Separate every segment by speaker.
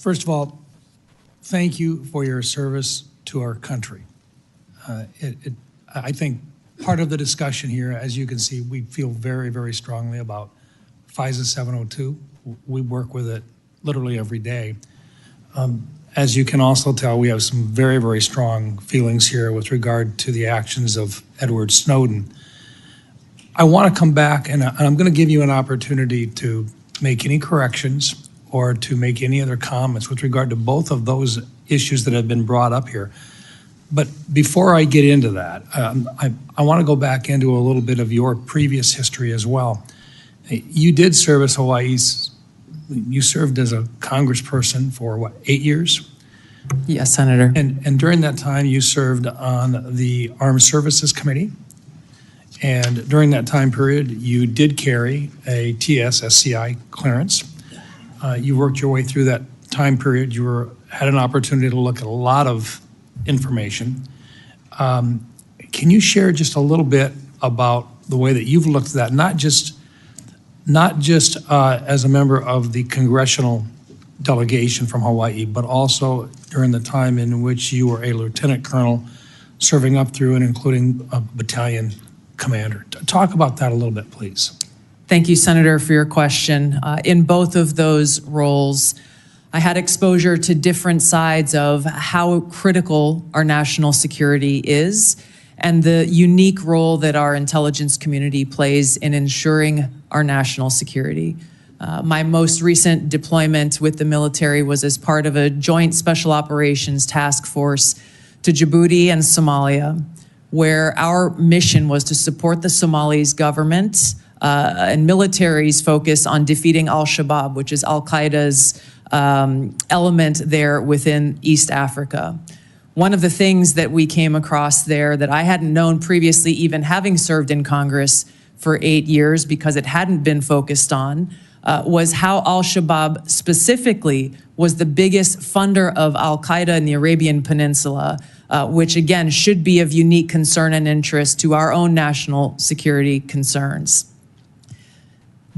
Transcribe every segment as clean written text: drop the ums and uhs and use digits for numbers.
Speaker 1: First of all, thank you for your service to our country. I think part of the discussion here, as you can see, we feel very, very strongly about FISA 702. We work with it literally every day. As you can also tell, we have some very, very strong feelings here with regard to the actions of Edward Snowden. I want to come back, and I'm going to give you an opportunity to make any corrections or to make any other comments with regard to both of those issues that have been brought up here. But before I get into that, I want to go back into a little bit of your previous history as well. You did serve as Hawaii's, you served as a congressperson for what, 8 years?
Speaker 2: Yes, Senator.
Speaker 1: And during that time, you served on the Armed Services Committee. And during that time period, you did carry a TS-SCI clearance. You worked your way through that time period. You had an opportunity to look at a lot of information. Can you share just a little bit about the way that you've looked at that, not just as a member of the congressional delegation from Hawaii, but also during the time in which you were a lieutenant colonel serving up through and including a battalion commander? Talk about that a little bit, please.
Speaker 2: Thank you, Senator, for your question. In both of those roles, I had exposure to different sides of how critical our national security is and the unique role that our intelligence community plays in ensuring our national security. My most recent deployment with the military was as part of a joint special operations task force to Djibouti and Somalia, where our mission was to support the Somalis government and military's focus on defeating al-Shabaab, which is al-Qaeda's element there within East Africa. One of the things that we came across there that I hadn't known previously, even having served in Congress for 8 years because it hadn't been focused on, was how al-Shabaab specifically was the biggest funder of al-Qaeda in the Arabian Peninsula, which again should be of unique concern and interest to our own national security concerns.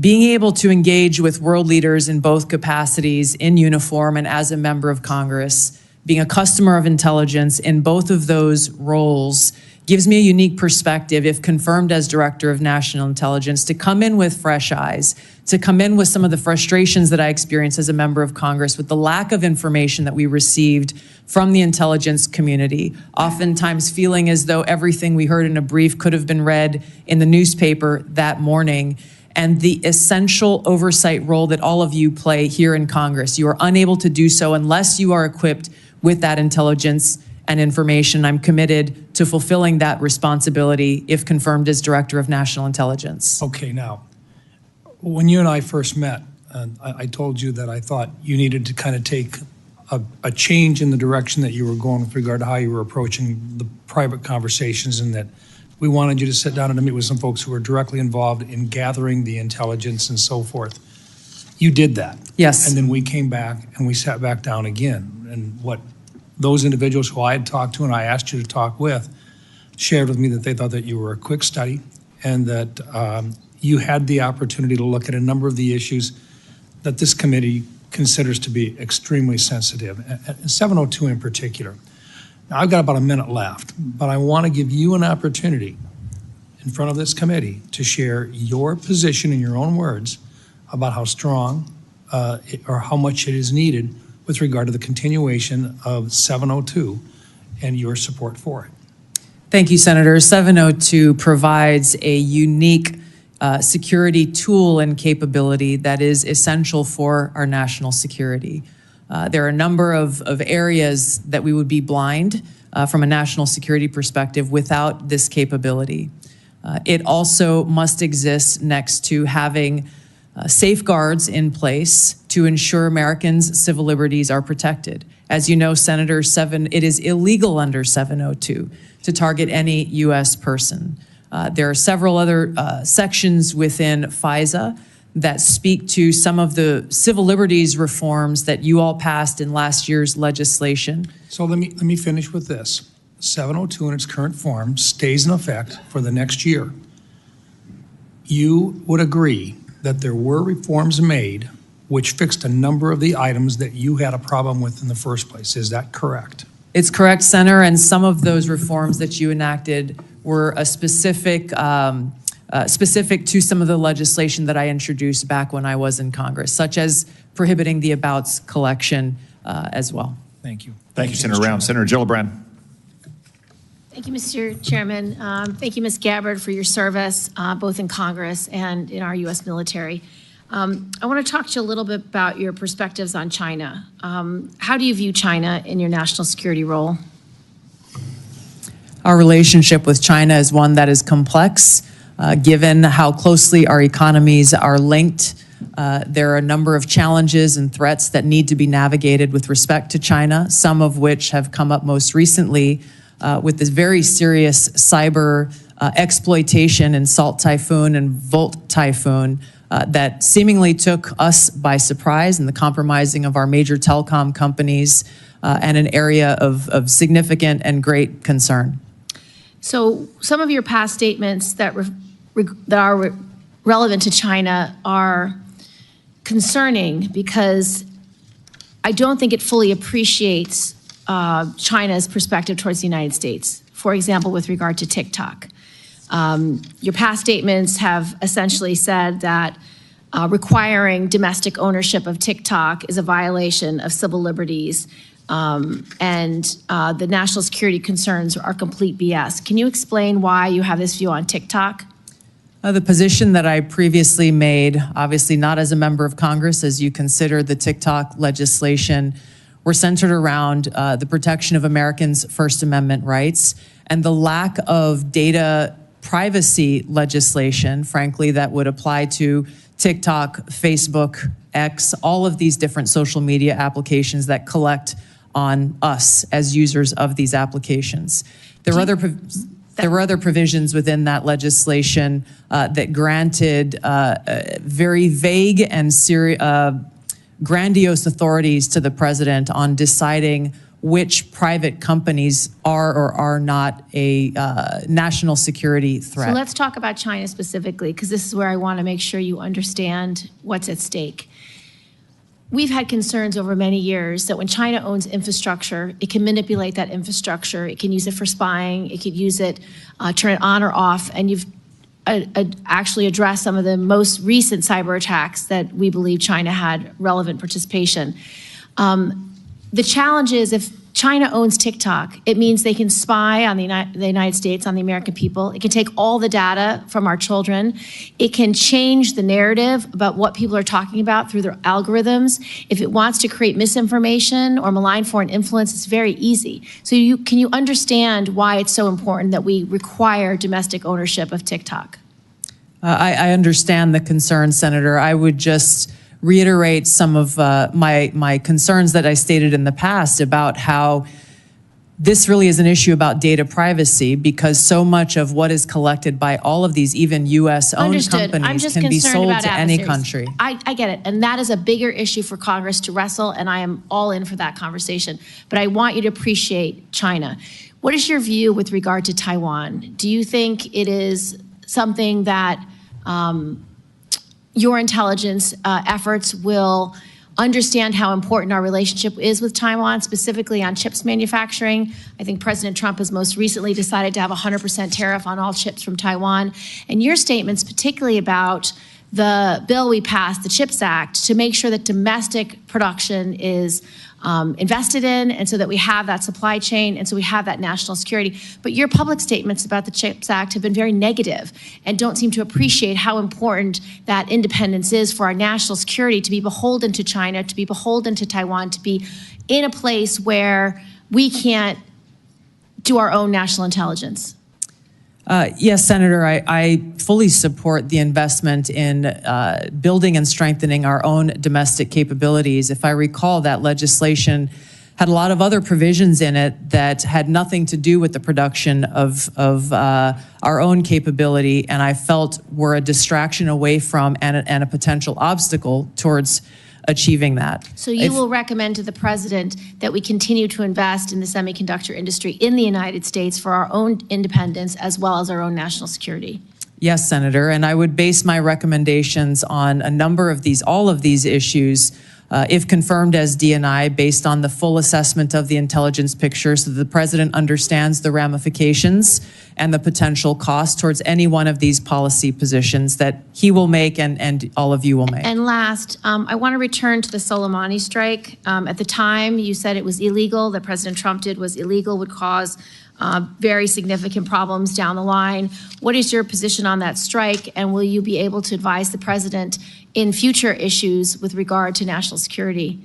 Speaker 2: Being able to engage with world leaders in both capacities, in uniform and as a member of Congress, being a customer of intelligence in both of those roles gives me a unique perspective, if confirmed as Director of National Intelligence, to come in with fresh eyes, to come in with some of the frustrations that I experienced as a member of Congress with the lack of information that we received from the intelligence community, oftentimes feeling as though everything we heard in a brief could have been read in the newspaper that morning, and the essential oversight role that all of you play here in Congress. You are unable to do so unless you are equipped with that intelligence and information. I'm committed to fulfilling that responsibility if confirmed as Director of National Intelligence.
Speaker 1: Okay, now, when you and I first met, I told you that I thought you needed to kind of take a change in the direction that you were going with regard to how you were approaching the private conversations, and that we wanted you to sit down and to meet with some folks who were directly involved in gathering the intelligence and so forth. You did that.
Speaker 2: Yes.
Speaker 1: And then we came back and we sat back down again. And what those individuals who I had talked to and I asked you to talk with shared with me that they thought that you were a quick study and that you had the opportunity to look at a number of the issues that this committee considers to be extremely sensitive, and 702 in particular. Now, I've got about a minute left, but I want to give you an opportunity in front of this committee to share your position in your own words about how strong or how much it is needed with regard to the continuation of 702 and your support for it.
Speaker 2: Thank you, Senator. 702 provides a unique security tool and capability that is essential for our national security. There are a number of areas that we would be blind from a national security perspective without this capability. It also must exist next to having safeguards in place to ensure Americans' civil liberties are protected. As you know, Senator, it is illegal under 702 to target any U.S. person. There are several other sections within FISA that speak to some of the civil liberties reforms that you all passed in last year's legislation.
Speaker 1: So let me finish with this. 702 in its current form stays in effect for the next year. You would agree that there were reforms made which fixed a number of the items that you had a problem with in the first place. Is that correct?
Speaker 2: It's correct, Senator, and some of those reforms that you enacted were a specific to some of the legislation that I introduced back when I was in Congress, such as prohibiting the abouts collection as well.
Speaker 1: Thank you.
Speaker 3: Thank you, Senator Round. Senator Gillibrand.
Speaker 4: Thank you, Mr. Chairman. Thank you, Ms. Gabbard, for your service, both in Congress and in our U.S. military. I want to talk to you a little bit about your perspectives on China. How do you view China in your national security role?
Speaker 2: Our relationship with China is one that is complex, given how closely our economies are linked. There are a number of challenges and threats that need to be navigated with respect to China, some of which have come up most recently with this very serious cyber exploitation in Salt Typhoon and Volt Typhoon that seemingly took us by surprise, and the compromising of our major telecom companies and an area of significant and great concern.
Speaker 4: So some of your past statements that are relevant to China are concerning because I don't think it fully appreciates China's perspective towards the United States. For example, with regard to TikTok. Your past statements have essentially said that requiring domestic ownership of TikTok is a violation of civil liberties, and the national security concerns are complete BS. Can you explain why you have this view on TikTok?
Speaker 2: The position that I previously made, obviously not as a member of Congress, as you consider the TikTok legislation, were centered around the protection of Americans' First Amendment rights and the lack of data privacy legislation, frankly, that would apply to TikTok, Facebook, X, all of these different social media applications that collect on us as users of these applications. There were other provisions within that legislation that granted very vague and grandiose authorities to the president on deciding which private companies are or are not a national security threat.
Speaker 4: So let's talk about China specifically, because this is where I want to make sure you understand what's at stake. We've had concerns over many years that when China owns infrastructure, it can manipulate that infrastructure. It can use it for spying. It could use it, turn it on or off. And you've actually addressed some of the most recent cyber attacks that we believe China had relevant participation. The challenge is if China owns TikTok, it means they can spy on the United States, on the American people. It can take all the data from our children. It can change the narrative about what people are talking about through their algorithms. If it wants to create misinformation or malign foreign influence, it's very easy. So can you understand why it's so important that we require domestic ownership of TikTok?
Speaker 2: I understand the concern, Senator. I would just reiterate some of my concerns that I stated in the past about how this really is an issue about data privacy, because so much of what is collected by all of these, even U.S.-owned companies, can be sold to any country.
Speaker 4: I get it, and that is a bigger issue for Congress to wrestle, and I am all in for that conversation. But I want you to appreciate China. What is your view with regard to Taiwan? Do you think it is something that your intelligence efforts will understand how important our relationship is with Taiwan, specifically on chips manufacturing? I think President Trump has most recently decided to have a 100% tariff on all chips from Taiwan. And your statements, particularly about the bill we passed, the CHIPS Act, to make sure that domestic production is invested in, and so that we have that supply chain, and so we have that national security. But your public statements about the CHIPS Act have been very negative and don't seem to appreciate how important that independence is for our national security, to be beholden to China, to be beholden to Taiwan, to be in a place where we can't do our own national intelligence.
Speaker 2: Yes, Senator, I fully support the investment in building and strengthening our own domestic capabilities. If I recall, that legislation had a lot of other provisions in it that had nothing to do with the production of our own capability, and I felt were a distraction away from and a potential obstacle towards achieving that.
Speaker 4: So you will recommend to the president that we continue to invest in the semiconductor industry in the United States for our own independence as well as our own national security?
Speaker 2: Yes, Senator, and I would base my recommendations on a number of all of these issues, if confirmed as DNI, based on the full assessment of the intelligence picture so that the President understands the ramifications and the potential cost towards any one of these policy positions that he will make and all of you will make.
Speaker 4: And last, I want to return to the Soleimani strike. At the time, you said it was illegal, that President Trump did was illegal, would cause very significant problems down the line. What is your position on that strike, and will you be able to advise the President in future issues with regard to national security?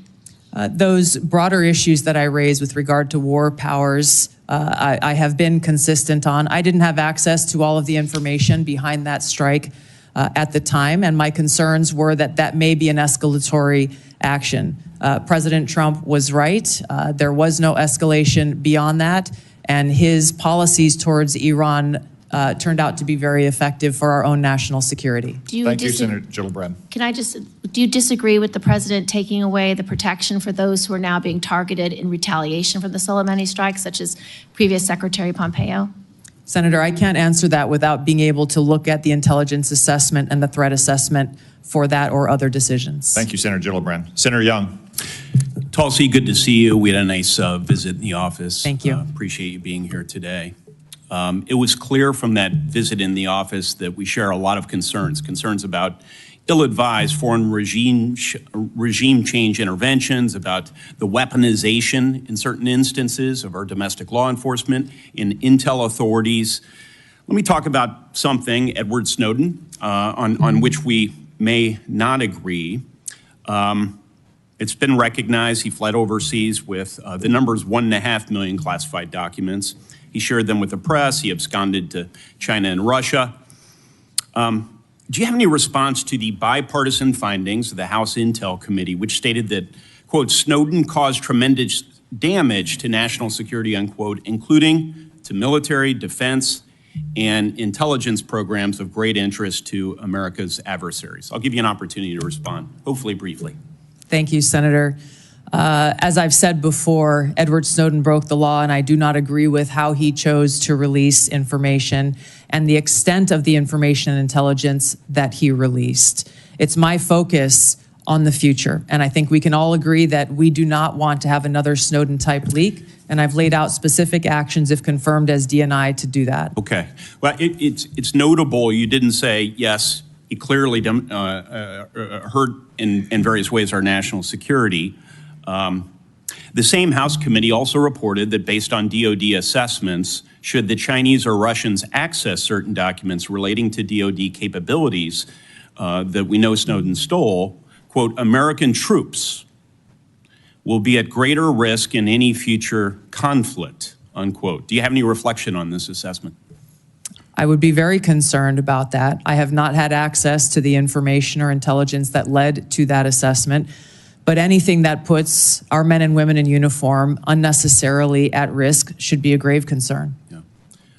Speaker 2: Those broader issues that I raised with regard to war powers, I have been consistent on. I didn't have access to all of the information behind that strike at the time, and my concerns were that that may be an escalatory action. President Trump was right. There was no escalation beyond that, and his policies towards Iran turned out to be very effective for our own national security.
Speaker 3: Thank you, Senator Gillibrand.
Speaker 4: Do you disagree with the President taking away the protection for those who are now being targeted in retaliation for the Soleimani strike, such as previous Secretary Pompeo?
Speaker 2: Senator, I can't answer that without being able to look at the intelligence assessment and the threat assessment for that or other decisions.
Speaker 3: Thank you, Senator Gillibrand. Senator Young.
Speaker 5: Tulsi, good to see you. We had a nice visit in the office.
Speaker 2: Thank you.
Speaker 5: Appreciate you being here today. It was clear from that visit in the office that we share a lot of concerns about ill-advised foreign regime change interventions, about the weaponization in certain instances of our domestic law enforcement and intel authorities. Let me talk about something, Edward Snowden, on which we may not agree. It's been recognized he fled overseas with the numbers 1.5 million classified documents. He shared them with the press. He absconded to China and Russia. Do you have any response to the bipartisan findings of the House Intel Committee, which stated that, quote, Snowden caused tremendous damage to national security, unquote, including to military, defense, and intelligence programs of great interest to America's adversaries? I'll give you an opportunity to respond, hopefully briefly.
Speaker 2: Thank you, Senator. As I've said before, Edward Snowden broke the law, and I do not agree with how he chose to release information and the extent of the information and intelligence that he released. It's my focus on the future, and I think we can all agree that we do not want to have another Snowden-type leak, and I've laid out specific actions, if confirmed as DNI, to do that.
Speaker 5: Okay. Well, it's notable you didn't say, yes, he clearly hurt in various ways our national security. The same House committee also reported that based on DoD assessments, should the Chinese or Russians access certain documents relating to DoD capabilities that we know Snowden stole, quote, American troops will be at greater risk in any future conflict, unquote. Do you have any reflection on this assessment?
Speaker 2: I would be very concerned about that. I have not had access to the information or intelligence that led to that assessment. But anything that puts our men and women in uniform unnecessarily at risk should be a grave concern.
Speaker 5: Yeah.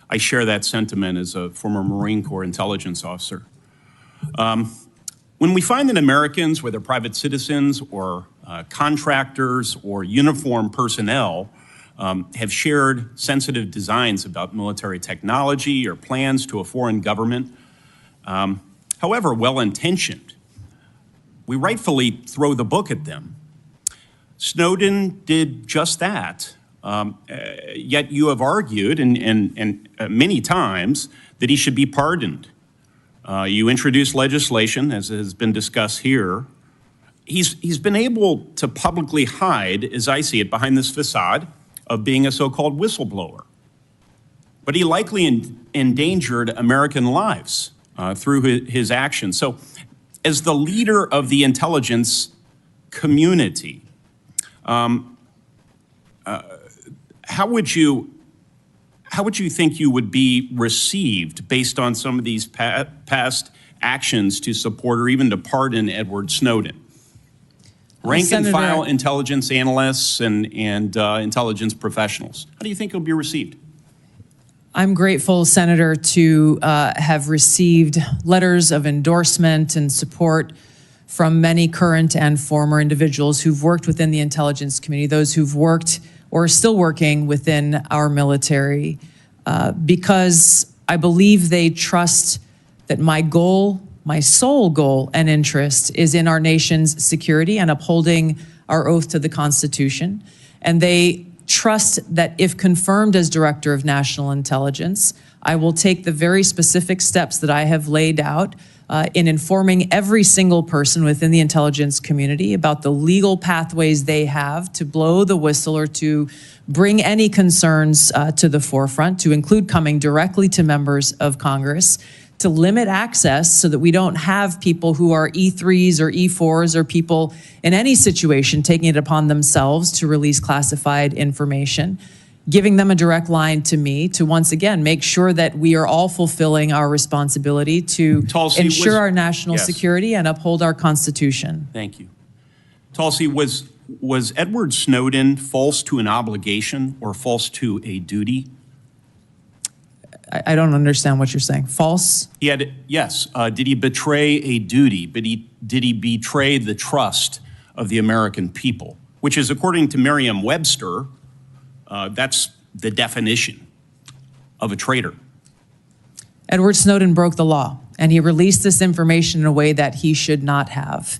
Speaker 5: I share that sentiment as a former Marine Corps intelligence officer. When we find that Americans, whether private citizens or contractors or uniformed personnel, have shared sensitive designs about military technology or plans to a foreign government, however well-intentioned, we rightfully throw the book at them. Snowden did just that. Yet you have argued, and many times, that he should be pardoned. You introduced legislation, as has been discussed here. He's been able to publicly hide, as I see it, behind this facade of being a so-called whistleblower. But he likely endangered American lives through his actions. So, as the leader of the intelligence community, how would you think you would be received based on some of these past actions to support or even to pardon Edward Snowden? Rank and file intelligence analysts and intelligence professionals. How do you think he'll be received?
Speaker 2: I'm grateful, Senator, to have received letters of endorsement and support from many current and former individuals who've worked within the intelligence community, those who've worked or are still working within our military, because I believe they trust that my goal, my sole goal and interest is in our nation's security and upholding our oath to the Constitution. And they trust that if confirmed as Director of National Intelligence, I will take the very specific steps that I have laid out in informing every single person within the intelligence community about the legal pathways they have to blow the whistle or to bring any concerns to the forefront, to include coming directly to members of Congress, to limit access so that we don't have people who are E3s or E4s or people in any situation taking it upon themselves to release classified information, giving them a direct line to me to once again make sure that we are all fulfilling our responsibility to
Speaker 5: Tulsi,
Speaker 2: ensure our national
Speaker 5: yes.
Speaker 2: security and uphold our Constitution.
Speaker 5: Thank you. Tulsi, was Edward Snowden false to an obligation or false to a duty?
Speaker 2: I don't understand what you're saying. False?
Speaker 5: He had, yes. Did he betray a duty? But did he betray the trust of the American people? Which is, according to Merriam-Webster, that's the definition of a traitor.
Speaker 2: Edward Snowden broke the law, and he released this information in a way that he should not have.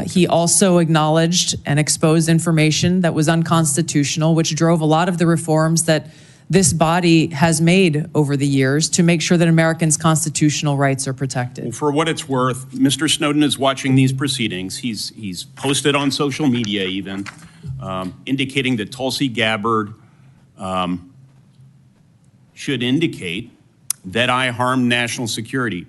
Speaker 2: He also acknowledged and exposed information that was unconstitutional, which drove a lot of the reforms that this body has made over the years to make sure that Americans' constitutional rights are protected.
Speaker 5: Well, for what it's worth, Mr. Snowden is watching these proceedings. He's posted on social media even, indicating that Tulsi Gabbard should indicate that I harmed national security.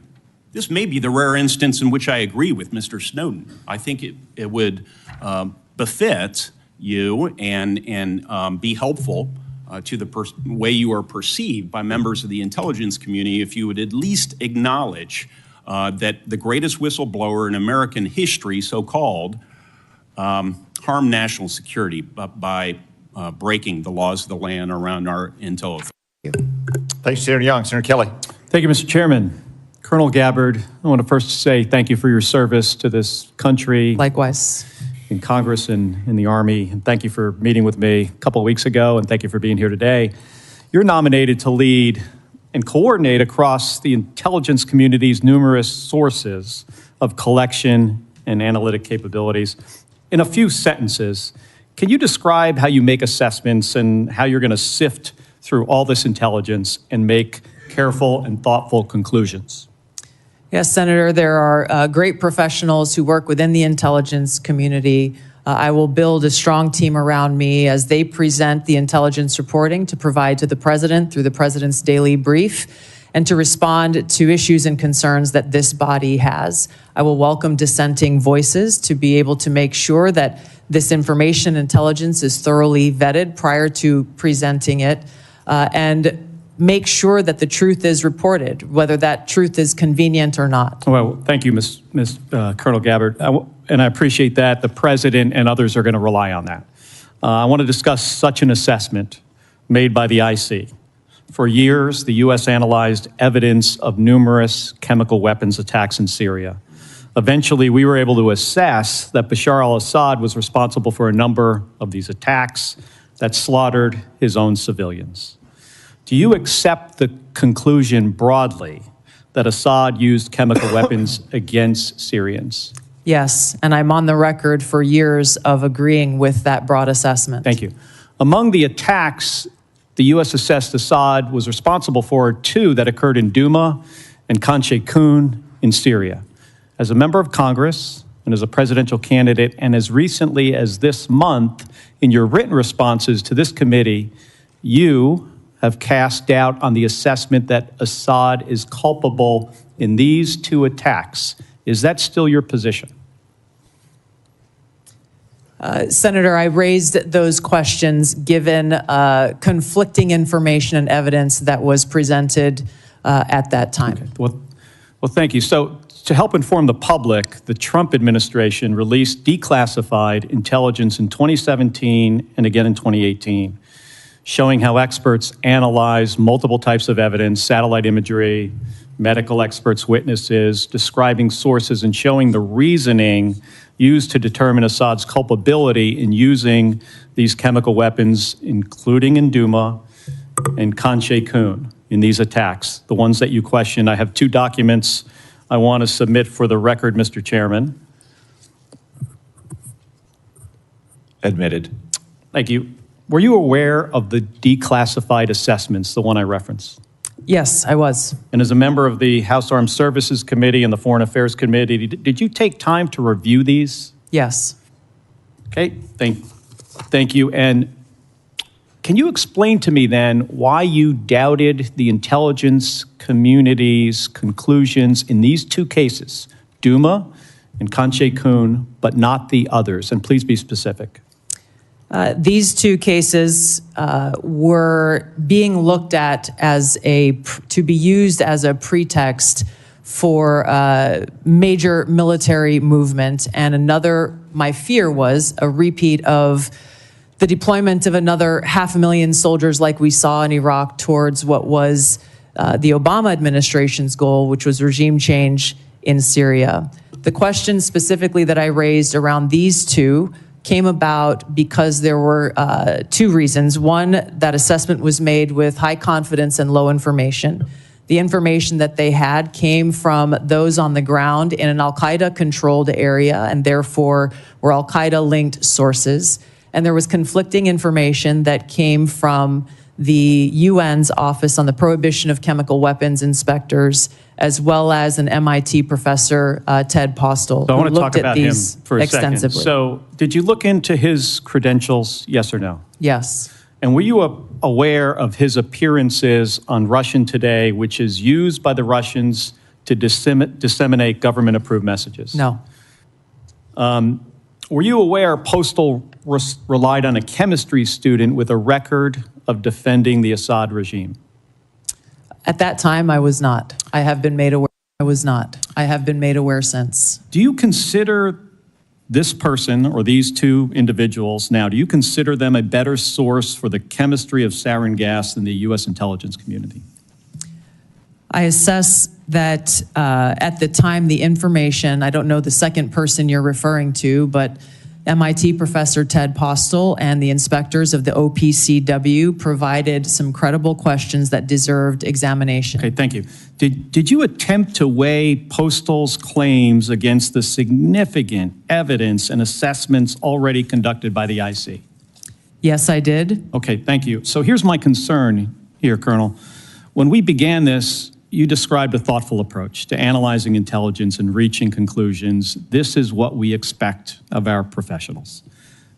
Speaker 5: This may be the rare instance in which I agree with Mr. Snowden. I think it would befit you and be helpful to the way you are perceived by members of the intelligence community if you would at least acknowledge that the greatest whistleblower in American history, so-called, harmed national security by breaking the laws of the land around our intel authority.
Speaker 3: Thanks, Senator Young. Senator Kelly.
Speaker 6: Thank you, Mr. Chairman. Colonel Gabbard, I want to first say thank you for your service to this country.
Speaker 2: Likewise.
Speaker 6: In Congress and in the Army, and thank you for meeting with me a couple of weeks ago, and thank you for being here today. You're nominated to lead and coordinate across the intelligence community's numerous sources of collection and analytic capabilities. In a few sentences, can you describe how you make assessments and how you're going to sift through all this intelligence and make careful and thoughtful conclusions?
Speaker 2: Yes, Senator, there are great professionals who work within the intelligence community. I will build a strong team around me as they present the intelligence reporting to provide to the President through the President's daily brief and to respond to issues and concerns that this body has. I will welcome dissenting voices to be able to make sure that this information intelligence is thoroughly vetted prior to presenting it and make sure that the truth is reported, whether that truth is convenient or not.
Speaker 6: Well, thank you, Colonel Gabbard, and I appreciate that. The President and others are going to rely on that. I want to discuss such an assessment made by the IC. For years, the U.S. analyzed evidence of numerous chemical weapons attacks in Syria. Eventually, we were able to assess that Bashar al-Assad was responsible for a number of these attacks that slaughtered his own civilians. Do you accept the conclusion broadly that Assad used chemical weapons against Syrians?
Speaker 2: Yes, and I'm on the record for years of agreeing with that broad assessment.
Speaker 6: Thank you. Among the attacks the U.S. assessed Assad was responsible for, two that occurred in Douma and Khan Sheikhoun in Syria. As a member of Congress and as a presidential candidate, and as recently as this month, in your written responses to this committee, you have cast doubt on the assessment that Assad is culpable in these two attacks. Is that still your position?
Speaker 2: Senator, I raised those questions given conflicting information and evidence that was presented at that time.
Speaker 6: Okay. Well, thank you. So to help inform the public, the Trump administration released declassified intelligence in 2017 and again in 2018. Showing how experts analyze multiple types of evidence, satellite imagery, medical experts' witnesses, describing sources and showing the reasoning used to determine Assad's culpability in using these chemical weapons, including in Douma and Khan Sheikhoun. in these attacks, the ones that you questioned. I have 2 documents I want to submit for the record, Mr. Chairman.
Speaker 3: Admitted.
Speaker 6: Thank you. Were you aware of the declassified assessments, the one I referenced?
Speaker 2: Yes, I was.
Speaker 6: And as a member of the House Armed Services Committee and the Foreign Affairs Committee, did you take time to review these?
Speaker 2: Yes.
Speaker 6: Okay, thank you. And can you explain to me then why you doubted the intelligence community's conclusions in these 2 cases, Duma and Kanche Kun, but not the others? And please be specific.
Speaker 2: These 2 cases were being looked at as to be used as a pretext for major military movement, and my fear was a repeat of the deployment of another 500,000 soldiers like we saw in Iraq towards what was the Obama administration's goal, which was regime change in Syria. The question specifically that I raised around these 2 came about because there were 2 reasons. One, that assessment was made with high confidence and low information. The information that they had came from those on the ground in an al-Qaeda-controlled area, and therefore were al-Qaeda-linked sources. And there was conflicting information that came from the UN's Office on the Prohibition of Chemical Weapons inspectors, as well as an MIT professor, Ted Postel,
Speaker 6: So I want
Speaker 2: who
Speaker 6: to talk
Speaker 2: looked at
Speaker 6: about him
Speaker 2: these
Speaker 6: for a second.
Speaker 2: extensively.
Speaker 6: So did you look into his credentials, yes or no?
Speaker 2: Yes.
Speaker 6: And were you aware of his appearances on Russian Today, which is used by the Russians to disseminate government-approved messages?
Speaker 2: No.
Speaker 6: Were you aware Postel relied on a chemistry student with a record of defending the Assad regime?
Speaker 2: At that time, I was not. I have been made aware I was not. I have been made aware since.
Speaker 6: Do you consider this person or these 2 individuals now, do you consider them a better source for the chemistry of sarin gas than the U.S. intelligence community?
Speaker 2: I assess that at the time, the information, I don't know the second person you're referring to, but MIT professor Ted Postel and the inspectors of the OPCW provided some credible questions that deserved examination.
Speaker 6: Okay, thank you. Did you attempt to weigh Postel's claims against the significant evidence and assessments already conducted by the IC?
Speaker 2: Yes, I did.
Speaker 6: Okay, thank you. So here's my concern here, Colonel. When we began this, you described a thoughtful approach to analyzing intelligence and reaching conclusions. This is what we expect of our professionals.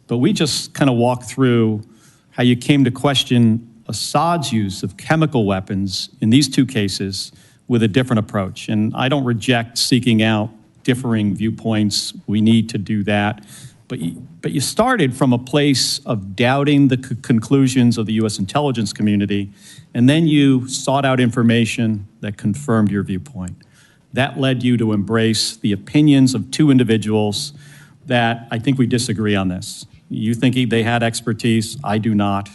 Speaker 6: But we just kind of walked through how you came to question Assad's use of chemical weapons in these 2 cases with a different approach. And I don't reject seeking out differing viewpoints. We need to do that. But you started from a place of doubting the conclusions of the U.S. intelligence community, and then you sought out information that confirmed your viewpoint. That led you to embrace the opinions of 2 individuals that I think we disagree on this. You think they had expertise, I do not,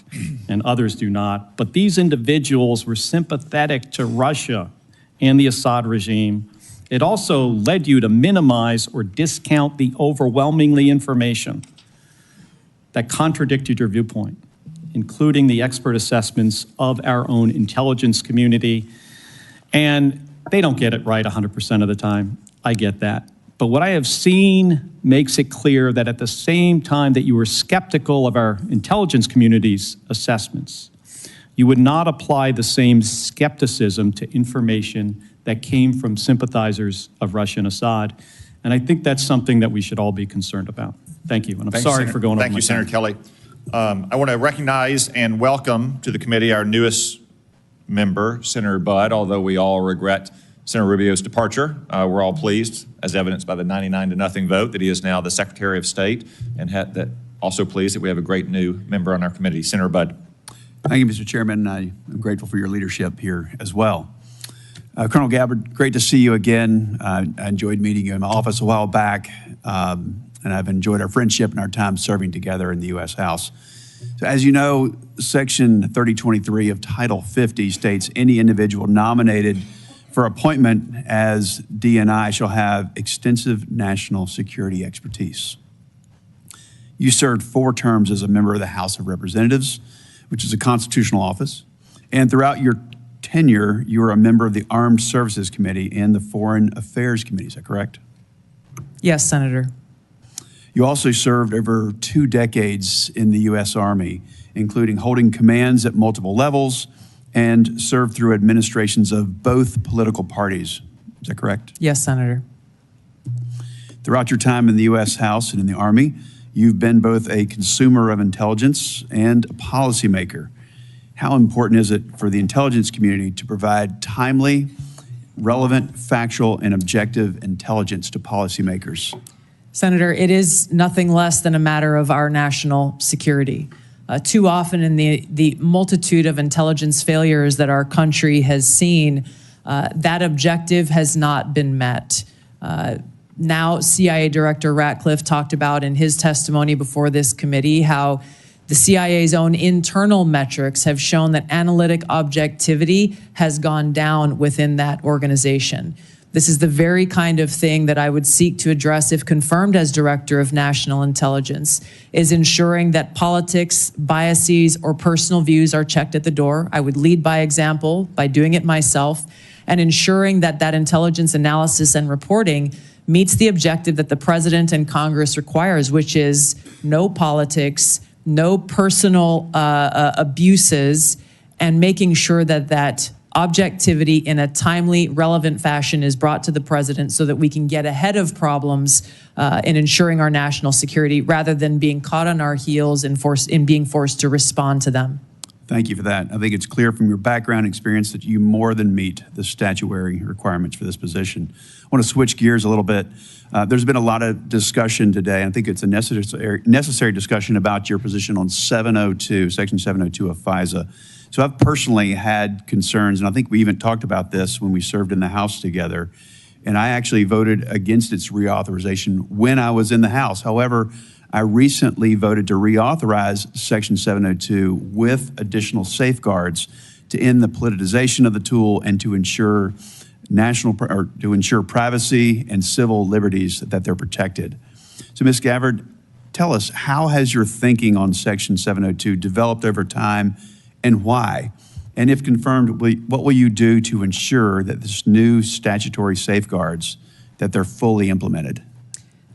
Speaker 6: and others do not. But these individuals were sympathetic to Russia and the Assad regime. It also led you to minimize or discount the overwhelmingly information that contradicted your viewpoint, including the expert assessments of our own intelligence community. And they don't get it right 100% of the time. I get that. But what I have seen makes it clear that at the same time that you were skeptical of our intelligence community's assessments, you would not apply the same skepticism to information that came from sympathizers of Russia and Assad. And I think that's something that we should all be concerned about. Thank you, and I'm sorry for going over my time.
Speaker 3: Thank you, Senator Kelly. I want to recognize and welcome to the committee our newest member, Senator Budd, although we all regret Senator Rubio's departure. We're all pleased, as evidenced by the 99-0 vote, that he is now the Secretary of State, and also pleased that we have a great new member on our committee. Senator Budd.
Speaker 7: Thank you, Mr. Chairman. I'm grateful for your leadership here as well. Colonel Gabbard, great to see you again. I enjoyed meeting you in my office a while back, and I've enjoyed our friendship and our time serving together in the U.S. House. So as you know, Section 3023 of Title 50 states any individual nominated for appointment as DNI shall have extensive national security expertise. You served 4 terms as a member of the House of Representatives, which is a constitutional office, and throughout your tenure, you were a member of the Armed Services Committee and the Foreign Affairs Committee. Is that correct?
Speaker 2: Yes, Senator.
Speaker 7: You also served over 2 decades in the U.S. Army, including holding commands at multiple levels and served through administrations of both political parties. Is that correct?
Speaker 2: Yes, Senator.
Speaker 7: Throughout your time in the U.S. House and in the Army, you've been both a consumer of intelligence and a policymaker. How important is it for the intelligence community to provide timely, relevant, factual, and objective intelligence to policymakers?
Speaker 2: Senator, it is nothing less than a matter of our national security. Too often in the multitude of intelligence failures that our country has seen, that objective has not been met. Now, CIA Director Ratcliffe talked about in his testimony before this committee how the CIA's own internal metrics have shown that analytic objectivity has gone down within that organization. This is the very kind of thing that I would seek to address if confirmed as Director of National Intelligence, is ensuring that politics, biases, or personal views are checked at the door. I would lead by example by doing it myself, and ensuring that that intelligence analysis and reporting meets the objective that the President and Congress requires, which is no politics, no personal abuses, and making sure that that objectivity in a timely, relevant fashion is brought to the President so that we can get ahead of problems in ensuring our national security rather than being caught on our heels and being forced to respond to them.
Speaker 7: Thank you for that. I think it's clear from your background experience that you more than meet the statutory requirements for this position. I want to switch gears a little bit. There's been a lot of discussion today, and I think it's a necessary discussion about your position on 702, Section 702 of FISA. So I've personally had concerns, and I think we even talked about this when we served in the House together, and I actually voted against its reauthorization when I was in the House. However, I recently voted to reauthorize Section 702 with additional safeguards to end the politicization of the tool and to ensure privacy and civil liberties that they're protected. So, Ms. Gabbard, tell us, how has your thinking on Section 702 developed over time and why? And if confirmed, what will you do to ensure that this new statutory safeguards, that they're fully implemented?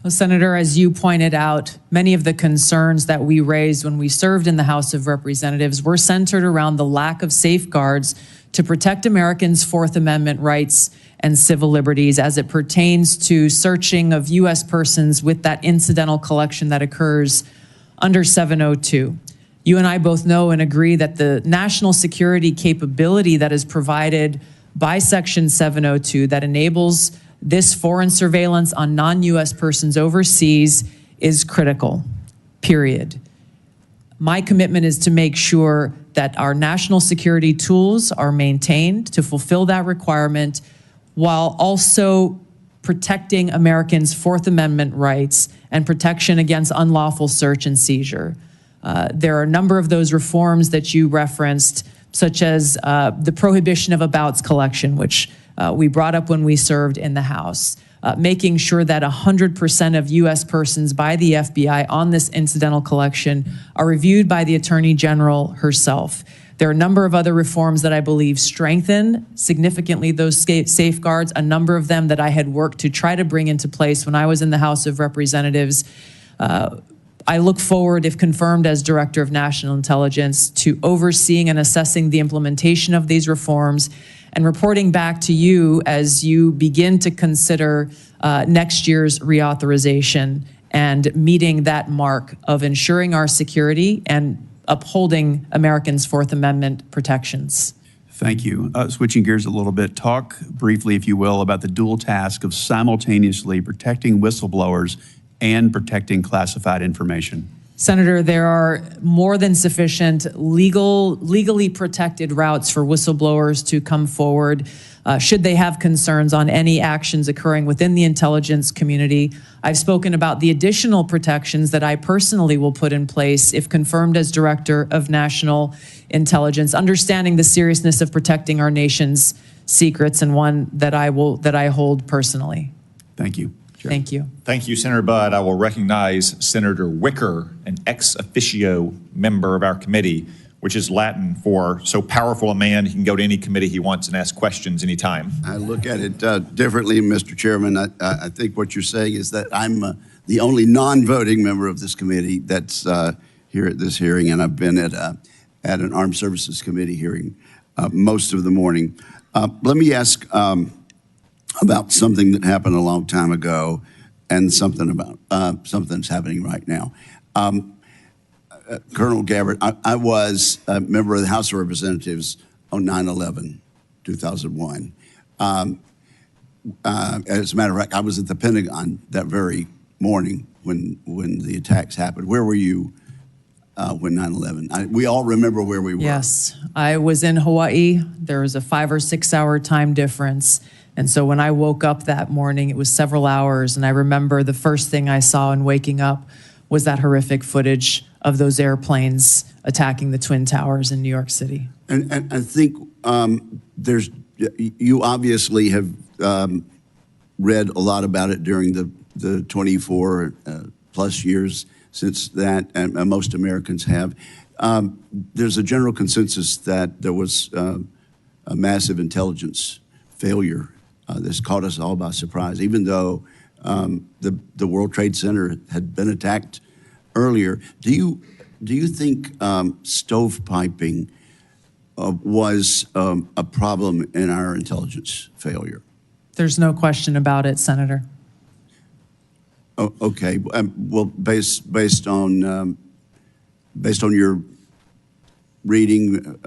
Speaker 2: Well, Senator, as you pointed out, many of the concerns that we raised when we served in the House of Representatives were centered around the lack of safeguards to protect Americans' Fourth Amendment rights and civil liberties as it pertains to searching of U.S. persons with that incidental collection that occurs under 702. You and I both know and agree that the national security capability that is provided by Section 702 that enables this foreign surveillance on non-U.S. persons overseas is critical, period. My commitment is to make sure that our national security tools are maintained to fulfill that requirement while also protecting Americans' Fourth Amendment rights and protection against unlawful search and seizure. There are a number of those reforms that you referenced, such as the prohibition of abouts collection, which we brought up when we served in the House, making sure that 100% of U.S. persons by the FBI on this incidental collection are reviewed by the Attorney General herself. There are a number of other reforms that I believe strengthen significantly those safeguards, a number of them that I had worked to try to bring into place when I was in the House of Representatives. I look forward, if confirmed as Director of National Intelligence, to overseeing and assessing the implementation of these reforms and reporting back to you as you begin to consider next year's reauthorization and meeting that mark of ensuring our security and upholding Americans' Fourth Amendment protections.
Speaker 7: Thank you. Switching gears a little bit, talk briefly, if you will, about the dual task of simultaneously protecting whistleblowers and protecting classified information.
Speaker 2: Senator, there are more than sufficient legally protected routes for whistleblowers to come forward should they have concerns on any actions occurring within the intelligence community. I've spoken about the additional protections that I personally will put in place if confirmed as Director of National Intelligence, understanding the seriousness of protecting our nation's secrets, and one that I hold personally.
Speaker 7: Thank you. Chair.
Speaker 2: Thank you.
Speaker 3: Thank you, Senator Budd. I will recognize Senator Wicker, an ex officio member of our committee. which is Latin for so powerful a man, he can go to any committee he wants and ask questions anytime.
Speaker 8: I look at it differently, Mr. Chairman. I think what you're saying is that I'm the only non-voting member of this committee that's here at this hearing, and I've been at an Armed Services Committee hearing most of the morning. Let me ask about something that happened a long time ago and something about something's happening right now. Colonel Gabbard, I was a member of the House of Representatives on 9/11, 2001. As a matter of fact, I was at the Pentagon that very morning when the attacks happened. Where were you when 9/11? We all remember where we were.
Speaker 2: Yes, I was in Hawaii. There was a 5 or 6 hour time difference. And so when I woke up that morning, it was several hours. And I remember the first thing I saw in waking up was that horrific footage of those airplanes attacking the Twin Towers in New York City.
Speaker 8: And I think you obviously have read a lot about it during the 24 plus years since that, and most Americans have. There's a general consensus that there was a massive intelligence failure that's caught us all by surprise, even though the World Trade Center had been attacked earlier. Do you think stovepiping was a problem in our intelligence failure?
Speaker 2: There's no question about it, Senator.
Speaker 8: Oh, okay. Well, based on your reading,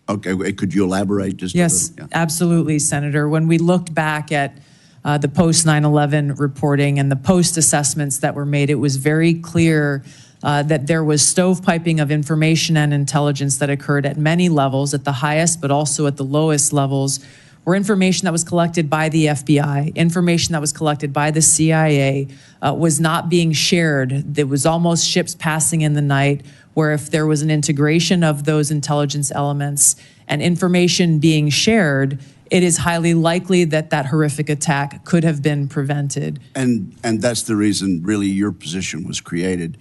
Speaker 8: okay. Could you elaborate just
Speaker 2: Yes,
Speaker 8: a little? Yeah.
Speaker 2: absolutely, Senator. When we looked back at the post 9/11 reporting and the post assessments that were made, it was very clear that there was stovepiping of information and intelligence that occurred at many levels, at the highest but also at the lowest levels, where information that was collected by the FBI, information that was collected by the CIA was not being shared. There was almost ships passing in the night, where if there was an integration of those intelligence elements and information being shared, it is highly likely that that horrific attack could have been prevented.
Speaker 8: And that's the reason, really, your position was created.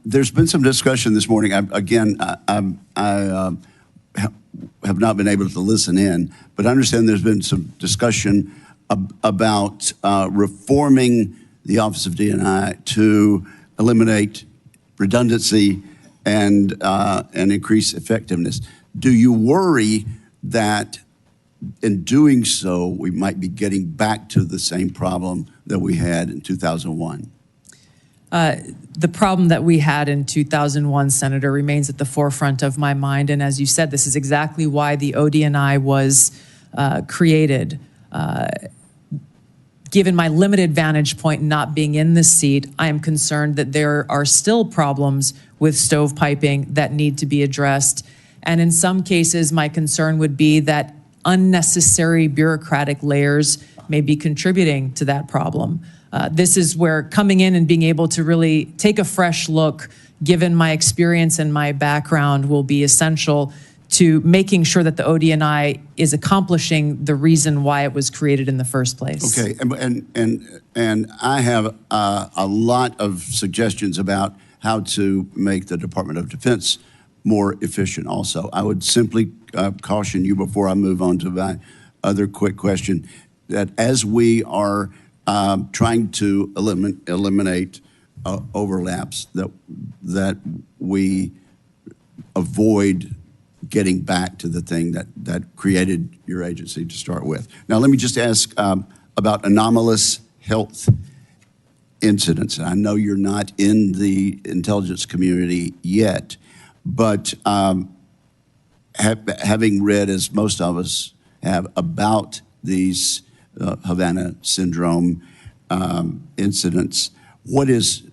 Speaker 8: There's been some discussion this morning. I have not been able to listen in, but I understand there's been some discussion about reforming the Office of D&I to eliminate redundancy and increase effectiveness. Do you worry that in doing so, we might be getting back to the same problem that we had in 2001?
Speaker 2: The problem that we had in 2001, Senator, remains at the forefront of my mind. And as you said, this is exactly why the OD&I was created. Given my limited vantage point not being in this seat, I am concerned that there are still problems with stovepiping that need to be addressed. And in some cases, my concern would be that unnecessary bureaucratic layers may be contributing to that problem. This is where coming in and being able to really take a fresh look, given my experience and my background, will be essential to making sure that the OD&I is accomplishing the reason why it was created in the first place.
Speaker 8: Okay, and I have a lot of suggestions about how to make the Department of Defense more efficient also. I would simply caution you before I move on to my other quick question, that as we are trying to eliminate overlaps, that we avoid getting back to the thing that created your agency to start with. Now, let me just ask about anomalous health incidents. I know you're not in the intelligence community yet, but having read, as most of us have, about these Havana syndrome incidents, what is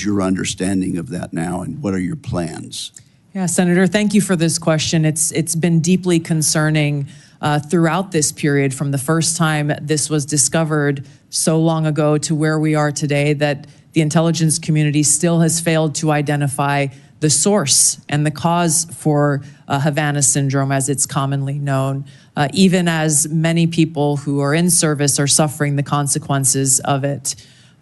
Speaker 8: your understanding of that now, and what are your plans?
Speaker 2: Yeah, Senator, thank you for this question. It's been deeply concerning throughout this period, from the first time this was discovered so long ago to where we are today, that the intelligence community still has failed to identify the source and the cause for Havana syndrome, as it's commonly known, even as many people who are in service are suffering the consequences of it.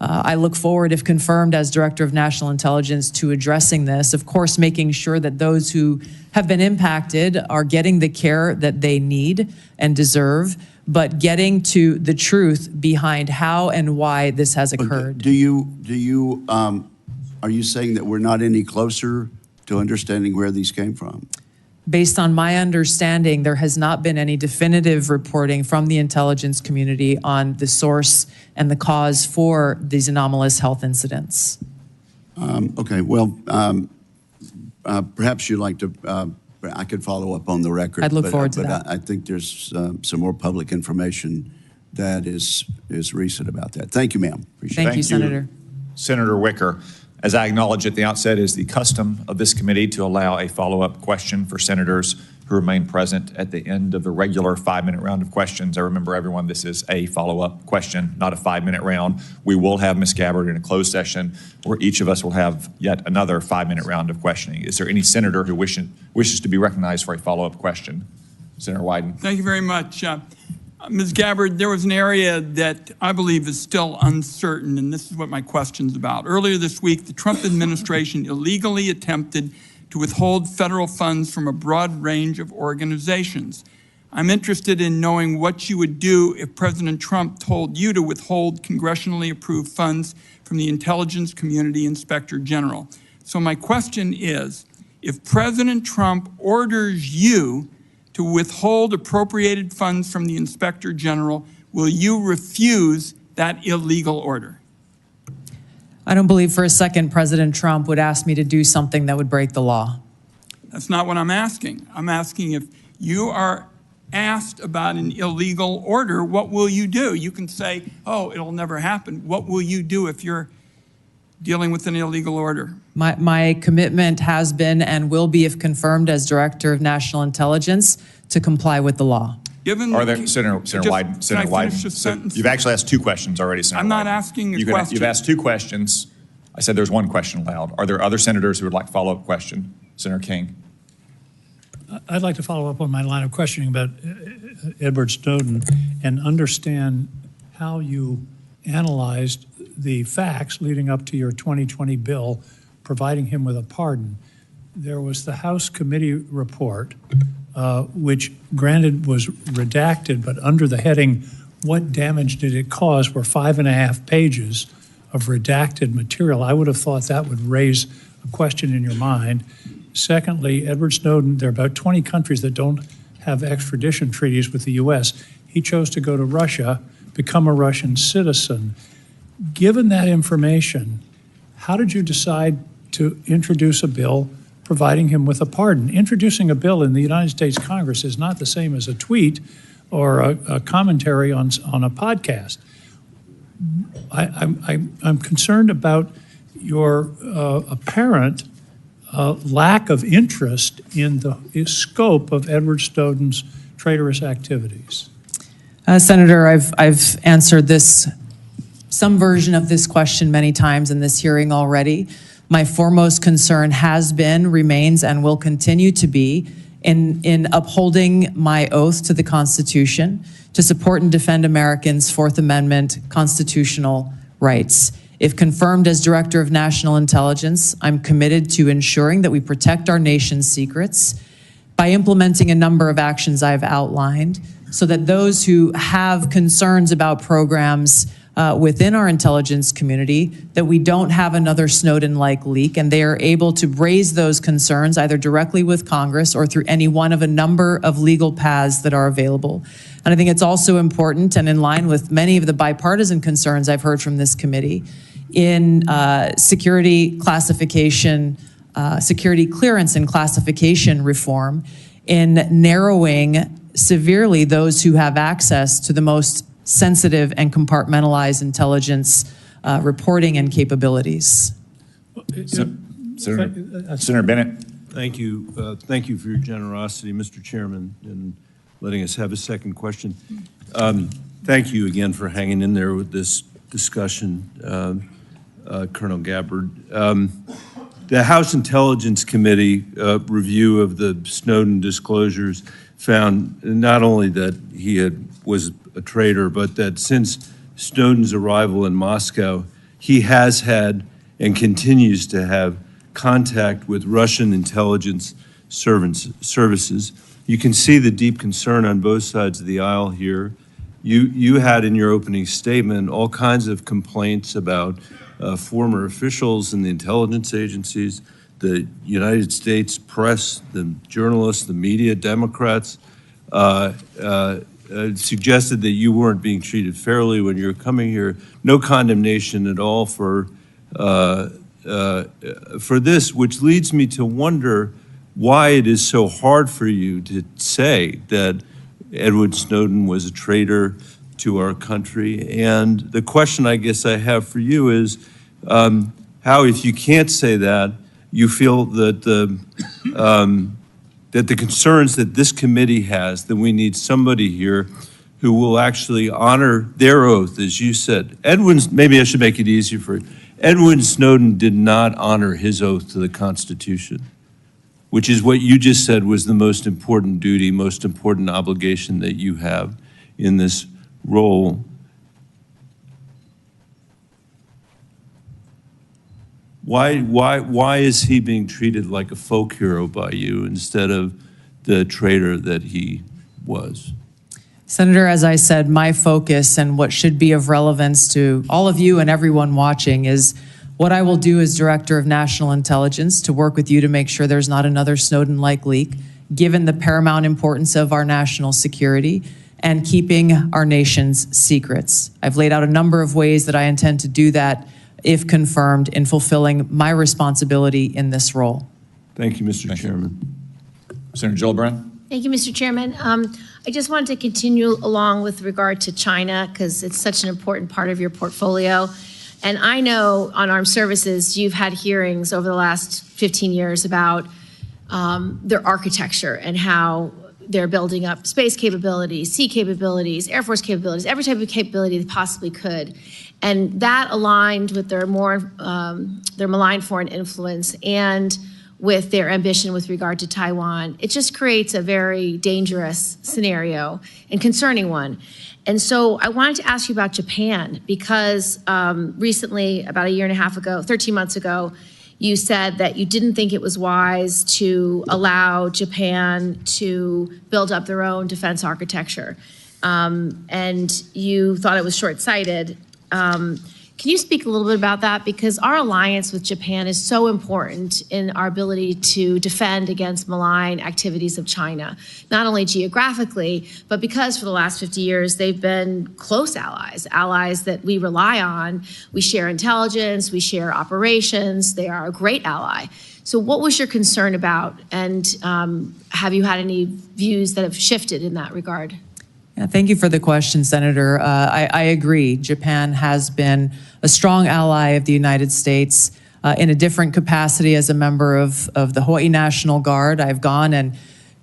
Speaker 2: I look forward, if confirmed as Director of National Intelligence, to addressing this. Of course, making sure that those who have been impacted are getting the care that they need and deserve, but getting to the truth behind how and why this has occurred.
Speaker 8: Are you saying that we're not any closer to understanding where these came from?
Speaker 2: Based on my understanding, there has not been any definitive reporting from the intelligence community on the source and the cause for these anomalous health incidents.
Speaker 8: Okay, well, perhaps you'd like to, I could follow up on the record.
Speaker 2: I'd look forward to that.
Speaker 8: I think there's some more public information that is recent about that. Thank you, ma'am. Appreciate it.
Speaker 2: Thank you, Senator.
Speaker 3: Senator Wicker. As I acknowledged at the outset, it is the custom of this committee to allow a follow-up question for senators who remain present at the end of the regular 5-minute round of questions. I remember everyone, this is a follow-up question, not a 5-minute round. We will have Ms. Gabbard in a closed session where each of us will have yet another 5-minute round of questioning. Is there any senator who wishes to be recognized for a follow-up question? Senator Wyden.
Speaker 9: Thank you very much. Ms. Gabbard, there was an area that I believe is still uncertain, and this is what my question's about. Earlier this week, the Trump administration illegally attempted to withhold federal funds from a broad range of organizations. I'm interested in knowing what you would do if President Trump told you to withhold congressionally approved funds from the Intelligence Community Inspector General. So my question is, if President Trump orders you to withhold appropriated funds from the Inspector General, will you refuse that illegal order?
Speaker 2: I don't believe for a second President Trump would ask me to do something that would break the law.
Speaker 9: That's not what I'm asking. I'm asking if you are asked about an illegal order, what will you do? You can say, oh, it'll never happen. What will you do if you're dealing with an illegal order?
Speaker 2: My commitment has been and will be, if confirmed as Director of National Intelligence, to comply with the law.
Speaker 3: Are there, Senator Wyden, you've actually asked 2 questions already, Senator
Speaker 9: I'm not
Speaker 3: Wyden.
Speaker 9: asking a question.
Speaker 3: You've asked 2 questions. I said there's 1 question allowed. Are there other senators who would like a follow-up question? Senator King.
Speaker 10: I'd like to follow up on my line of questioning about Edward Snowden and understand how you analyzed the facts leading up to your 2020 bill providing him with a pardon. There was the House committee report, which granted was redacted, but under the heading, what damage did it cause, were 5.5 pages of redacted material. I would have thought that would raise a question in your mind. Secondly, Edward Snowden, there are about 20 countries that don't have extradition treaties with the U.S. He chose to go to Russia, become a Russian citizen. Given that information, how did you decide to introduce a bill providing him with a pardon? Introducing a bill in the United States Congress is not the same as a tweet or a commentary on a podcast. I'm concerned about your apparent lack of interest in the scope of Edward Snowden's traitorous activities.
Speaker 2: Senator, I've answered some version of this question many times in this hearing already. My foremost concern has been, remains, and will continue to be in upholding my oath to the Constitution to support and defend Americans' Fourth Amendment constitutional rights. If confirmed as Director of National Intelligence, I'm committed to ensuring that we protect our nation's secrets by implementing a number of actions I've outlined so that those who have concerns about programs within our intelligence community, that we don't have another Snowden-like leak, and they are able to raise those concerns either directly with Congress or through any one of a number of legal paths that are available. And I think it's also important, and in line with many of the bipartisan concerns I've heard from this committee, in security classification, security clearance and classification reform, in narrowing severely those who have access to the most sensitive and compartmentalized intelligence reporting and capabilities.
Speaker 3: Senator Bennett.
Speaker 11: Thank you. Thank you for your generosity, Mr. Chairman, in letting us have a second question. Thank you again for hanging in there with this discussion, Colonel Gabbard. The House Intelligence Committee review of the Snowden disclosures found not only that he was a traitor, but that since Snowden's arrival in Moscow, he has had and continues to have contact with Russian intelligence services. You can see the deep concern on both sides of the aisle here. You had in your opening statement all kinds of complaints about former officials in the intelligence agencies, the United States press, the journalists, the media, Democrats, suggested that you weren't being treated fairly when you were coming here. No condemnation at all for this, which leads me to wonder why it is so hard for you to say that Edward Snowden was a traitor to our country. And the question I guess I have for you is how, if you can't say that, you feel that the concerns that this committee has, that we need somebody here who will actually honor their oath, as you said. Maybe I should make it easier for you. Edward Snowden did not honor his oath to the Constitution, which is what you just said was the most important duty, most important obligation that you have in this role. Why is he being treated like a folk hero by you instead of the traitor that he was?
Speaker 2: Senator, as I said, my focus and what should be of relevance to all of you and everyone watching is what I will do as Director of National Intelligence to work with you to make sure there's not another Snowden-like leak, given the paramount importance of our national security and keeping our nation's secrets. I've laid out a number of ways that I intend to do that, if confirmed, in fulfilling my responsibility in this role.
Speaker 11: Thank you, Mr. Chairman.
Speaker 3: Senator Gillibrand.
Speaker 4: Thank you, Mr. Chairman. I just wanted to continue along with regard to China because it's such an important part of your portfolio. And I know on armed services, you've had hearings over the last 15 years about their architecture and how they're building up space capabilities, sea capabilities, Air Force capabilities, every type of capability they possibly could. And that aligned with their malign foreign influence and with their ambition with regard to Taiwan. It just creates a very dangerous scenario and concerning one. And so I wanted to ask you about Japan because recently, about a year and a half ago, 13 months ago, you said that you didn't think it was wise to allow Japan to build up their own defense architecture. And you thought it was short-sighted. Can you speak a little bit about that? Because our alliance with Japan is so important in our ability to defend against malign activities of China, not only geographically, but because for the last 50 years, they've been close allies, allies that we rely on. We share intelligence, we share operations. They are a great ally. So what was your concern about? And have you had any views that have shifted in that regard?
Speaker 2: Yeah, thank you for the question, Senator. I agree. Japan has been a strong ally of the United States in a different capacity as a member of the Hawaii National Guard. I've gone and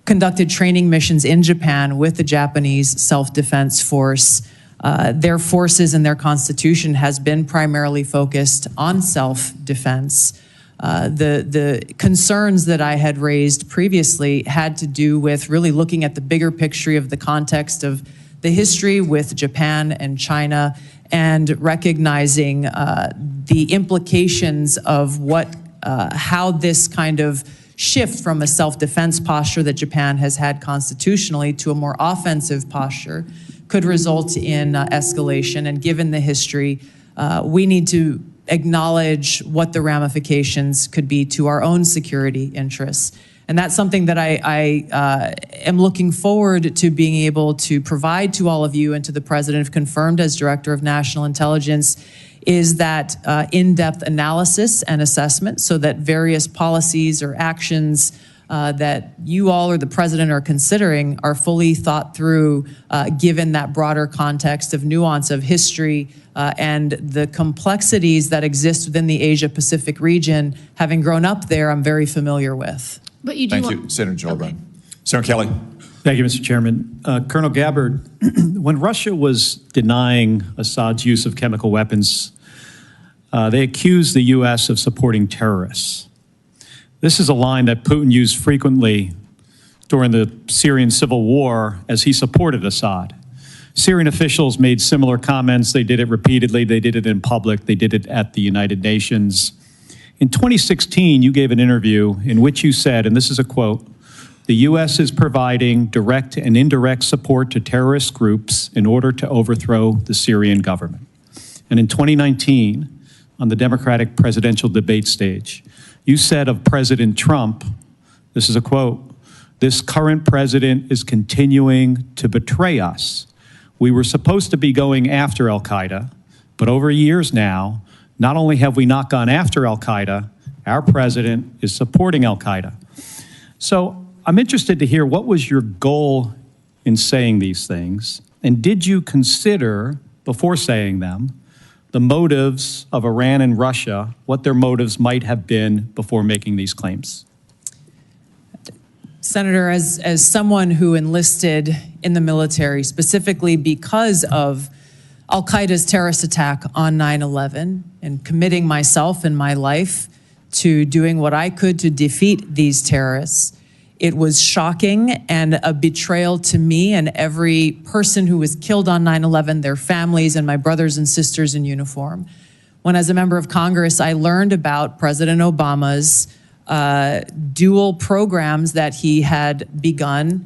Speaker 2: conducted training missions in Japan with the Japanese Self-Defense Force. Their forces and their constitution has been primarily focused on self-defense. The concerns that I had raised previously had to do with really looking at the bigger picture of the context of the history with Japan and China and recognizing the implications of how this kind of shift from a self-defense posture that Japan has had constitutionally to a more offensive posture could result in escalation. And given the history, we need to acknowledge what the ramifications could be to our own security interests. And that's something that I am looking forward to being able to provide to all of you and to the President, if confirmed as Director of National Intelligence, is that in-depth analysis and assessment so that various policies or actions that you all or the President are considering are fully thought through given that broader context of nuance of history and the complexities that exist within the Asia-Pacific region. Having grown up there, I'm very familiar with.
Speaker 4: But you do
Speaker 3: Thank you, Senator Gillibrand. Okay. Senator Kelly.
Speaker 6: Thank you, Mr. Chairman. Colonel Gabbard, when Russia was denying Assad's use of chemical weapons, they accused the U.S. of supporting terrorists. This is a line that Putin used frequently during the Syrian civil war as he supported Assad. Syrian officials made similar comments. They did it repeatedly. They did it in public. They did it at the United Nations. In 2016, you gave an interview in which you said, and this is a quote, "The U.S. is providing direct and indirect support to terrorist groups in order to overthrow the Syrian government." And in 2019, on the Democratic presidential debate stage, you said of President Trump, this is a quote, "This current president is continuing to betray us. We were supposed to be going after al-Qaeda, but over years now, not only have we not gone after al-Qaeda, our president is supporting al-Qaeda." So I'm interested to hear, what was your goal in saying these things? And did you consider, before saying them, the motives of Iran and Russia, what their motives might have been before making these claims?
Speaker 2: Senator, as someone who enlisted in the military specifically because of al-Qaeda's terrorist attack on 9/11 and committing myself and my life to doing what I could to defeat these terrorists, it was shocking and a betrayal to me and every person who was killed on 9/11, their families and my brothers and sisters in uniform. When as a member of Congress, I learned about President Obama's dual programs that he had begun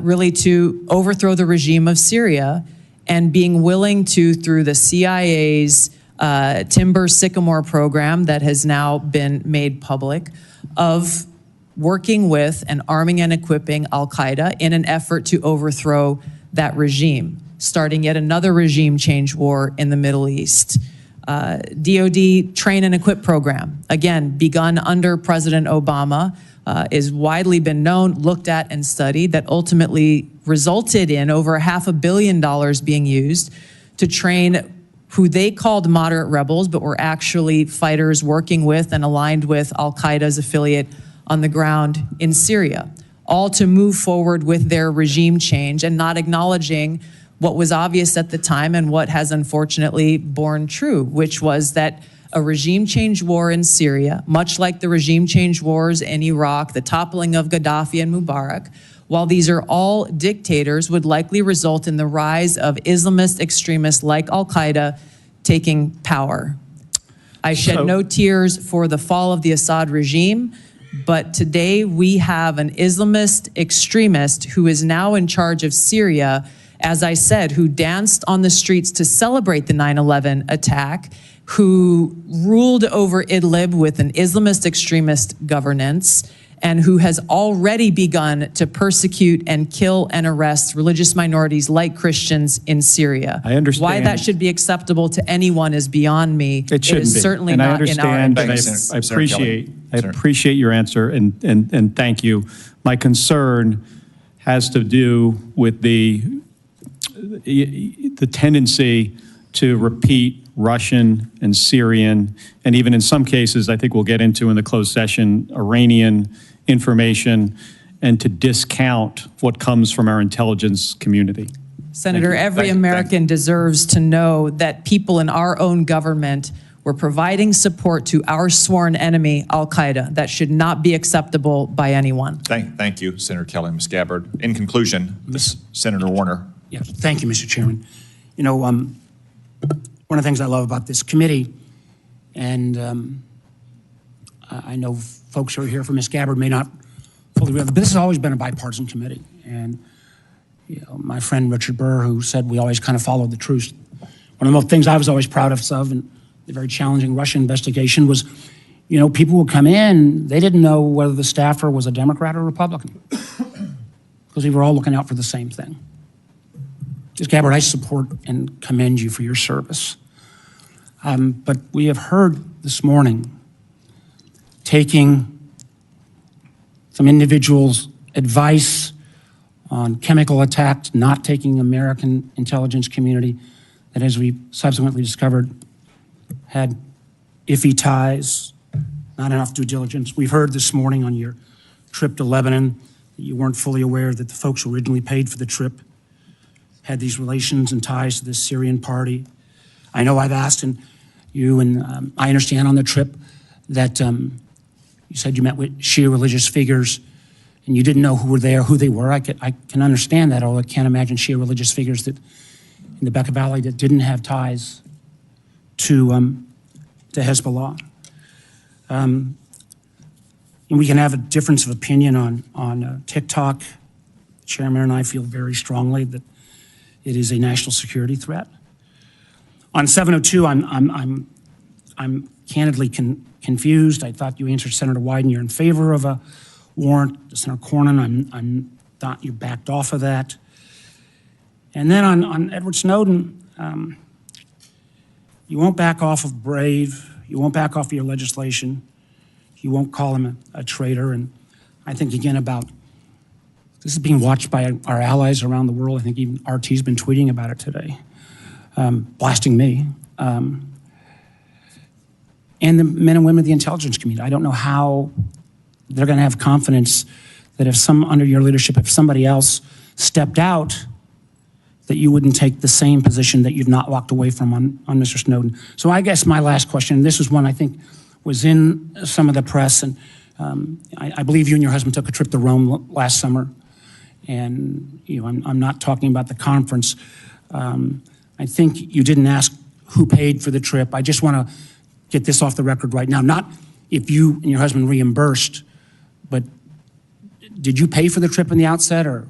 Speaker 2: really to overthrow the regime of Syria, and being willing to, through the CIA's Timber Sycamore program that has now been made public, of working with and arming and equipping al-Qaeda in an effort to overthrow that regime, starting yet another regime change war in the Middle East. DoD train and equip program, again, begun under President Obama, is widely been known, looked at and studied, that ultimately resulted in over $500 million being used to train who they called moderate rebels, but were actually fighters working with and aligned with al-Qaeda's affiliate on the ground in Syria, all to move forward with their regime change and not acknowledging what was obvious at the time and what has unfortunately borne true, which was that a regime change war in Syria, much like the regime change wars in Iraq, the toppling of Gaddafi and Mubarak, while these are all dictators, would likely result in the rise of Islamist extremists like al-Qaeda taking power. I shed no tears for the fall of the Assad regime, but today we have an Islamist extremist who is now in charge of Syria, as I said, who danced on the streets to celebrate the 9/11 attack, who ruled over Idlib with an Islamist extremist governance, and who has already begun to persecute and kill and arrest religious minorities like Christians in Syria.
Speaker 6: I understand.
Speaker 2: Why that should be acceptable to anyone is beyond me.
Speaker 6: It shouldn't
Speaker 2: is
Speaker 6: be.
Speaker 2: certainly
Speaker 6: and
Speaker 2: not in our
Speaker 6: interests. I appreciate your answer, and thank you. My concern has to do with the tendency to repeat Russian and Syrian, and even in some cases, I think we'll get into in the closed session, Iranian information, and to discount what comes from our intelligence community.
Speaker 2: Senator, every American deserves to know that people in our own government were providing support to our sworn enemy, al-Qaeda. That should not be acceptable by anyone.
Speaker 3: Thank you, Senator Kelly. Ms. Gabbard. In conclusion, Senator Warner.
Speaker 12: Yes, thank you, Mr. Chairman. You know, one of the things I love about this committee, and I know folks who are here from Ms. Gabbard may not fully realize, but this has always been a bipartisan committee. And you know, my friend Richard Burr, who said we always kind of followed the truth. One of the things I was always proud of in the very challenging Russia investigation was, you know, people would come in, they didn't know whether the staffer was a Democrat or Republican, because we were all looking out for the same thing. Ms. Gabbard, I support and commend you for your service. But we have heard this morning taking some individuals' advice on chemical attacks, not taking American intelligence community that, as we subsequently discovered, had iffy ties, not enough due diligence. We've heard this morning on your trip to Lebanon that you weren't fully aware that the folks who originally paid for the trip had these relations and ties to this Syrian party. I know I've asked, and you and I understand on the trip that you said you met with Shia religious figures and you didn't know who were there, who they were. I can understand that, although I can't imagine Shia religious figures that in the Bekaa Valley that didn't have ties to Hezbollah. And we can have a difference of opinion on TikTok. The chairman and I feel very strongly that it is a national security threat. On 702, I'm candidly confused. I thought you answered Senator Wyden you're in favor of a warrant. Senator Cornyn, I thought you backed off of that. And then on Edward Snowden, you won't back off of Brave. You won't back off of your legislation. You won't call him a traitor. And I think, again, about this is being watched by our allies around the world. I think even RT's been tweeting about it today, blasting me. And the men and women of the intelligence community. I don't know how they're going to have confidence that if under your leadership, if somebody else stepped out, that you wouldn't take the same position that you've not walked away from on Mr. Snowden. So I guess my last question, this is one I think was in some of the press, and I believe you and your husband took a trip to Rome last summer, and I'm not talking about the conference. I think you didn't ask who paid for the trip. I just want to get this off the record right now. Not if you and your husband reimbursed, but did you pay for the trip in the outset, or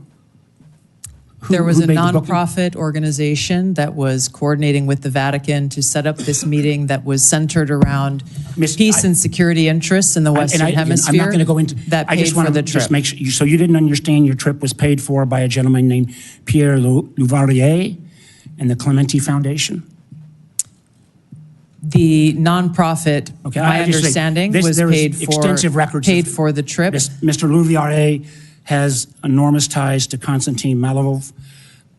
Speaker 2: There was
Speaker 12: who
Speaker 2: a
Speaker 12: made the booking?
Speaker 2: nonprofit organization that was coordinating with the Vatican to set up this meeting that was centered around peace and security interests in the Western Hemisphere.
Speaker 12: I'm not going to go into
Speaker 2: that.
Speaker 12: I just
Speaker 2: paid
Speaker 12: want
Speaker 2: for
Speaker 12: to
Speaker 2: the trip.
Speaker 12: just make sure. So you didn't understand your trip was paid for by a gentleman named Pierre Louvarier and the Clementi Foundation?
Speaker 2: The nonprofit,
Speaker 12: Okay,
Speaker 2: my
Speaker 12: I just say,
Speaker 2: understanding,
Speaker 12: there
Speaker 2: was
Speaker 12: is
Speaker 2: paid
Speaker 12: extensive records
Speaker 2: paid
Speaker 12: of-
Speaker 2: for the trip.
Speaker 12: Mr. Louvarier has enormous ties to Konstantin Malovov.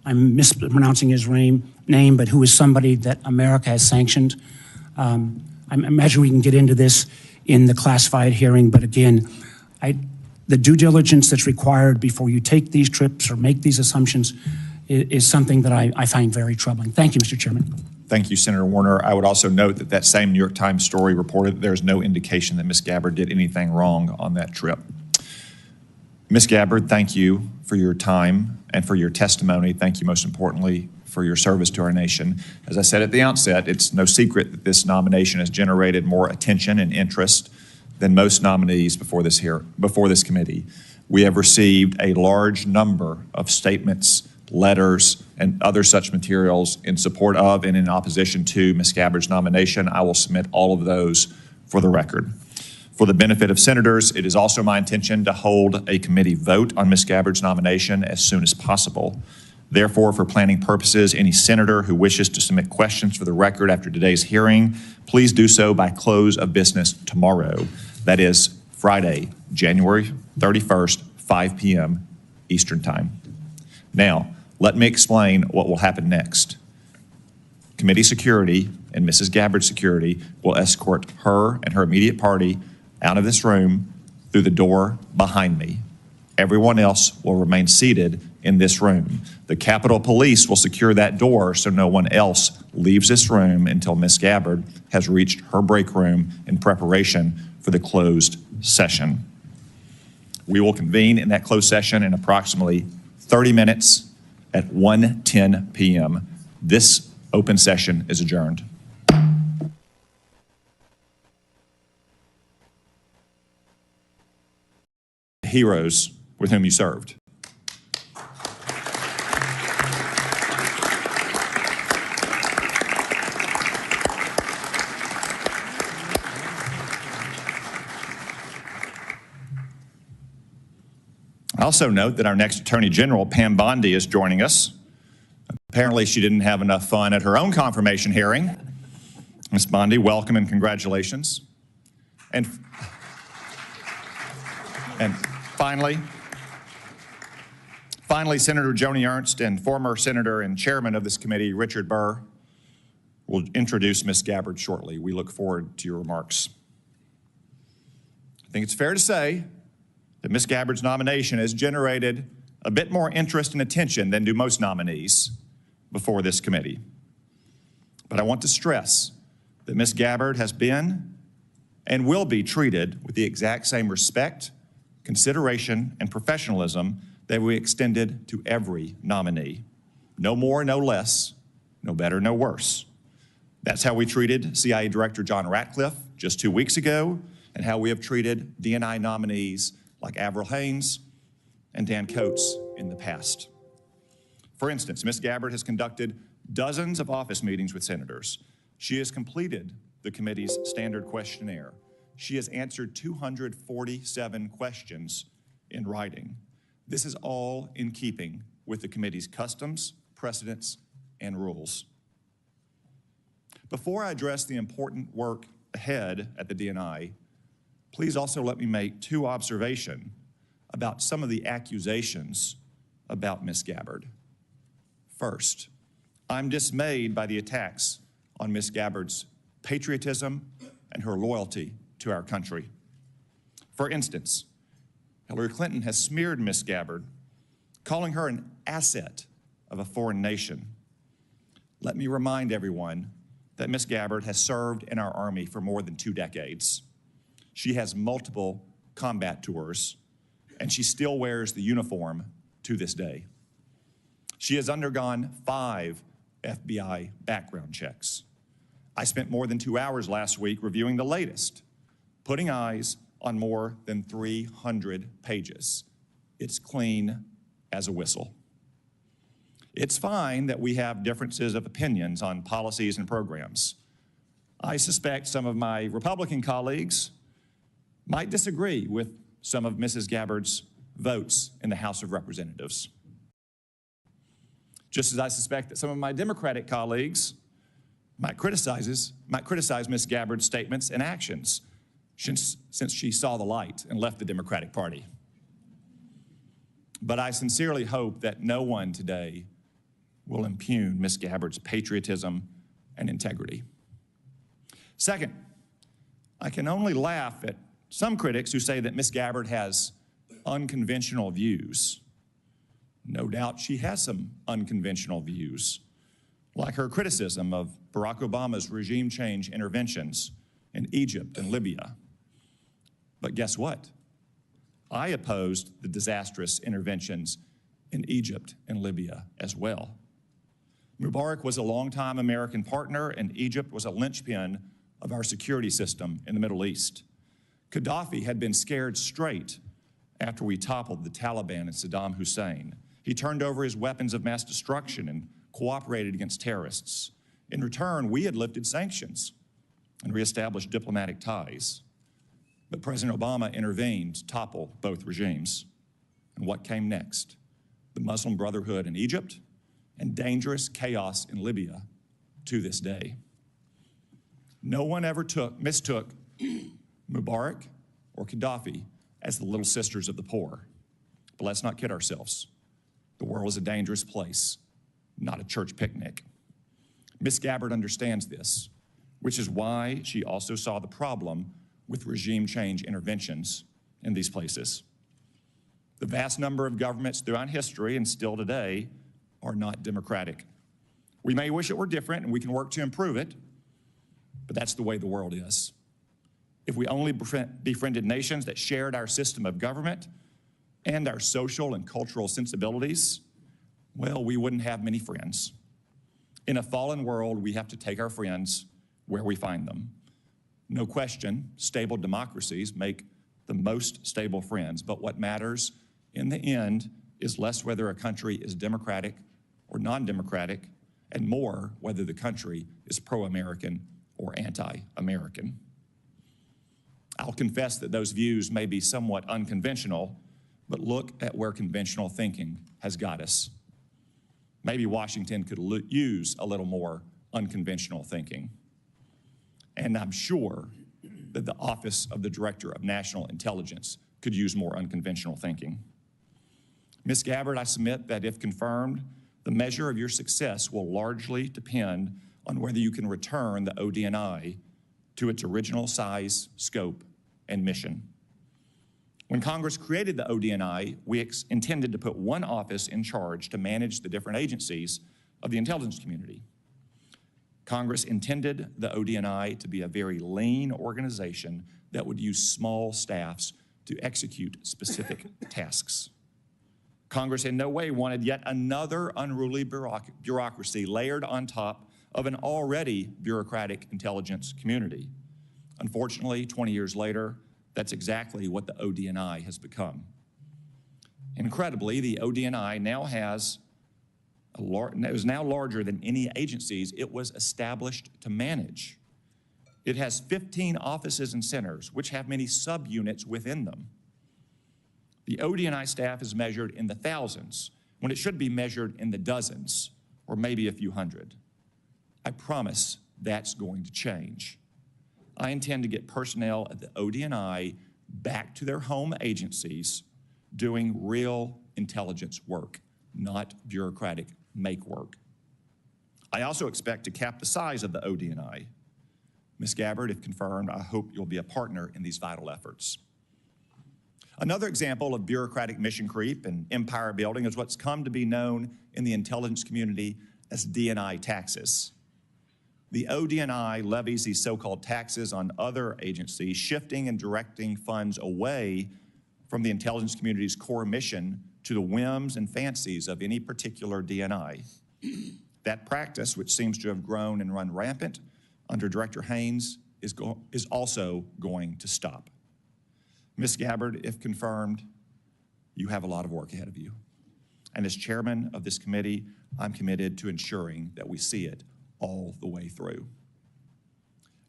Speaker 12: I'm mispronouncing his name, but who is somebody that America has sanctioned. I imagine we can get into this in the classified hearing, but again, the due diligence that's required before you take these trips or make these assumptions is something that I find very troubling. Thank you, Mr. Chairman.
Speaker 3: Thank you, Senator Warner. I would also note that that same New York Times story reported that there's no indication that Ms. Gabbard did anything wrong on that trip. Ms. Gabbard, thank you for your time and for your testimony. Thank you, most importantly, for your service to our nation. As I said at the outset, it's no secret that this nomination has generated more attention and interest than most nominees before this committee. We have received a large number of statements, letters, and other such materials in support of and in opposition to Ms. Gabbard's nomination. I will submit all of those for the record. For the benefit of senators, it is also my intention to hold a committee vote on Ms. Gabbard's nomination as soon as possible. Therefore, for planning purposes, any senator who wishes to submit questions for the record after today's hearing, please do so by close of business tomorrow. That is Friday, January 31st, 5 p.m. Eastern Time. Now, let me explain what will happen next. Committee security and Mrs. Gabbard's security will escort her and her immediate party out of this room through the door behind me. Everyone else will remain seated in this room. The Capitol Police will secure that door so no one else leaves this room until Ms. Gabbard has reached her break room in preparation for the closed session. We will convene in that closed session in approximately 30 minutes at 1:10 p.m. This open session is adjourned. Heroes with whom you served. I also note that our next Attorney General, Pam Bondi, is joining us. Apparently, she didn't have enough fun at her own confirmation hearing. Ms. Bondi, welcome and congratulations. And finally, Senator Joni Ernst and former Senator and Chairman of this committee, Richard Burr, will introduce Ms. Gabbard shortly. We look forward to your remarks. I think it's fair to say that Ms. Gabbard's nomination has generated a bit more interest and attention than do most nominees before this committee. But I want to stress that Ms. Gabbard has been and will be treated with the exact same respect, consideration, and professionalism that we extended to every nominee. No more, no less, No better, no worse. That's how we treated CIA Director John Ratcliffe just 2 weeks ago, and how we have treated DNI nominees like Avril Haines and Dan Coates in the past. For instance, Ms. Gabbard has conducted dozens of office meetings with senators. She has completed the committee's standard questionnaire. She has answered 247 questions in writing. This is all in keeping with the committee's customs, precedents, and rules. Before I address the important work ahead at the DNI, please also let me make two observations about some of the accusations about Ms. Gabbard. First, I'm dismayed by the attacks on Ms. Gabbard's patriotism and her loyalty to our country. For instance, Hillary Clinton has smeared Ms. Gabbard, calling her an asset of a foreign nation. Let me remind everyone that Ms. Gabbard has served in our Army for more than 2 decades. She has multiple combat tours, and she still wears the uniform to this day. She has undergone 5 FBI background checks. I spent more than 2 hours last week reviewing the latest, putting eyes on more than 300 pages. It's clean as a whistle. It's fine that we have differences of opinions on policies and programs. I suspect some of my Republican colleagues might disagree with some of Mrs. Gabbard's votes in the House of Representatives. Just as I suspect that some of my Democratic colleagues might criticize Ms. Gabbard's statements and actions since she saw the light and left the Democratic Party. But I sincerely hope that no one today will impugn Ms. Gabbard's patriotism and integrity. Second, I can only laugh at some critics who say that Ms. Gabbard has unconventional views. No doubt she has some unconventional views, like her criticism of Barack Obama's regime change interventions in Egypt and Libya. But guess what? I opposed the disastrous interventions in Egypt and Libya as well. Mubarak was a longtime American partner, and Egypt was a linchpin of our security system in the Middle East. Gaddafi had been scared straight after we toppled the Taliban and Saddam Hussein. He turned over his weapons of mass destruction and cooperated against terrorists. In return, we had lifted sanctions and reestablished diplomatic ties. But President Obama intervened to topple both regimes. And what came next? The Muslim Brotherhood in Egypt and dangerous chaos in Libya to this day. No one ever mistook Mubarak or Gaddafi as the little sisters of the poor. But let's not kid ourselves. The world is a dangerous place, not a church picnic. Ms. Gabbard understands this, which is why she also saw the problem with regime change interventions in these places. The vast number of governments throughout history and still today are not democratic. We may wish it were different, and we can work to improve it, but that's the way the world is. If we only befriended nations that shared our system of government and our social and cultural sensibilities, well, we wouldn't have many friends. In a fallen world, we have to take our friends where we find them. No question, stable democracies make the most stable friends, but what matters in the end is less whether a country is democratic or non-democratic, and more whether the country is pro-American or anti-American. I'll confess that those views may be somewhat unconventional, but look at where conventional thinking has got us. Maybe Washington could use a little more unconventional thinking. And I'm sure that the Office of the Director of National Intelligence could use more unconventional thinking. Ms. Gabbard, I submit that if confirmed, the measure of your success will largely depend on whether you can return the ODNI to its original size, scope, and mission. When Congress created the ODNI, we intended to put one office in charge to manage the different agencies of the intelligence community. Congress intended the ODNI to be a very lean organization that would use small staffs to execute specific tasks. Congress in no way wanted yet another unruly bureaucracy layered on top of an already bureaucratic intelligence community. Unfortunately, 20 years later, that's exactly what the ODNI has become. Incredibly, the ODNI now is now larger than any agencies it was established to manage. It has 15 offices and centers, which have many subunits within them. The ODNI staff is measured in the thousands, when it should be measured in the dozens, or maybe a few hundred. I promise that's going to change. I intend to get personnel at the ODNI back to their home agencies doing real intelligence work, not bureaucratic make work. I also expect to cap the size of the ODNI. Ms. Gabbard, if confirmed, I hope you'll be a partner in these vital efforts. Another example of bureaucratic mission creep and empire building is what's come to be known in the intelligence community as DNI taxes. The ODNI levies these so-called taxes on other agencies, shifting and directing funds away from the intelligence community's core mission to the whims and fancies of any particular DNI. That practice, which seems to have grown and run rampant under Director Haynes, is also going to stop. Ms. Gabbard, if confirmed, you have a lot of work ahead of you. And as chairman of this committee, I'm committed to ensuring that we see it all the way through.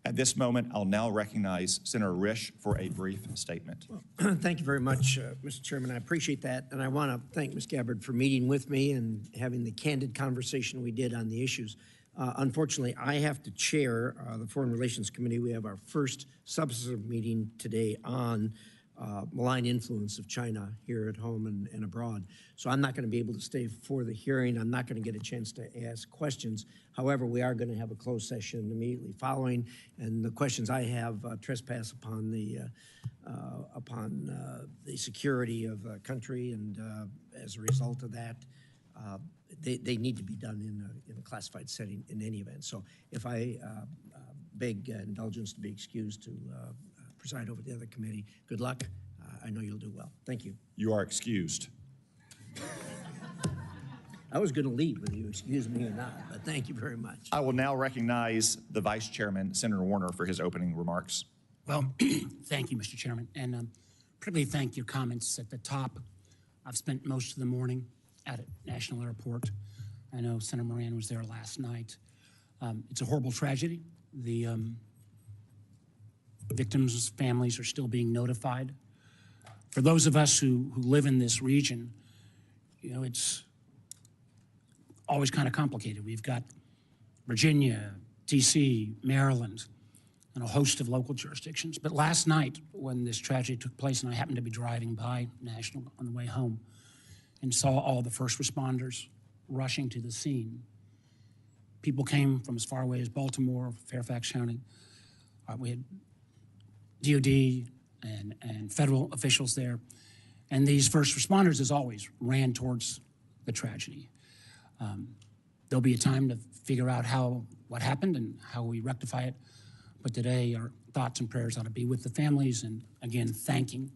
Speaker 3: At this moment, I'll now recognize Senator Risch for a brief statement.
Speaker 13: Well, thank you very much, Mr. Chairman. I appreciate that. And I want to thank Ms. Gabbard for meeting with me and having the candid conversation we did on the issues. Unfortunately, I have to chair the Foreign Relations Committee. We have our first substantive meeting today on malign influence of China here at home and abroad. So I'm not going to be able to stay for the hearing. I'm not going to get a chance to ask questions. However, we are going to have a closed session immediately following, and the questions I have trespass upon the security of the country, and as a result of that, they need to be done in a classified setting in any event. So if I beg indulgence to be excused to preside over the other committee, good luck. I know you'll do well. Thank you.
Speaker 3: You are excused.
Speaker 13: I was going to lead whether you excuse me or not, but thank you very much.
Speaker 3: I will now recognize the Vice Chairman, Senator Warner, for his opening remarks.
Speaker 12: Well, thank you, Mr. Chairman, and particularly thank your comments at the top. I've spent most of the morning at National Airport. I know Senator Moran was there last night. It's a horrible tragedy. The victims' families are still being notified. For those of us who live in this region, you know, it's always kind of complicated. We've got Virginia, D.C., Maryland, and a host of local jurisdictions. But last night, when this tragedy took place, and I happened to be driving by National on the way home, and saw all the first responders rushing to the scene. People came from as far away as Baltimore, Fairfax County. We had DOD and federal officials there. And these first responders, as always, ran towards the tragedy. There'll be a time to figure out what happened and how we rectify it. But today, our thoughts and prayers ought to be with the families, and again, thanking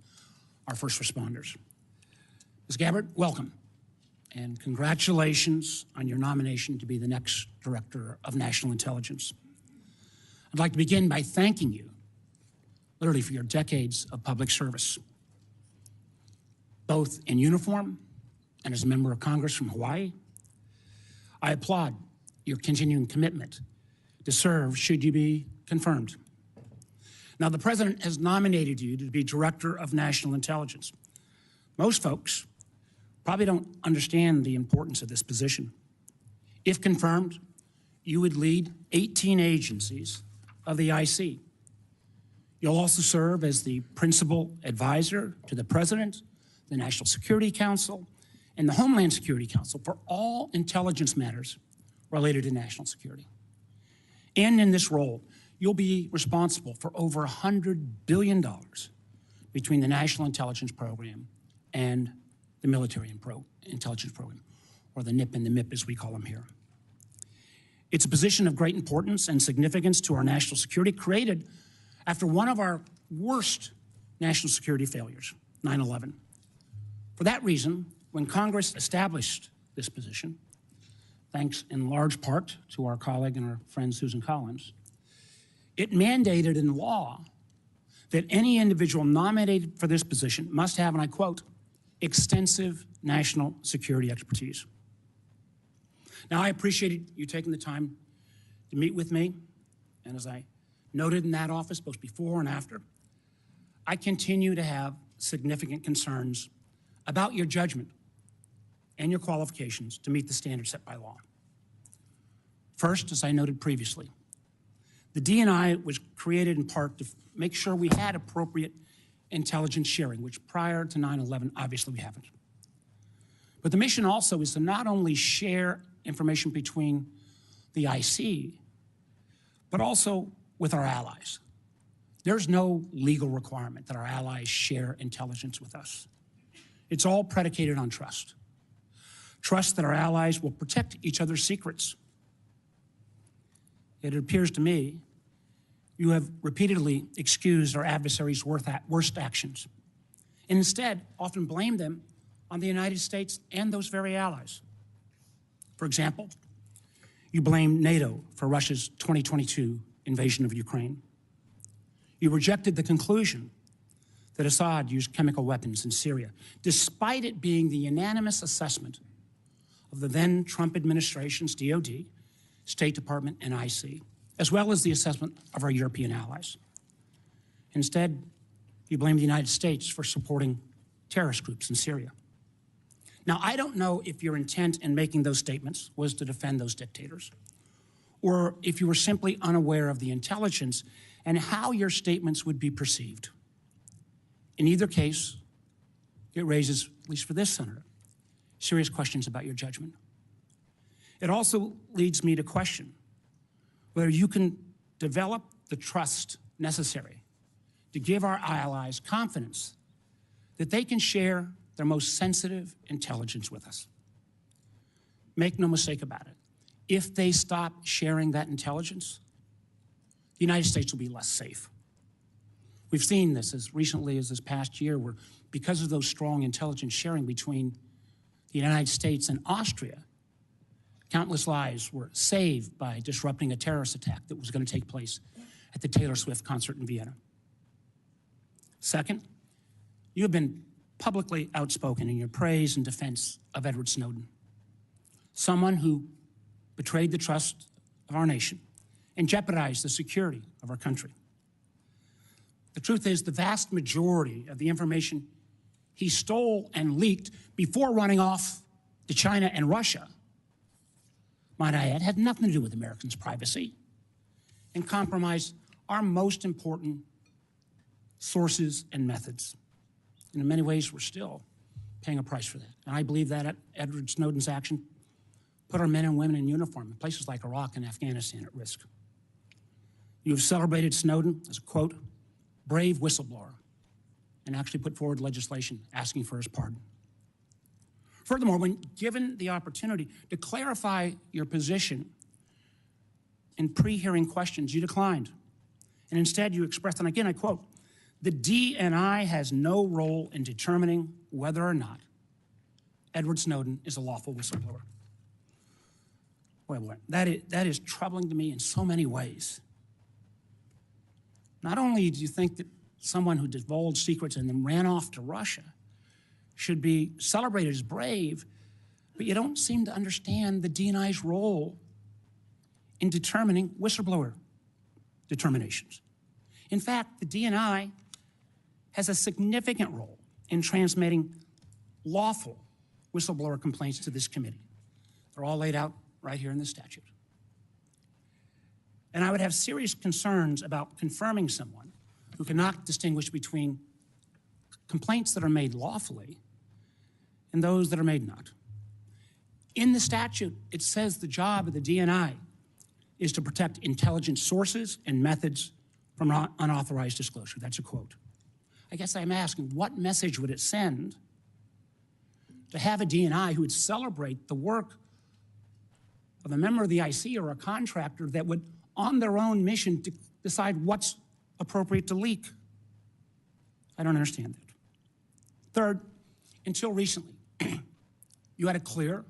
Speaker 12: our first responders. Ms. Gabbard, welcome, and congratulations on your nomination to be the next Director of National Intelligence. I'd like to begin by thanking you, literally, for your decades of public service, both in uniform and as a member of Congress from Hawaii. I applaud your continuing commitment to serve should you be confirmed. Now, the President has nominated you to be Director of National Intelligence. Most folks probably don't understand the importance of this position. If confirmed, you would lead 18 agencies of the IC. You'll also serve as the principal advisor to the President, the National Security Council, and the Homeland Security Council for all intelligence matters related to national security. And in this role, you'll be responsible for over $100 billion between the National Intelligence Program and the Military Intelligence Program, or the NIP and the MIP as we call them here. It's a position of great importance and significance to our national security, created after one of our worst national security failures, 9/11. For that reason, When Congress established this position, thanks in large part to our colleague and our friend Susan Collins, it mandated in law that any individual nominated for this position must have, and I quote, extensive national security expertise. Now, I appreciated you taking the time to meet with me, and as I noted in that office, both before and after, I continue to have significant concerns about your judgment and your qualifications to meet the standards set by law. First, as I noted previously, the D&I was created in part to make sure we had appropriate intelligence sharing, which prior to 9/11, obviously we haven't. But the mission also is to not only share information between the IC, but also with our allies. There's no legal requirement that our allies share intelligence with us. It's all predicated on trust. Trust that our allies will protect each other's secrets. It appears to me you have repeatedly excused our adversaries' worst actions, and instead often blamed them on the United States and those very allies. For example, you blame NATO for Russia's 2022 invasion of Ukraine. You rejected the conclusion that Assad used chemical weapons in Syria, despite it being the unanimous assessment of the then Trump administration's DOD, State Department, and IC, as well as the assessment of our European allies. Instead, you blame the United States for supporting terrorist groups in Syria. Now, I don't know if your intent in making those statements was to defend those dictators, or if you were simply unaware of the intelligence and how your statements would be perceived. In either case, it raises, at least for this senator, serious questions about your judgment. It also leads me to question whether you can develop the trust necessary to give our allies confidence that they can share their most sensitive intelligence with us. Make no mistake about it. If they stop sharing that intelligence, the United States will be less safe. We've seen this as recently as this past year, where because of those strong intelligence sharing between the United States and Austria, countless lives were saved by disrupting a terrorist attack that was going to take place at the Taylor Swift concert in Vienna. Second, you have been publicly outspoken in your praise and defense of Edward Snowden, someone who betrayed the trust of our nation and jeopardized the security of our country. The truth is, the vast majority of the information he stole and leaked before running off to China and Russia, might I add, had nothing to do with Americans' privacy and compromised our most important sources and methods. And in many ways, we're still paying a price for that. And I believe that Edward Snowden's action put our men and women in uniform in places like Iraq and Afghanistan at risk. You have celebrated Snowden as a, quote, brave whistleblower, and actually put forward legislation asking for his pardon. Furthermore, when given the opportunity to clarify your position in pre-hearing questions, you declined. And instead you expressed, and again I quote, the DNI has no role in determining whether or not Edward Snowden is a lawful whistleblower. Boy, that is troubling to me in so many ways. Not only do you think that someone who divulged secrets and then ran off to Russia should be celebrated as brave, but you don't seem to understand the DNI's role in determining whistleblower determinations. In fact, the DNI has a significant role in transmitting lawful whistleblower complaints to this committee. They're all laid out right here in the statute. And I would have serious concerns about confirming someone who cannot distinguish between complaints that are made lawfully and those that are made not. In the statute, it says the job of the DNI is to protect intelligence sources and methods from unauthorized disclosure. That's a quote. I guess I'm asking, what message would it send to have a DNI who would celebrate the work of a member of the IC or a contractor that would, on their own mission, to decide what's appropriate to leak? I don't understand that. Third, until recently, you had a clear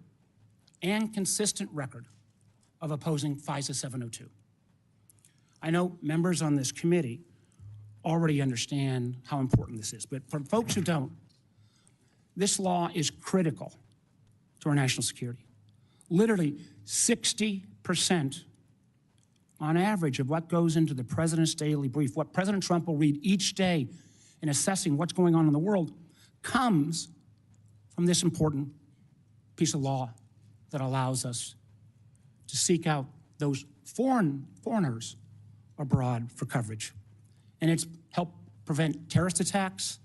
Speaker 12: and consistent record of opposing FISA 702. I know members on this committee already understand how important this is, but for folks who don't, this law is critical to our national security. Literally 60% on average of what goes into the president's daily brief, what President Trump will read each day in assessing what's going on in the world, comes from this important piece of law that allows us to seek out those foreigners abroad for coverage. And it's helped prevent terrorist attacks.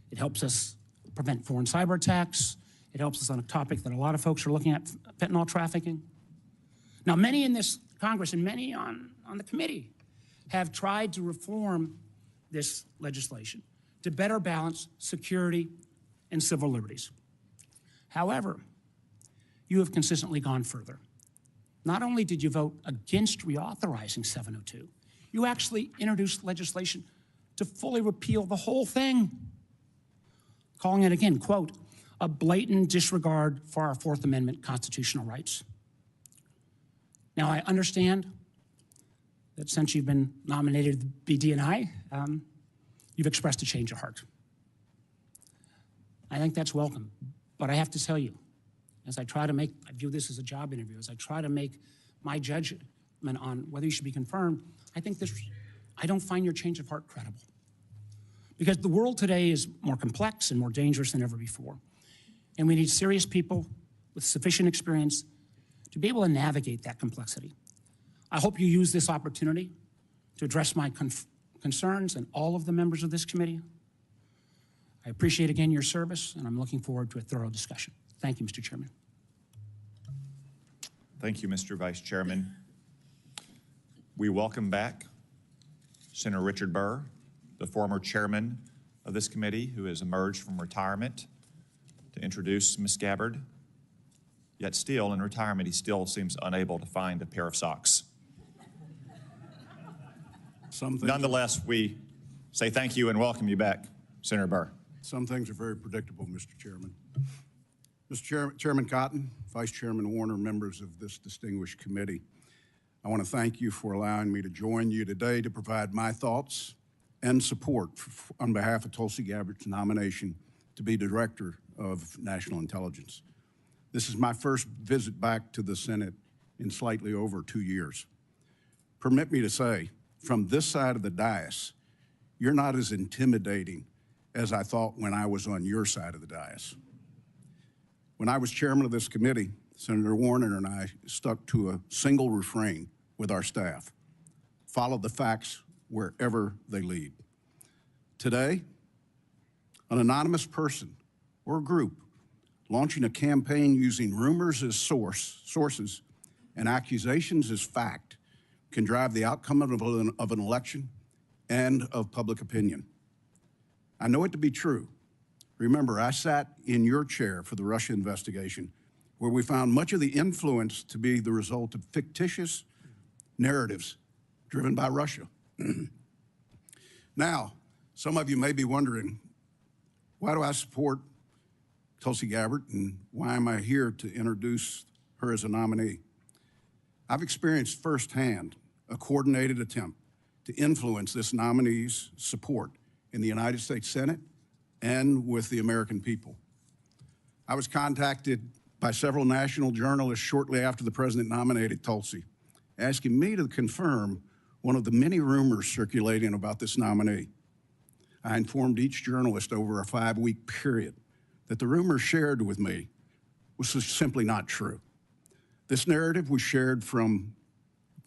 Speaker 12: It helps us prevent foreign cyber attacks. It helps us on a topic that a lot of folks are looking at, fentanyl trafficking. Now, many in this Congress and many on the committee have tried to reform this legislation to better balance security and civil liberties. However, you have consistently gone further. Not only did you vote against reauthorizing 702, you actually introduced legislation to fully repeal the whole thing, calling it again, quote, a blatant disregard for our Fourth Amendment constitutional rights. Now, I understand that since you've been nominated to be DNI, you've expressed a change of heart. I think that's welcome, but I have to tell you, as I view this as a job interview, as I try to make my judgment on whether you should be confirmed, I don't find your change of heart credible. Because the world today is more complex and more dangerous than ever before. And we need serious people with sufficient experience to be able to navigate that complexity. I hope you use this opportunity to address my concerns and all of the members of this committee. I appreciate again your service, and I'm looking forward to a thorough discussion. Thank you, Mr. Chairman.
Speaker 3: Thank you, Mr. Vice Chairman. We welcome back Senator Richard Burr, the former chairman of this committee who has emerged from retirement, to introduce Ms. Gabbard. Yet still in retirement, he still seems unable to find a pair of socks. Nonetheless, we say thank you and welcome you back, Senator Burr.
Speaker 14: Some things are very predictable, Mr. Chairman. Chairman Cotton, Vice Chairman Warner, members of this distinguished committee, I want to thank you for allowing me to join you today to provide my thoughts and support on behalf of Tulsi Gabbard's nomination to be Director of National Intelligence. This is my first visit back to the Senate in slightly over 2 years. Permit me to say, from this side of the dais, you're not as intimidating as I thought when I was on your side of the dais. When I was chairman of this committee, Senator Warner and I stuck to a single refrain with our staff: follow the facts wherever they lead. Today, an anonymous person or group launching a campaign using rumors as sources and accusations as fact can drive the outcome of an election and of public opinion. I know it to be true. Remember, I sat in your chair for the Russia investigation, where we found much of the influence to be the result of fictitious narratives driven by Russia. Now, some of you may be wondering, why do I support Tulsi Gabbard, and why am I here to introduce her as a nominee? I've experienced firsthand a coordinated attempt to influence this nominee's support in the United States Senate and with the American people. I was contacted by several national journalists shortly after the president nominated Tulsi, asking me to confirm one of the many rumors circulating about this nominee. I informed each journalist over a 5-week period that the rumors shared with me was simply not true. This narrative was shared from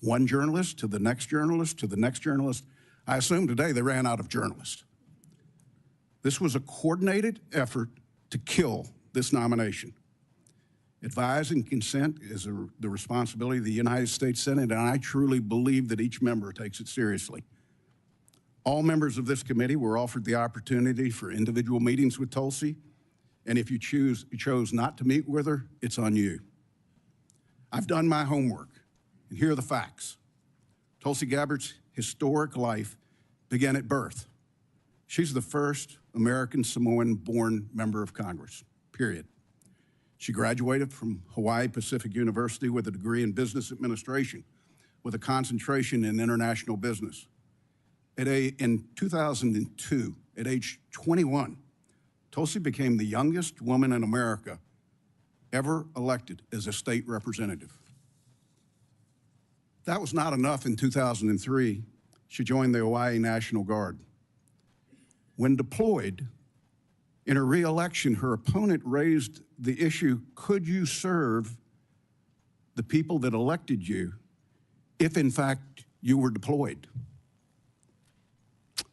Speaker 14: one journalist to the next journalist to the next journalist. I assume today they ran out of journalists. This was a coordinated effort to kill this nomination. Advise and consent is the responsibility of the United States Senate, and I truly believe that each member takes it seriously. All members of this committee were offered the opportunity for individual meetings with Tulsi, and if you chose not to meet with her, it's on you. I've done my homework, and here are the facts. Tulsi Gabbard's historic life began at birth. She's the first American Samoan-born member of Congress, period. She graduated from Hawaii Pacific University with a degree in business administration with a concentration in international business. In 2002, at age 21, Tulsi became the youngest woman in America ever elected as a state representative. That was not enough. In 2003, she joined the Hawaii National Guard. When deployed, in her re-election, her opponent raised the issue, could you serve the people that elected you if, in fact, you were deployed?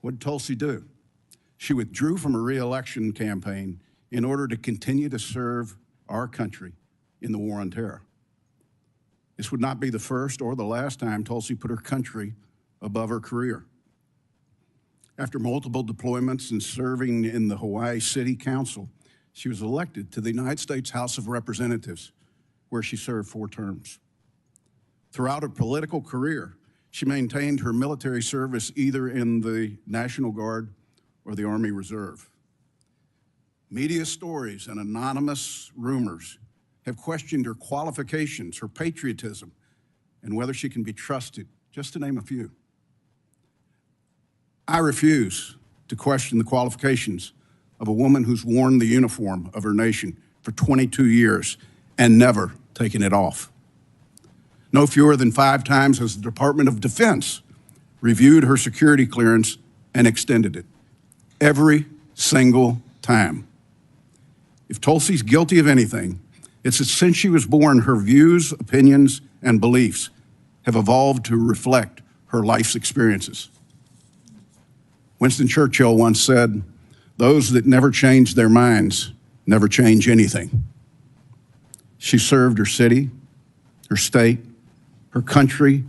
Speaker 14: What did Tulsi do? She withdrew from her re-election campaign in order to continue to serve our country in the war on terror. This would not be the first or the last time Tulsi put her country above her career. After multiple deployments and serving in the Hawaii City Council, she was elected to the United States House of Representatives, where she served 4 terms. Throughout her political career, she maintained her military service either in the National Guard or the Army Reserve. Media stories and anonymous rumors have questioned her qualifications, her patriotism, and whether she can be trusted, just to name a few. I refuse to question the qualifications of a woman who's worn the uniform of her nation for 22 years and never taken it off. No fewer than 5 times has the Department of Defense reviewed her security clearance and extended it. Every single time. If Tulsi's guilty of anything, it's that since she was born, her views, opinions, and beliefs have evolved to reflect her life's experiences. Winston Churchill once said, "Those that never change their minds never change anything." She served her city, her state, her country,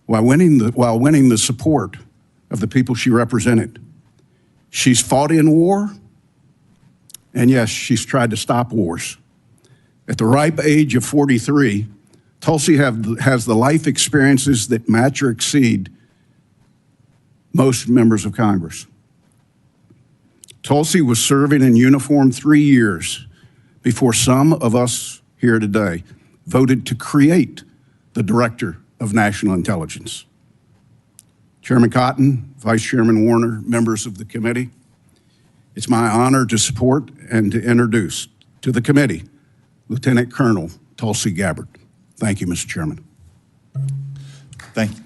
Speaker 14: while winning the support of the people she represented. She's fought in war, and yes, she's tried to stop wars. At the ripe age of 43, Tulsi has the life experiences that match or exceed most members of Congress. Tulsi was serving in uniform 3 years before some of us here today voted to create the Director of National Intelligence. Chairman Cotton, Vice Chairman Warner, members of the committee, it's my honor to support and to introduce to the committee Lieutenant Colonel Tulsi Gabbard. Thank you, Mr. Chairman.
Speaker 3: Thank you.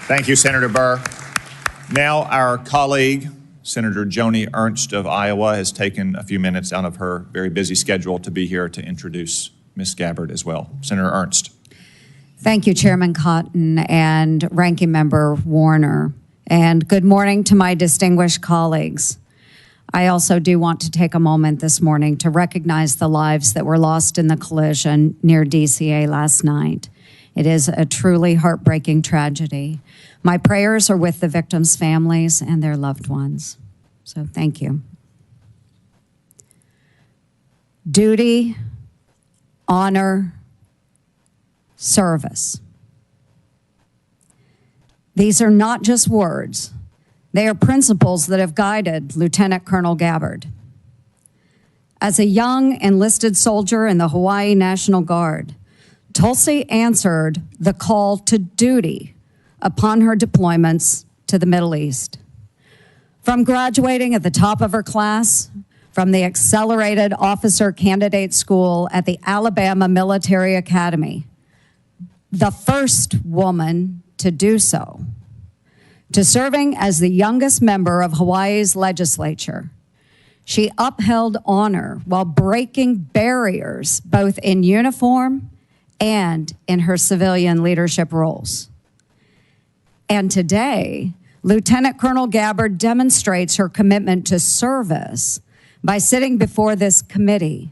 Speaker 3: Thank you, Senator Burr. Now our colleague, Senator Joni Ernst of Iowa, has taken a few minutes out of her very busy schedule to be here to introduce Ms. Gabbard as well. Senator Ernst.
Speaker 15: Thank you, Chairman Cotton and Ranking Member Warner. And good morning to my distinguished colleagues. I also do want to take a moment this morning to recognize the lives that were lost in the collision near DCA last night. It is a truly heartbreaking tragedy. My prayers are with the victims' families and their loved ones. So thank you. Duty, honor, service. These are not just words. They are principles that have guided Lieutenant Colonel Gabbard. As a young enlisted soldier in the Hawaii National Guard, Tulsi answered the call to duty upon her deployments to the Middle East. From graduating at the top of her class from the Accelerated Officer Candidate School at the Alabama Military Academy, the first woman to do so, to serving as the youngest member of Hawaii's legislature, she upheld honor while breaking barriers both in uniform and in her civilian leadership roles. And today, Lieutenant Colonel Gabbard demonstrates her commitment to service by sitting before this committee,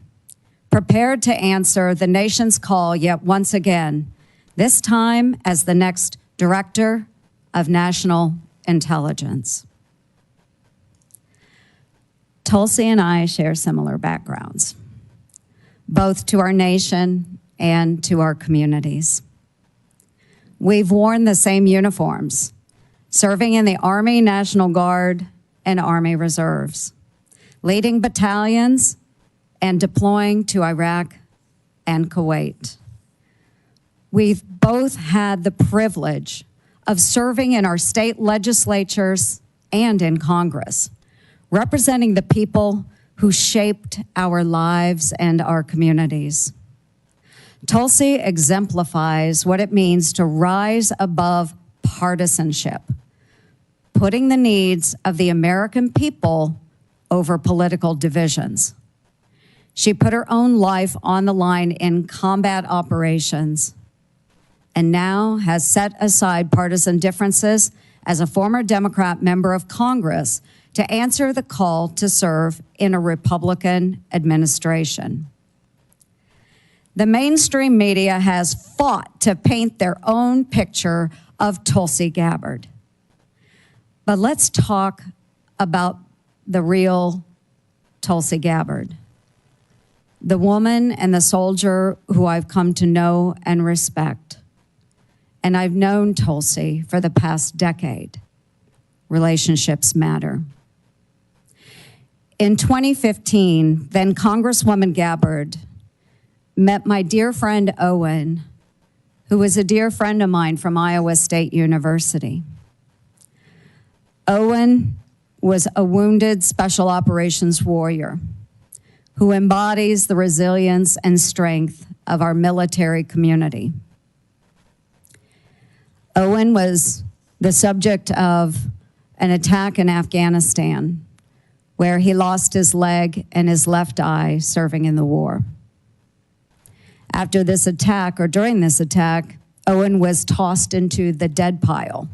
Speaker 15: prepared to answer the nation's call yet once again, this time as the next Director of National Intelligence. Tulsi and I share similar backgrounds, both to our nation and to our communities. We've worn the same uniforms, serving in the Army National Guard in Army reserves, leading battalions and deploying to Iraq and Kuwait. We've both had the privilege of serving in our state legislatures and in Congress, representing the people who shaped our lives and our communities. Tulsi exemplifies what it means to rise above partisanship, putting the needs of the American people over political divisions. She put her own life on the line in combat operations and now has set aside partisan differences as a former Democrat member of Congress to answer the call to serve in a Republican administration. The mainstream media has fought to paint their own picture of Tulsi Gabbard. But let's talk about the real Tulsi Gabbard, the woman and the soldier who I've come to know and respect. And I've known Tulsi for the past decade. Relationships matter. In 2015, then Congresswoman Gabbard met my dear friend Owen, who was a dear friend of mine from Iowa State University. Owen was a wounded special operations warrior who embodies the resilience and strength of our military community. Owen was the subject of an attack in Afghanistan where he lost his leg and his left eye serving in the war. After this attack, or during this attack, Owen was tossed into the dead pile.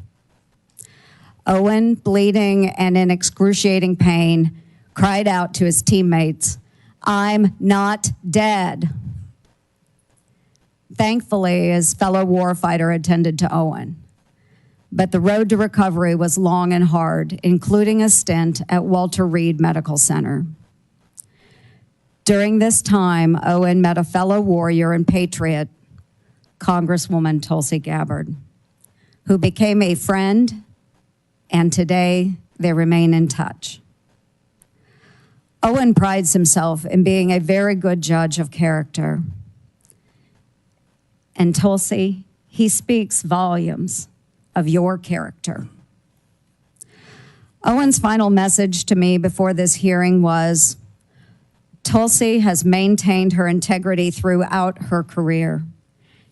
Speaker 15: Owen, bleeding and in excruciating pain, cried out to his teammates, "I'm not dead." Thankfully, his fellow warfighter attended to Owen. But the road to recovery was long and hard, including a stint at Walter Reed Medical Center. During this time, Owen met a fellow warrior and patriot, Congresswoman Tulsi Gabbard, who became a friend, and today they remain in touch. Owen prides himself in being a very good judge of character. And Tulsi, he speaks volumes of your character. Owen's final message to me before this hearing was, Tulsi has maintained her integrity throughout her career.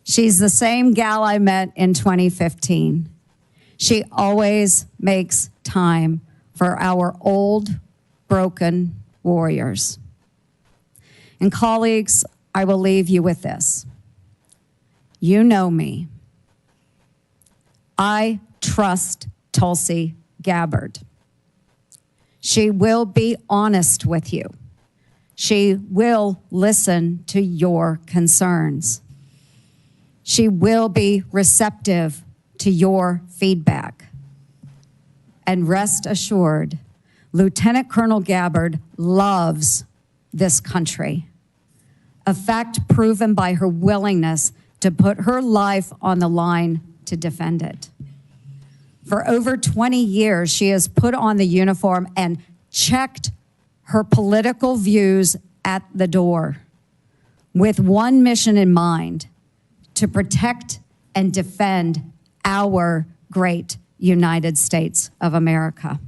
Speaker 15: She's the same gal I met in 2015. She always makes time for our old, broken warriors. And colleagues, I will leave you with this. You know me. I trust Tulsi Gabbard. She will be honest with you. She will listen to your concerns. She will be receptive to your feedback. And rest assured, Lieutenant Colonel Gabbard loves this country, a fact proven by her willingness to put her life on the line to defend it. For over 20 years, she has put on the uniform and checked her political views at the door with one mission in mind: to protect and defend our great United States of America.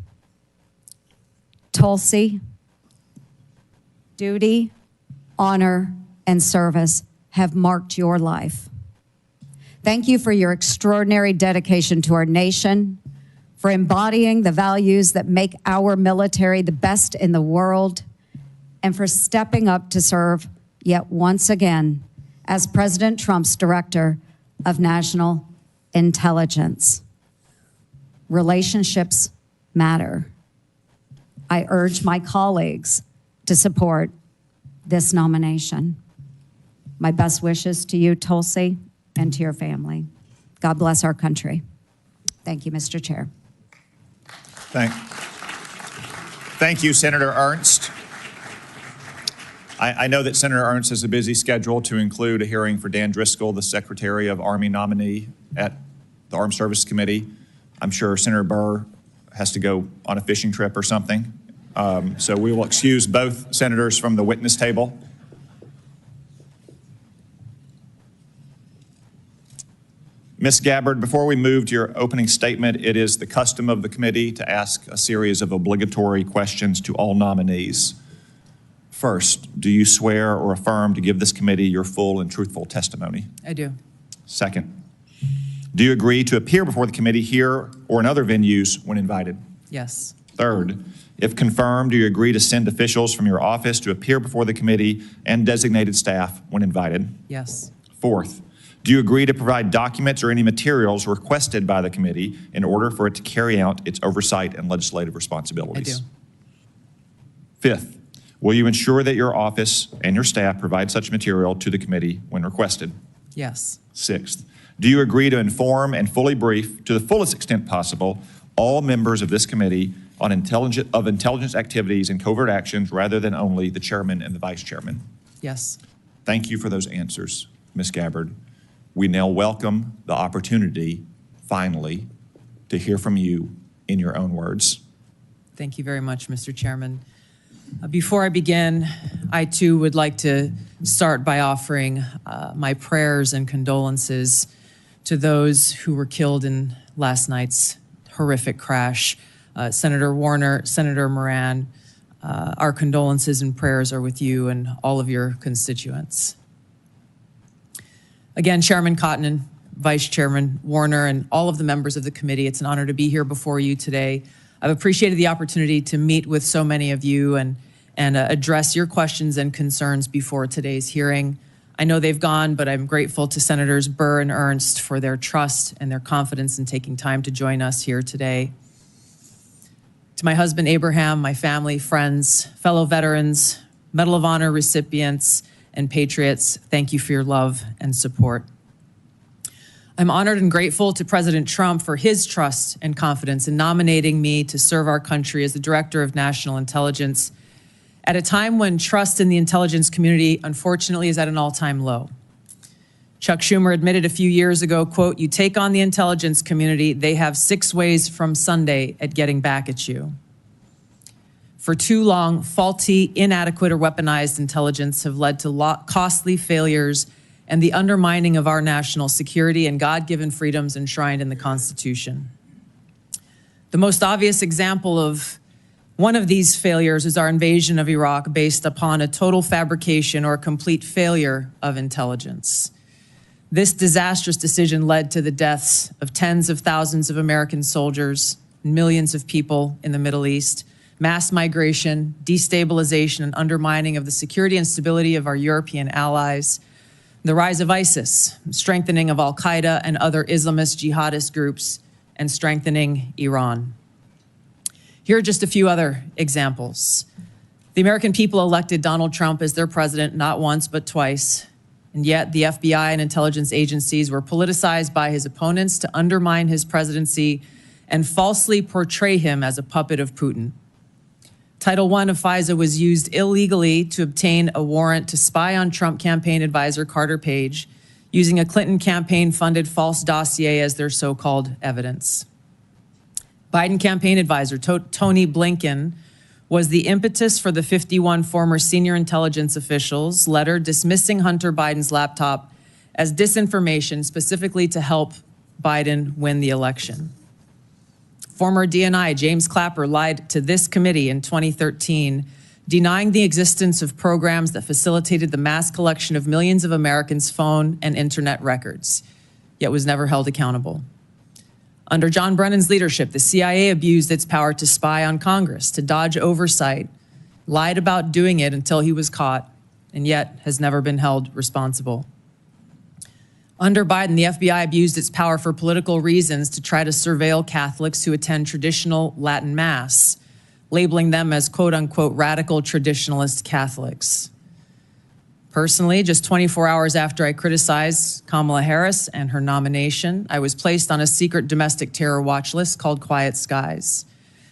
Speaker 15: Tulsi, duty, honor, and service have marked your life. Thank you for your extraordinary dedication to our nation, for embodying the values that make our military the best in the world, and for stepping up to serve yet once again as President Trump's Director of National Intelligence. Relationships matter. I urge my colleagues to support this nomination. My best wishes to you, Tulsi, and to your family. God bless our country. Thank you, Mr. Chair.
Speaker 3: Thank you, Senator Ernst. I know that Senator Ernst has a busy schedule to include a hearing for Dan Driscoll, the Secretary of Army nominee at the Armed Services Committee. I'm sure Senator Burr has to go on a fishing trip or something. So we will excuse both senators from the witness table. Ms. Gabbard, before we move to your opening statement, it is the custom of the committee to ask a series of obligatory questions to all nominees. First, do you swear or affirm to give this committee your full and truthful testimony?
Speaker 2: I do.
Speaker 3: Second, do you agree to appear before the committee here or in other venues when invited?
Speaker 2: Yes.
Speaker 3: Third, if confirmed, do you agree to send officials from your office to appear before the committee and designated staff when invited?
Speaker 2: Yes.
Speaker 3: Fourth, do you agree to provide documents or any materials requested by the committee in order for it to carry out its oversight and legislative responsibilities?
Speaker 2: I do.
Speaker 3: Fifth, will you ensure that your office and your staff provide such material to the committee when requested?
Speaker 2: Yes.
Speaker 3: Sixth, do you agree to inform and fully brief, to the fullest extent possible, all members of this committee on intelligence activities and covert actions rather than only the chairman and the vice chairman?
Speaker 2: Yes.
Speaker 3: Thank you for those answers, Ms. Gabbard. We now welcome the opportunity, finally, to hear from you in your own words.
Speaker 2: Thank you very much, Mr. Chairman. Before I begin, I too would like to start by offering my prayers and condolences to those who were killed in last night's horrific crash. Senator Warner, Senator Moran, our condolences and prayers are with you and all of your constituents. Again, Chairman Cotton, Vice Chairman Warner, and all of the members of the committee, it's an honor to be here before you today. I've appreciated the opportunity to meet with so many of you and address your questions and concerns before today's hearing. I know they've gone, but I'm grateful to Senators Burr and Ernst for their trust and their confidence in taking time to join us here today. To my husband, Abraham, my family, friends, fellow veterans, Medal of Honor recipients, and patriots, thank you for your love and support. I'm honored and grateful to President Trump for his trust and confidence in nominating me to serve our country as the Director of National Intelligence at a time when trust in the intelligence community, unfortunately, is at an all-time low. Chuck Schumer admitted a few years ago, quote, "You take on the intelligence community, they have 6 ways from Sunday at getting back at you." For too long, faulty, inadequate, or weaponized intelligence have led to costly failures and the undermining of our national security and God-given freedoms enshrined in the Constitution. The most obvious example of one of these failures is our invasion of Iraq based upon a total fabrication or complete failure of intelligence. This disastrous decision led to the deaths of tens of thousands of American soldiers, millions of people in the Middle East, mass migration, destabilization, and undermining of the security and stability of our European allies, the rise of ISIS, strengthening of al-Qaeda and other Islamist jihadist groups, and strengthening Iran. Here are just a few other examples. The American people elected Donald Trump as their president not once but twice, and yet the FBI and intelligence agencies were politicized by his opponents to undermine his presidency and falsely portray him as a puppet of Putin. Title I of FISA was used illegally to obtain a warrant to spy on Trump campaign advisor Carter Page, using a Clinton campaign-funded false dossier as their so-called evidence. Biden campaign advisor Tony Blinken was the impetus for the 51 former senior intelligence officials' letter dismissing Hunter Biden's laptop as disinformation specifically to help Biden win the election. Former DNI James Clapper lied to this committee in 2013, denying the existence of programs that facilitated the mass collection of millions of Americans' phone and internet records, yet was never held accountable. Under John Brennan's leadership, the CIA abused its power to spy on Congress, to dodge oversight, lied about doing it until he was caught, and yet has never been held responsible. Under Biden, the FBI abused its power for political reasons to try to surveil Catholics who attend traditional Latin Mass, labeling them as quote-unquote radical traditionalist Catholics. Personally, just 24 hours after I criticized Kamala Harris and her nomination, I was placed on a secret domestic terror watch list called Quiet Skies.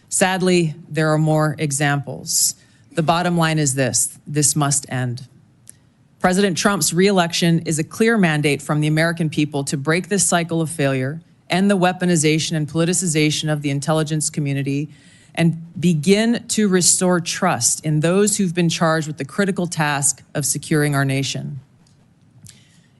Speaker 2: Sadly, there are more examples. The bottom line is this must end. President Trump's re-election is a clear mandate from the American people to break this cycle of failure end the weaponization and politicization of the intelligence community, and begin to restore trust in those who've been charged with the critical task of securing our nation.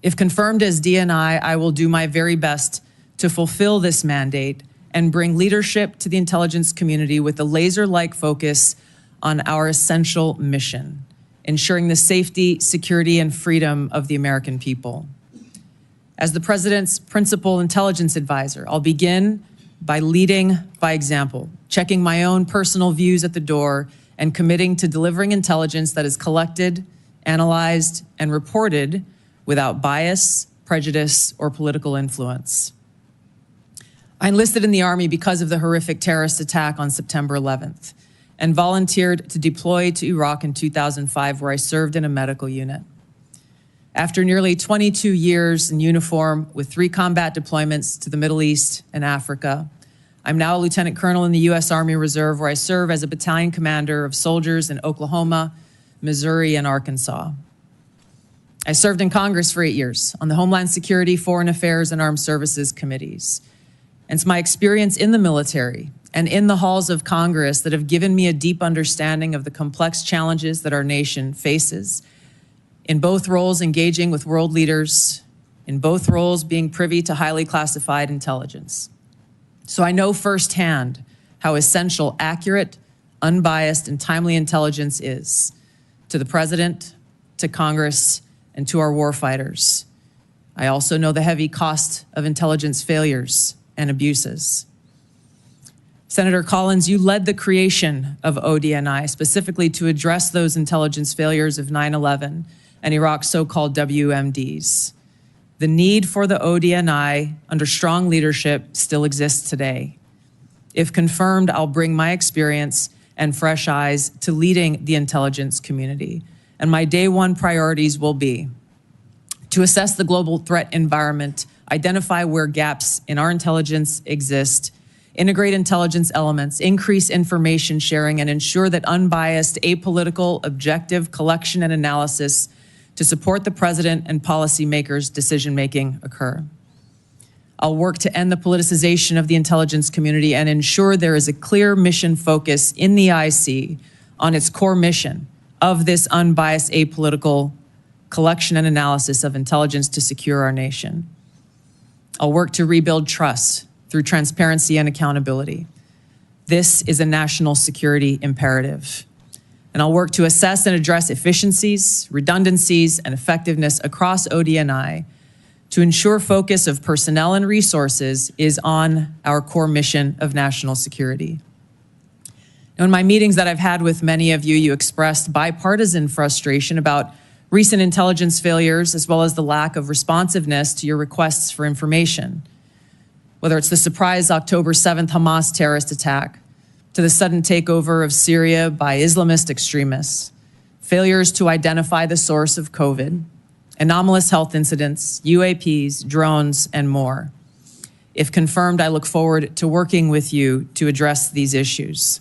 Speaker 2: If confirmed as DNI, I will do my very best to fulfill this mandate and bring leadership to the intelligence community with a laser-like focus on our essential mission, ensuring the safety, security, and freedom of the American people. As the President's principal intelligence advisor, I'll begin by leading by example, checking my own personal views at the door, and committing to delivering intelligence that is collected, analyzed, and reported without bias, prejudice, or political influence. I enlisted in the Army because of the horrific terrorist attack on September 11th and volunteered to deploy to Iraq in 2005, where I served in a medical unit. After nearly 22 years in uniform with 3 combat deployments to the Middle East and Africa, I'm now a lieutenant colonel in the U.S. Army Reserve, where I serve as a battalion commander of soldiers in Oklahoma, Missouri, and Arkansas. I served in Congress for 8 years on the Homeland Security, Foreign Affairs, and Armed Services committees. And it's my experience in the military and in the halls of Congress that have given me a deep understanding of the complex challenges that our nation faces, in both roles engaging with world leaders, in both roles being privy to highly classified intelligence. So I know firsthand how essential accurate, unbiased, and timely intelligence is to the President, to Congress, and to our warfighters. I also know the heavy cost of intelligence failures and abuses. Senator Collins, you led the creation of ODNI specifically to address those intelligence failures of 9/11 and Iraq's so-called WMDs. The need for the ODNI under strong leadership still exists today. If confirmed, I'll bring my experience and fresh eyes to leading the intelligence community. And my day one priorities will be to assess the global threat environment, identify where gaps in our intelligence exist, integrate intelligence elements, increase information sharing, and ensure that unbiased, apolitical, objective collection and analysis to support the President and policymakers' decision-making occur. I'll work to end the politicization of the intelligence community and ensure there is a clear mission focus in the IC on its core mission of this unbiased, apolitical collection and analysis of intelligence to secure our nation. I'll work to rebuild trust through transparency and accountability. This is a national security imperative. And I'll work to assess and address efficiencies, redundancies, and effectiveness across ODNI to ensure focus of personnel and resources is on our core mission of national security. Now, in my meetings that I've had with many of you, you expressed bipartisan frustration about recent intelligence failures as well as the lack of responsiveness to your requests for information. Whether it's the surprise October 7th Hamas terrorist attack, to the sudden takeover of Syria by Islamist extremists, failures to identify the source of COVID, anomalous health incidents, UAPs, drones, and more. If confirmed, I look forward to working with you to address these issues.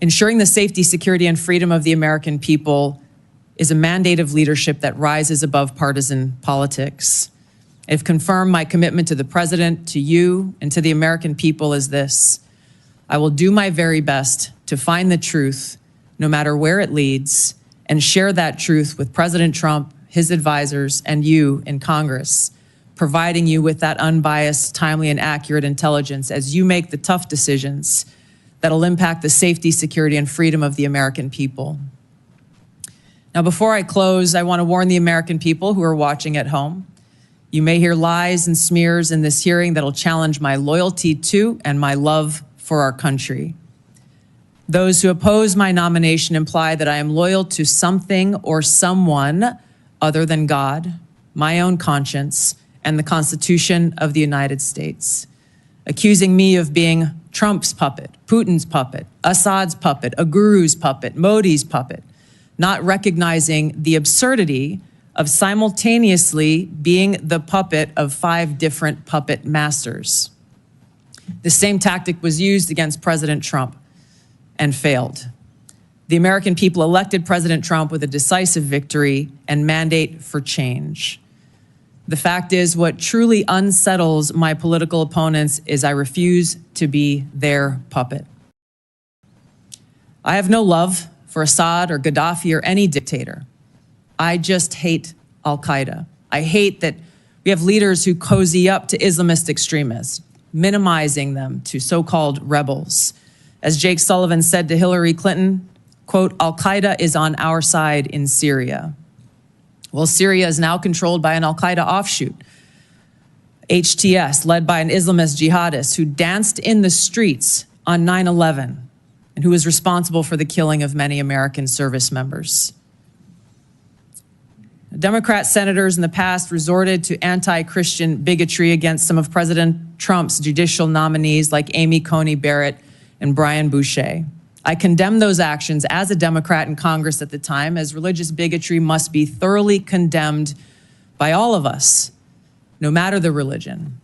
Speaker 2: Ensuring the safety, security, and freedom of the American people is a mandate of leadership that rises above partisan politics. If confirmed, my commitment to the President, to you, and to the American people is this: I will do my very best to find the truth, no matter where it leads, and share that truth with President Trump, his advisors, and you in Congress, providing you with that unbiased, timely, and accurate intelligence as you make the tough decisions that'll impact the safety, security, and freedom of the American people. Now, before I close, I want to warn the American people who are watching at home. You may hear lies and smears in this hearing that'll challenge my loyalty to and my love for our country. Those who oppose my nomination imply that I am loyal to something or someone other than God, my own conscience, and the Constitution of the United States, accusing me of being Trump's puppet, Putin's puppet, Assad's puppet, a guru's puppet, Modi's puppet, not recognizing the absurdity of simultaneously being the puppet of 5 different puppet masters. The same tactic was used against President Trump and failed. The American people elected President Trump with a decisive victory and mandate for change. The fact is, what truly unsettles my political opponents is I refuse to be their puppet. I have no love for Assad or Gaddafi or any dictator. I just hate al-Qaeda. I hate that we have leaders who cozy up to Islamist extremists, minimizing them to so-called rebels. As Jake Sullivan said to Hillary Clinton, quote, al-Qaeda is on our side in Syria. Well, Syria is now controlled by an al-Qaeda offshoot, HTS, led by an Islamist jihadist who danced in the streets on 9/11 and who was responsible for the killing of many American service members. Democrat senators in the past resorted to anti-Christian bigotry against some of President Trump's judicial nominees like Amy Coney Barrett and Brian Boucher. I condemn those actions as a Democrat in Congress at the time, as religious bigotry must be thoroughly condemned by all of us, no matter the religion.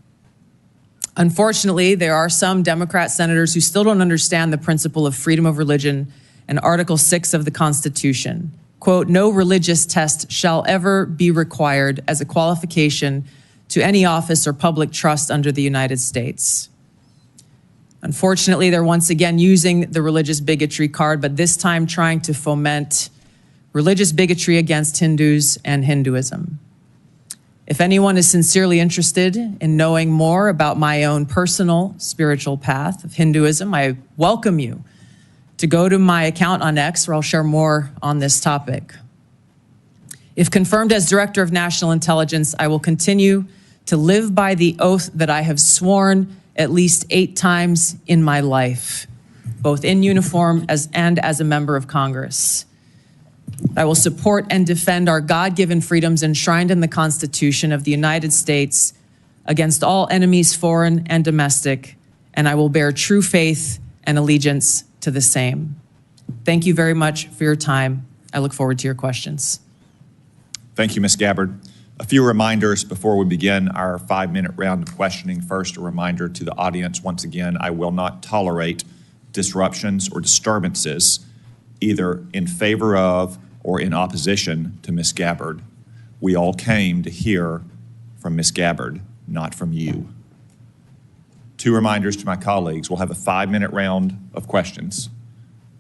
Speaker 2: Unfortunately, there are some Democrat senators who still don't understand the principle of freedom of religion and Article 6 of the Constitution. Quote, no religious test shall ever be required as a qualification to any office or public trust under the United States. Unfortunately, they're once again using the religious bigotry card, but this time trying to foment religious bigotry against Hindus and Hinduism. If anyone is sincerely interested in knowing more about my own personal spiritual path of Hinduism, I welcome you to go to my account on X, where I'll share more on this topic. If confirmed as Director of National Intelligence, I will continue to live by the oath that I have sworn at least 8 times in my life, both in uniform and as a member of Congress. I will support and defend our God-given freedoms enshrined in the Constitution of the United States against all enemies, foreign and domestic, and I will bear true faith and allegiance to the same. Thank you very much for your time. I look forward to your questions.
Speaker 3: Thank you, Ms. Gabbard. A few reminders before we begin our 5-minute round of questioning. First, a reminder to the audience, once again, I will not tolerate disruptions or disturbances either in favor of or in opposition to Ms. Gabbard. We all came to hear from Ms. Gabbard, not from you. 2 reminders to my colleagues. We'll have a 5-minute round of questions.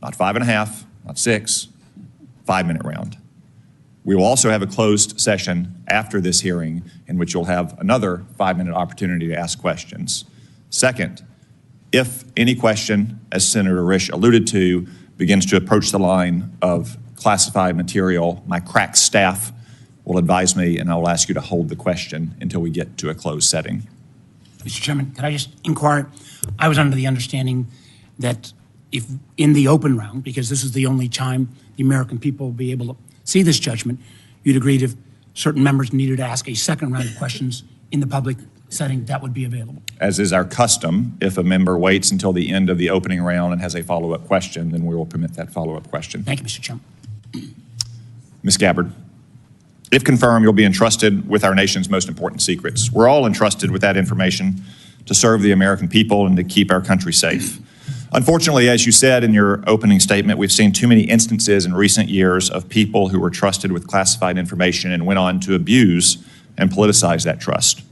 Speaker 3: Not 5.5, not 6, 5-minute round. We will also have a closed session after this hearing in which you'll have another 5-minute opportunity to ask questions. Second, if any question, as Senator Risch alluded to, begins to approach the line of classified material, my crack staff will advise me and I will ask you to hold the question until we get to a closed setting.
Speaker 12: Mr. Chairman, could I just inquire? I was under the understanding that if in the open round, because this is the only time the American people will be able to see this judgment, you'd agreed if certain members needed to ask a second round of questions in the public setting, that would be available.
Speaker 3: As is our custom, if a member waits until the end of the opening round and has a follow-up question, then we will permit that follow-up question.
Speaker 12: Thank you, Mr. Chairman.
Speaker 3: Ms. Gabbard, if confirmed, you'll be entrusted with our nation's most important secrets. We're all entrusted with that information to serve the American people and to keep our country safe. Unfortunately, as you said in your opening statement, we've seen too many instances in recent years of people who were trusted with classified information and went on to abuse and politicize that trust.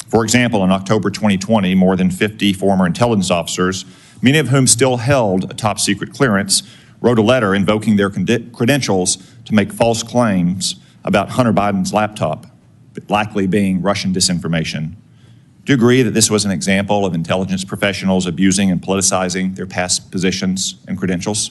Speaker 3: For example, in October 2020, more than 50 former intelligence officers, many of whom still held a top secret clearance, wrote a letter invoking their credentials to make false claims about Hunter Biden's laptop, likely being Russian disinformation. Do you agree that this was an example of intelligence professionals abusing and politicizing their past positions and credentials?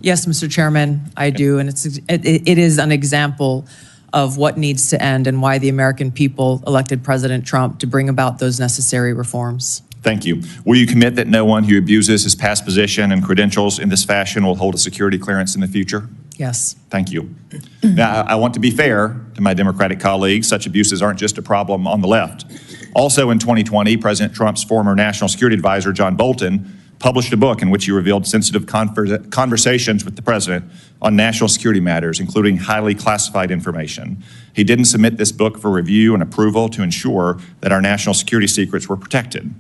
Speaker 2: Yes, Mr. Chairman, I do, and it is an example of what needs to end and why the American people elected President Trump to bring about those necessary reforms.
Speaker 3: Thank you. Will you commit that no one who abuses his past position and credentials in this fashion will hold a security clearance in the future?
Speaker 2: Yes.
Speaker 3: Thank you. Now, I want to be fair to my Democratic colleagues. Such abuses aren't just a problem on the left. Also in 2020, President Trump's former National Security Advisor, John Bolton, published a book in which he revealed sensitive conversations with the president on national security matters, including highly classified information. He didn't submit this book for review and approval to ensure that our national security secrets were protected.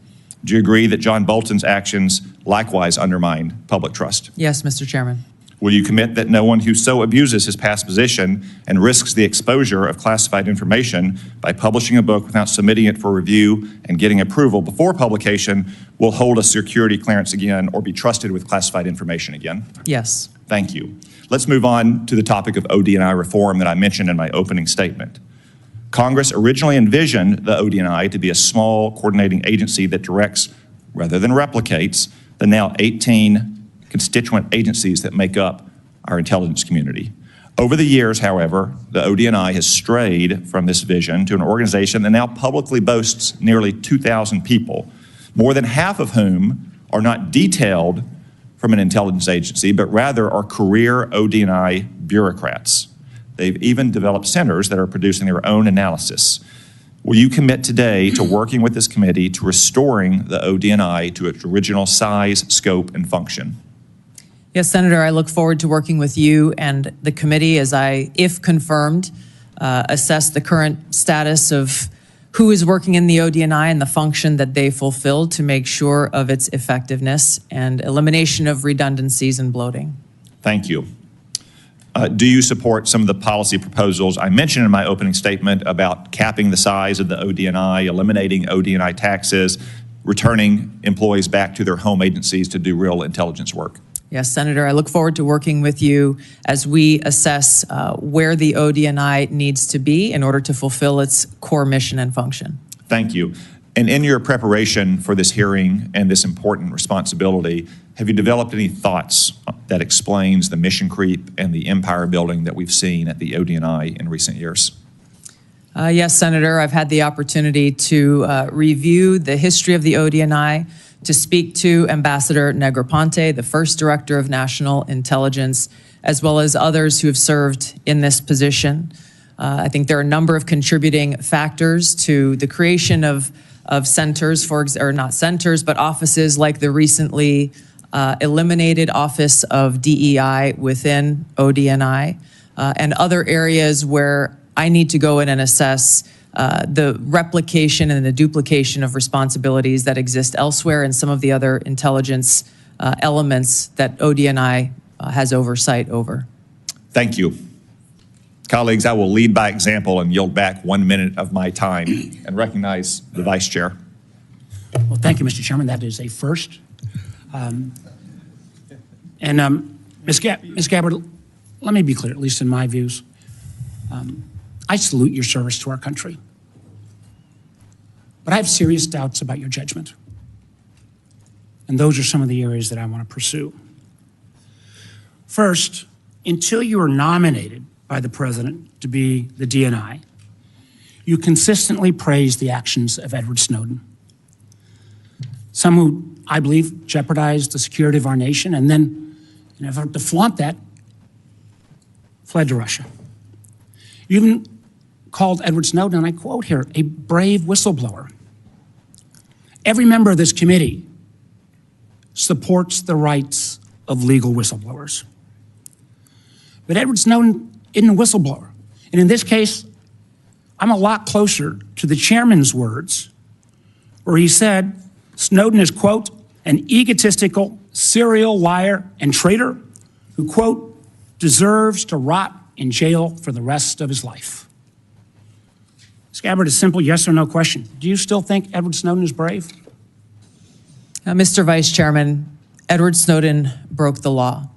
Speaker 3: Do you agree that John Bolton's actions likewise undermined public trust?
Speaker 2: Yes, Mr. Chairman.
Speaker 3: Will you commit that no one who so abuses his past position and risks the exposure of classified information by publishing a book without submitting it for review and getting approval before publication will hold a security clearance again or be trusted with classified information again?
Speaker 2: Yes.
Speaker 3: Thank you. Let's move on to the topic of OD&I reform that I mentioned in my opening statement. Congress originally envisioned the OD&I to be a small coordinating agency that directs, rather than replicates, the now 18 constituent agencies that make up our intelligence community. Over the years, however, the OD&I has strayed from this vision to an organization that now publicly boasts nearly 2,000 people, more than half of whom are not detailed from an intelligence agency, but rather are career OD&I bureaucrats. They've even developed centers that are producing their own analysis. Will you commit today to working with this committee to restoring the OD&I to its original size, scope, and function?
Speaker 2: Yes, Senator, I look forward to working with you and the committee as I, if confirmed, assess the current status of who is working in the OD&I and the function that they fulfill to make sure of its effectiveness and elimination of redundancies and bloating.
Speaker 3: Thank you. Do you support some of the policy proposals I mentioned in my opening statement about capping the size of the OD&I, eliminating OD&I taxes, returning employees back to their home agencies to do real intelligence work?
Speaker 2: Yes, Senator, I look forward to working with you as we assess where the OD&I needs to be in order to fulfill its core mission and function.
Speaker 3: Thank you. And in your preparation for this hearing and this important responsibility, have you developed any thoughts that explains the mission creep and the empire building that we've seen at the OD&I in recent years?
Speaker 2: Yes, Senator, I've had the opportunity to review the history of the OD&I, to speak to Ambassador Negroponte, the first Director of National Intelligence, as well as others who have served in this position. I think there are a number of contributing factors to the creation of centers, or not centers, but offices like the recently eliminated Office of DEI within OD&I, and other areas where I need to go in and assess the replication and the duplication of responsibilities that exist elsewhere and some of the other intelligence elements that OD&I has oversight over.
Speaker 3: Thank you. Colleagues, I will lead by example and yield back 1 minute of my time and recognize the Vice Chair.
Speaker 12: Well, thank you, Mr. Chairman. That is a first. Ms. Gabbard, let me be clear, at least in my views. I salute your service to our country, but I have serious doubts about your judgment. And those are some of the areas that I want to pursue. First, until you were nominated by the President to be the DNI, you consistently praised the actions of Edward Snowden, some who, I believe, jeopardized the security of our nation, and then, in an effort to flaunt that, fled to Russia. You even called Edward Snowden, and I quote here, a brave whistleblower. Every member of this committee supports the rights of legal whistleblowers. But Edward Snowden isn't a whistleblower. And in this case, I'm a lot closer to the chairman's words, where he said Snowden is, quote, an egotistical serial liar and traitor who, quote, deserves to rot in jail for the rest of his life. Ms. Gabbard, a simple yes or no question. Do you still think Edward Snowden is brave?
Speaker 2: Mr. Vice Chairman, Edward Snowden broke the law.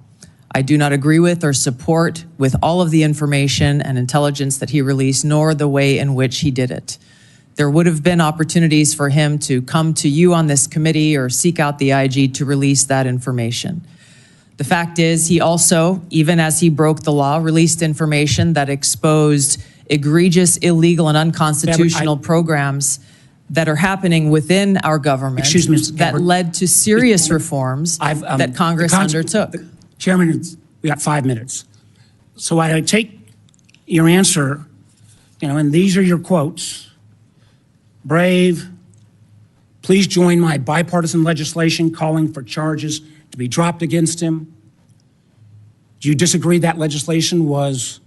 Speaker 2: I do not agree with or support with all of the information and intelligence that he released, nor the way in which he did it. There would have been opportunities for him to come to you on this committee or seek out the IG to release that information. The fact is, he also, even as he broke the law, released information that exposed egregious, illegal, and unconstitutional programs that are happening within our government that led to serious reforms that Congress undertook.
Speaker 12: Chairman, we got 5 minutes. So I take your answer, and these are your quotes. Brave, please join my bipartisan legislation calling for charges to be dropped against him. Do you disagree that legislation was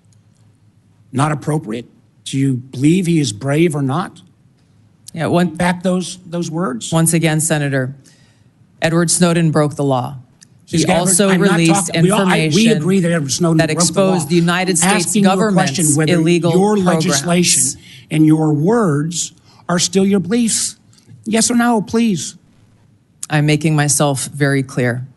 Speaker 12: not appropriate? Do you believe he is brave or not?
Speaker 2: Yeah,
Speaker 12: back those words?
Speaker 2: Once again, Senator, Edward Snowden broke the law.
Speaker 12: Ms.
Speaker 2: He
Speaker 12: Gabbard,
Speaker 2: also
Speaker 12: I'm not
Speaker 2: released
Speaker 12: talking- we
Speaker 2: information
Speaker 12: agree that Edward Snowden
Speaker 2: that
Speaker 12: broke the
Speaker 2: exposed
Speaker 12: law.
Speaker 2: the United States
Speaker 12: Asking you a
Speaker 2: government's
Speaker 12: question whether
Speaker 2: illegal
Speaker 12: your
Speaker 2: programs.
Speaker 12: legislation and your words are still your beliefs. Yes or no, please.
Speaker 2: I'm making myself very clear.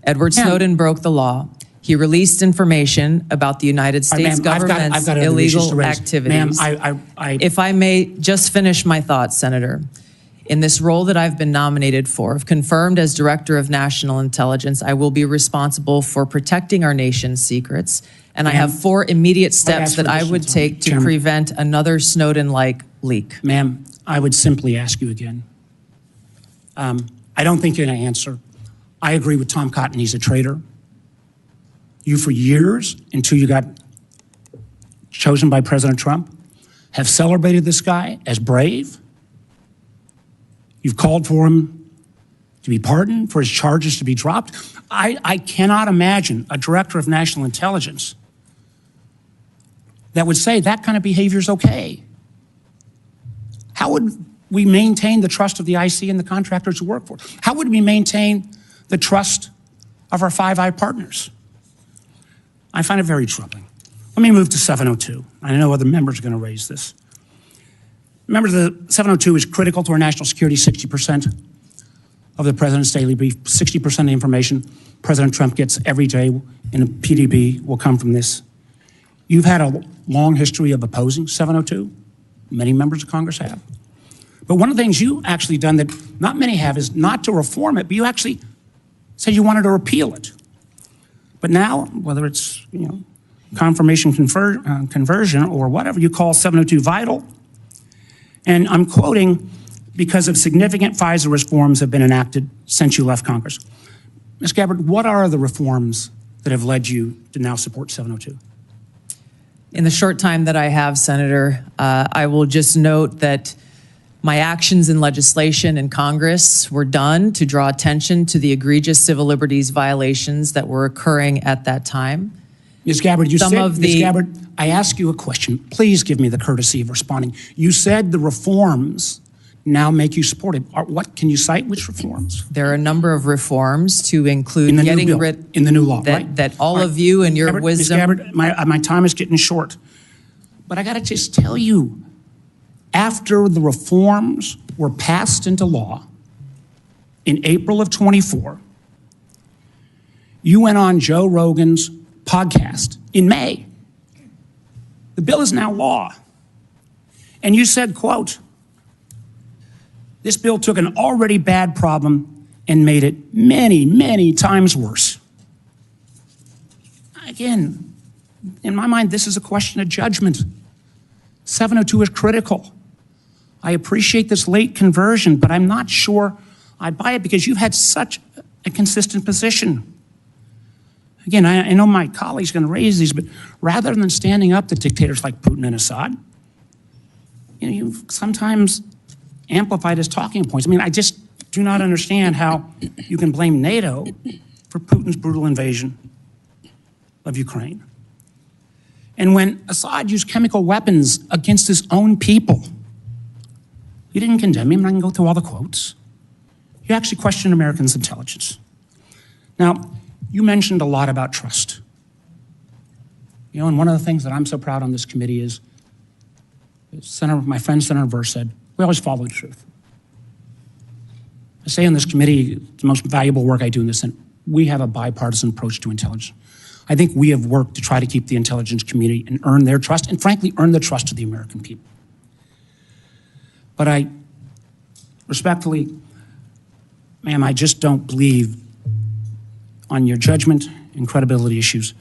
Speaker 2: Edward
Speaker 12: Ma'am.
Speaker 2: Snowden broke the law. He released information about the United States
Speaker 12: Ma'am, I've got
Speaker 2: government's
Speaker 12: other issues to
Speaker 2: illegal
Speaker 12: raise.
Speaker 2: activities.
Speaker 12: Ma'am,
Speaker 2: If I may just finish my thoughts, Senator. In this role that I've been nominated for, if confirmed as Director of National Intelligence, I will be responsible for protecting our nation's secrets. And I
Speaker 12: Ma'am,
Speaker 2: have 4 immediate steps
Speaker 12: ask for
Speaker 2: that I
Speaker 12: additional
Speaker 2: would
Speaker 12: time.
Speaker 2: take to
Speaker 12: Chairman.
Speaker 2: prevent another Snowden-like leak.
Speaker 12: Ma'am, I would simply ask you again. I don't think you're going to answer. I agree with Tom Cotton. He's a traitor. You, for years, until you got chosen by President Trump, have celebrated this guy as brave. You've called for him to be pardoned, for his charges to be dropped. I cannot imagine a director of national intelligence that would say that kind of behavior is okay. How would we maintain the trust of the IC and the contractors who work for it? How would we maintain the trust of our Five Eyes partners? I find it very troubling. Let me move to 702. I know other members are going to raise this. Remember, the 702 is critical to our national security. 60% of the president's daily brief, 60% of the information President Trump gets every day in a PDB will come from this. You've had a long history of opposing 702. Many members of Congress have. But one of the things you actually done that not many have is not to reform it, but you actually said you wanted to repeal it. But now, whether it's confirmation conversion or whatever, you call 702 vital. And I'm quoting, because of significant FISA reforms have been enacted since you left Congress. Ms. Gabbard, what are the reforms that have led you to now support 702?
Speaker 2: In the short time that I have, Senator, I will just note that my actions in legislation in Congress were done to draw attention to the egregious civil liberties violations that were occurring at that time.
Speaker 12: Ms. Gabbard, Ms. Gabbard, I ask you a question. Please give me the courtesy of responding. You said the reforms now make you support it. What can you cite? Which reforms?
Speaker 2: There are a number of reforms to include
Speaker 12: In the
Speaker 2: getting
Speaker 12: new bill,
Speaker 2: rid
Speaker 12: in the new law,
Speaker 2: that,
Speaker 12: right?
Speaker 2: that all of you and your wisdom.
Speaker 12: Ms. Gabbard, my time is getting short. But I got to just tell you, after the reforms were passed into law in April of 24, you went on Joe Rogan's podcast in May. The bill is now law. And you said, quote, this bill took an already bad problem and made it many, many times worse. Again, in my mind, this is a question of judgment. 702 is critical. I appreciate this late conversion, but I'm not sure I buy it because you've had such a consistent position. Again, I know my colleague's going to raise these, but rather than standing up to dictators like Putin and Assad, you've sometimes amplified his talking points. I mean, I just do not understand how you can blame NATO for Putin's brutal invasion of Ukraine. And when Assad used chemical weapons against his own people, you didn't condemn him, and I can go through all the quotes. You actually questioned Americans' intelligence. Now, you mentioned a lot about trust. And one of the things that I'm so proud on this committee is, my friend Senator Burr said, we always follow the truth. I say on this committee, it's the most valuable work I do in this Senate, we have a bipartisan approach to intelligence. I think we have worked to try to keep the intelligence community and earn their trust, and frankly, earn the trust of the American people. But I, respectfully, ma'am, I just don't believe on your judgment and credibility issues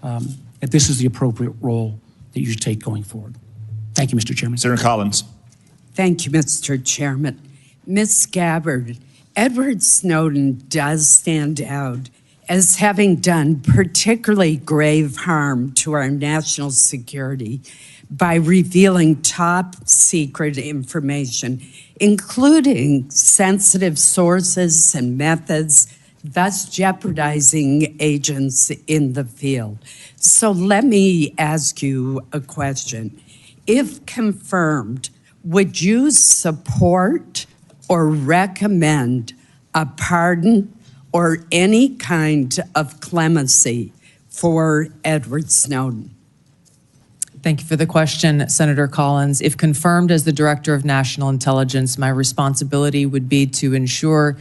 Speaker 12: that this is the appropriate role that you should take going forward. Thank you, Mr. Chairman.
Speaker 3: Senator Collins.
Speaker 16: Thank you, Mr. Chairman. Ms. Gabbard, Edward Snowden does stand out as having done particularly grave harm to our national security by revealing top secret information, including sensitive sources and methods, thus jeopardizing agents in the field. So let me ask you a question. If confirmed, would you support or recommend a pardon or any kind of clemency for Edward Snowden?
Speaker 2: Thank you for the question, Senator Collins. If confirmed as the Director of National Intelligence, my responsibility would be to ensure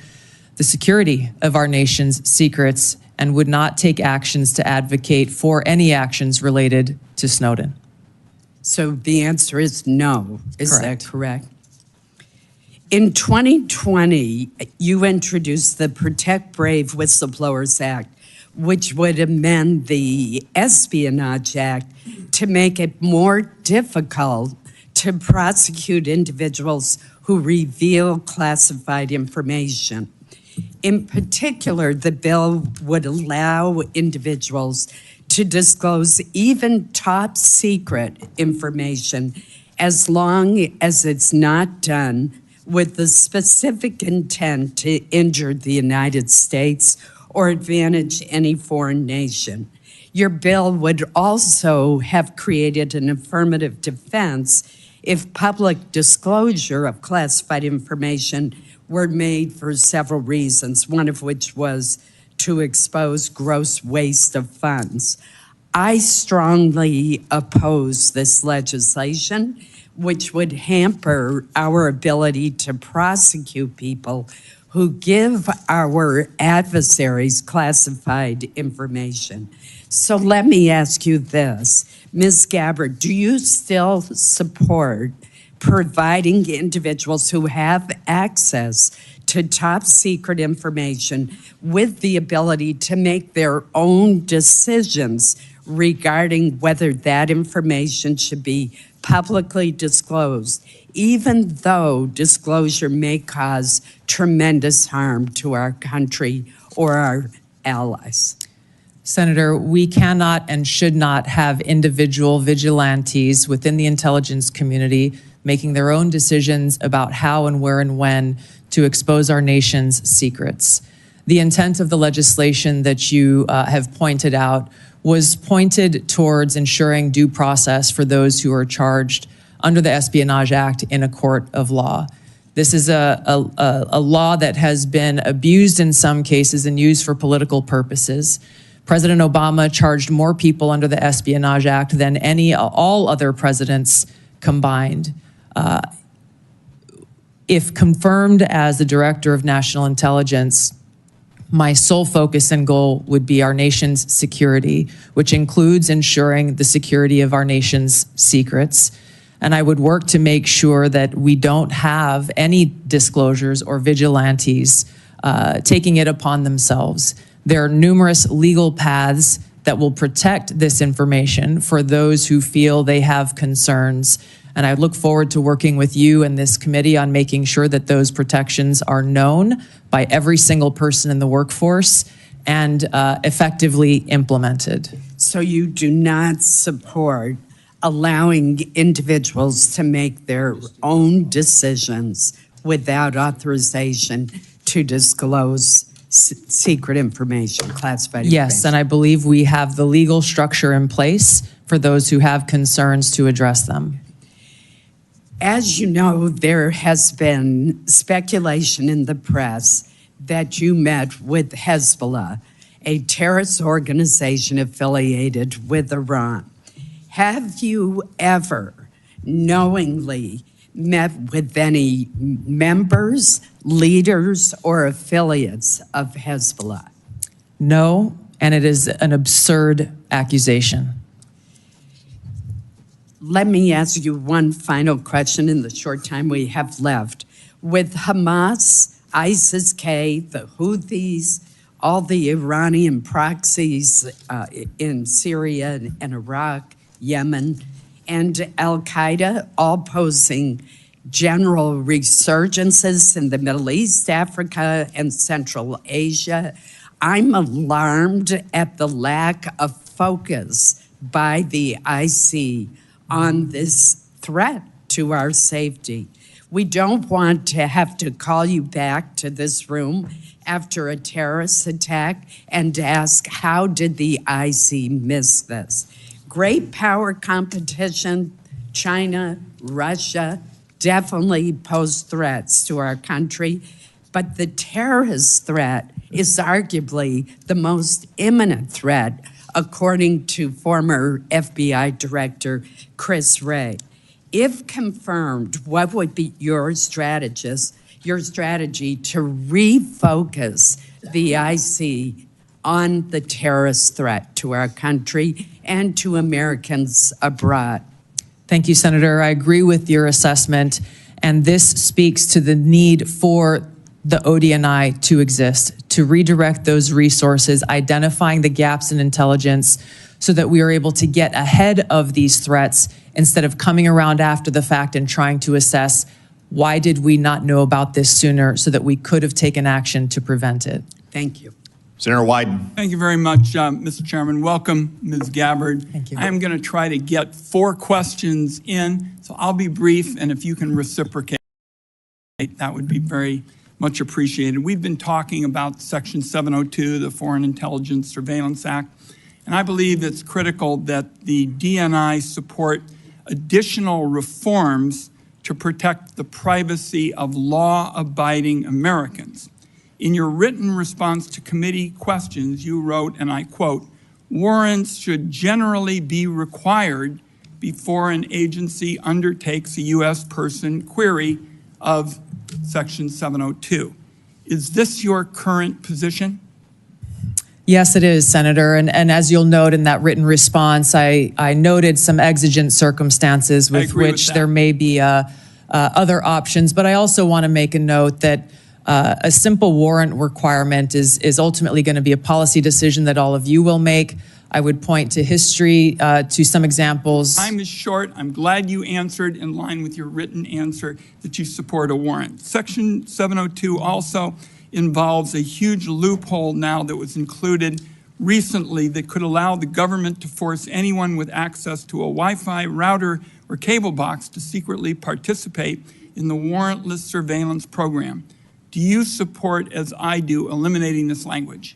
Speaker 2: the security of our nation's secrets and would not take actions to advocate for any actions related to Snowden.
Speaker 16: So the answer is no. Is
Speaker 2: Correct.
Speaker 16: that correct? In 2020, you introduced the Protect Brave Whistleblowers Act, which would amend the Espionage Act to make it more difficult to prosecute individuals who reveal classified information. In particular, the bill would allow individuals to disclose even top secret information as long as it's not done with the specific intent to injure the United States or advantage any foreign nation. Your bill would also have created an affirmative defense if public disclosure of classified information were made for several reasons, one of which was to expose gross waste of funds. I strongly oppose this legislation, which would hamper our ability to prosecute people who give our adversaries classified information. So let me ask you this, Ms. Gabbard, do you still support providing individuals who have access to top secret information with the ability to make their own decisions regarding whether that information should be publicly disclosed, even though disclosure may cause tremendous harm to our country or our allies?
Speaker 2: Senator, we cannot and should not have individual vigilantes within the intelligence community making their own decisions about how and where and when to expose our nation's secrets. The intent of the legislation that you have pointed out was pointed towards ensuring due process for those who are charged under the Espionage Act in a court of law. This is a law that has been abused in some cases and used for political purposes. President Obama charged more people under the Espionage Act than all other presidents combined. If confirmed as the Director of National Intelligence, my sole focus and goal would be our nation's security, which includes ensuring the security of our nation's secrets. And I would work to make sure that we don't have any disclosures or vigilantes taking it upon themselves. There are numerous legal paths that will protect this information for those who feel they have concerns. And I look forward to working with you and this committee on making sure that those protections are known by every single person in the workforce and effectively implemented.
Speaker 16: So you do not support allowing individuals to make their own decisions without authorization to disclose secret information, classified information?
Speaker 2: Yes, and I believe we have the legal structure in place for those who have concerns to address them.
Speaker 16: As you know, there has been speculation in the press that you met with Hezbollah, a terrorist organization affiliated with Iran. Have you ever knowingly met with any members, leaders, or affiliates of Hezbollah?
Speaker 2: No, and it is an absurd accusation.
Speaker 16: Let me ask you one final question in the short time we have left. With Hamas, ISIS-K, the Houthis, all the Iranian proxies in Syria and Iraq, Yemen, and Al-Qaeda all posing general resurgences in the Middle East, Africa, and Central Asia, I'm alarmed at the lack of focus by the IC on this threat to our safety. We don't want to have to call you back to this room after a terrorist attack and ask, how did the IC miss this? Great power competition, China, Russia, definitely pose threats to our country, but the terrorist threat is arguably the most imminent threat, according to former FBI Director Chris Wray. If confirmed, what would be your strategy to refocus the IC on the terrorist threat to our country and to Americans abroad?
Speaker 2: Thank you, Senator. I agree with your assessment, and this speaks to the need for the ODNI to exist, to redirect those resources, identifying the gaps in intelligence so that we are able to get ahead of these threats instead of coming around after the fact and trying to assess why did we not know about this sooner so that we could have taken action to prevent it.
Speaker 16: Thank you.
Speaker 3: Senator Wyden.
Speaker 9: Thank you very much, Mr. Chairman. Welcome, Ms. Gabbard.
Speaker 2: Thank you.
Speaker 9: I am going to try to get 4 questions in, so I'll be brief, and if you can reciprocate, that would be very much appreciated. We've been talking about Section 702, the Foreign Intelligence Surveillance Act, and I believe it's critical that the DNI support additional reforms to protect the privacy of law-abiding Americans. In your written response to committee questions, you wrote, and I quote, "Warrants should generally be required before an agency undertakes a U.S. person query of Section 702. Is this your current position?"
Speaker 2: Yes, it is, Senator. And as you'll note in that written response, I noted some exigent circumstances with which there may be other options. But I also want to make a note that a simple warrant requirement is ultimately going to be a policy decision that all of you will make. I would point to history, to some examples.
Speaker 9: Time is short. I'm glad you answered in line with your written answer that you support a warrant. Section 702 also involves a huge loophole now that was included recently that could allow the government to force anyone with access to a Wi-Fi router or cable box to secretly participate in the warrantless surveillance program. Do you support, as I do, eliminating this language?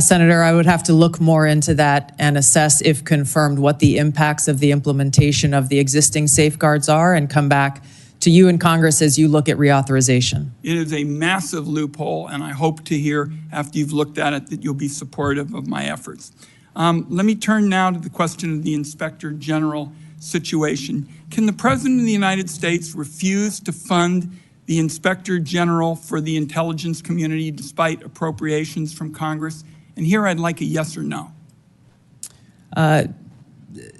Speaker 2: Senator, I would have to look more into that and assess, if confirmed, what the impacts of the implementation of the existing safeguards are and come back to you in Congress as you look at reauthorization.
Speaker 9: It is a massive loophole, and I hope to hear after you've looked at it that you'll be supportive of my efforts. Let me turn now to the question of the Inspector General situation. Can the President of the United States refuse to fund the Inspector General for the intelligence community despite appropriations from Congress? And here I'd like a yes or no.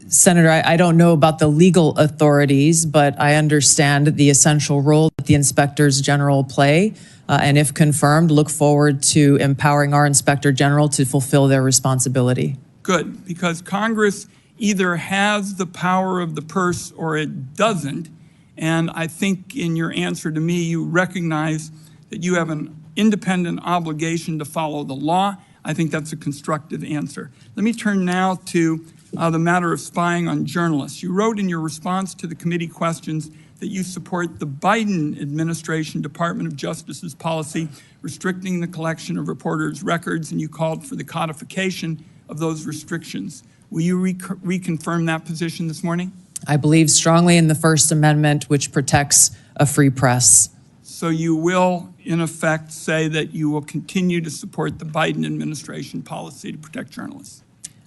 Speaker 2: Senator, I don't know about the legal authorities, but I understand the essential role that the inspectors general play. And if confirmed, look forward to empowering our Inspector General to fulfill their responsibility.
Speaker 9: Good, because Congress either has the power of the purse or it doesn't. And I think in your answer to me, you recognize that you have an independent obligation to follow the law. I think that's a constructive answer. Let me turn now to the matter of spying on journalists. You wrote in your response to the committee questions that you support the Biden administration Department of Justice's policy restricting the collection of reporters' records, and you called for the codification of those restrictions. Will you reconfirm that position this morning?
Speaker 2: I believe strongly in the First Amendment, which protects a free press.
Speaker 9: So you will, in effect, say that you will continue to support the Biden administration policy to protect journalists?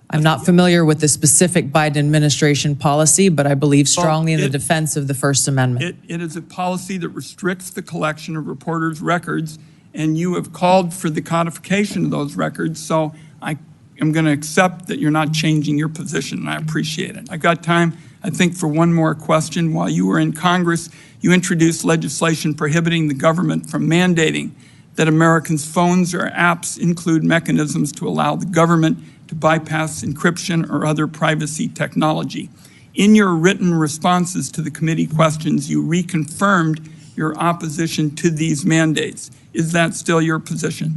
Speaker 2: I'm not familiar with the specific Biden administration policy, but I believe strongly in the defense of the First Amendment.
Speaker 9: It is a policy that restricts the collection of reporters' records, and you have called for the codification of those records, so I am going to accept that you're not changing your position, and I appreciate it. I've got time, I think, for one more question. While you were in Congress, you introduced legislation prohibiting the government from mandating that Americans' phones or apps include mechanisms to allow the government to bypass encryption or other privacy technology. In your written responses to the committee questions, you reconfirmed your opposition to these mandates. Is that still your position?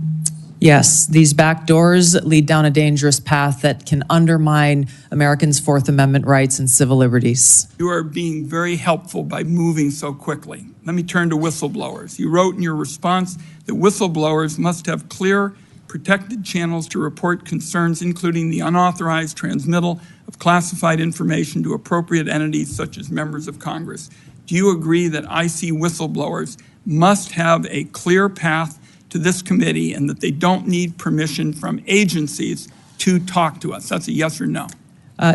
Speaker 2: Yes, these back doors lead down a dangerous path that can undermine Americans' Fourth Amendment rights and civil liberties.
Speaker 9: You are being very helpful by moving so quickly. Let me turn to whistleblowers. You wrote in your response that whistleblowers must have clear, protected channels to report concerns, including the unauthorized transmittal of classified information to appropriate entities such as members of Congress. Do you agree that IC whistleblowers must have a clear path to this committee and that they don't need permission from agencies to talk to us? That's a yes or no.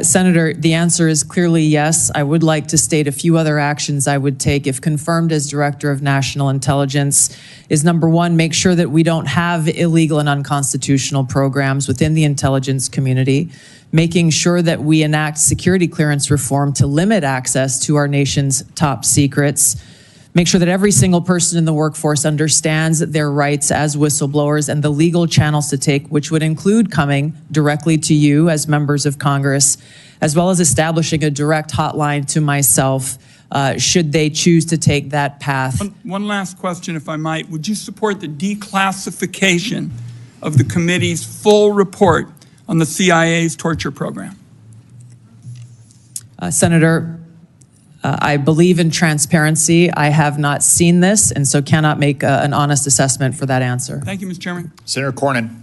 Speaker 2: Senator, the answer is clearly yes. I would like to state a few other actions I would take if confirmed as Director of National Intelligence is, number one, make sure that we don't have illegal and unconstitutional programs within the intelligence community, making sure that we enact security clearance reform to limit access to our nation's top secrets, make sure that every single person in the workforce understands their rights as whistleblowers and the legal channels to take, which would include coming directly to you as members of Congress, as well as establishing a direct hotline to myself should they choose to take that path.
Speaker 9: One last question, if I might. Would you support the declassification of the committee's full report on the CIA's torture program?
Speaker 2: Senator, I believe in transparency. I have not seen this, and so cannot make an honest assessment for that answer.
Speaker 9: Thank you, Mr. Chairman.
Speaker 3: Senator Cornyn.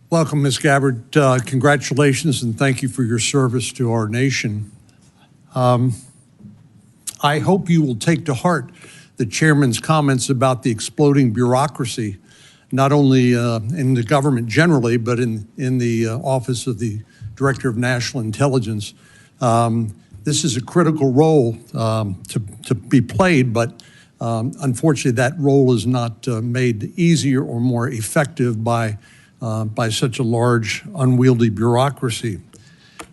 Speaker 10: Welcome, Ms. Gabbard. Congratulations and thank you for your service to our nation. I hope you will take to heart the chairman's comments about the exploding bureaucracy, not only in the government generally, but in the Office of the Director of National Intelligence. This is a critical role to be played, but unfortunately that role is not made easier or more effective by such a large, unwieldy bureaucracy.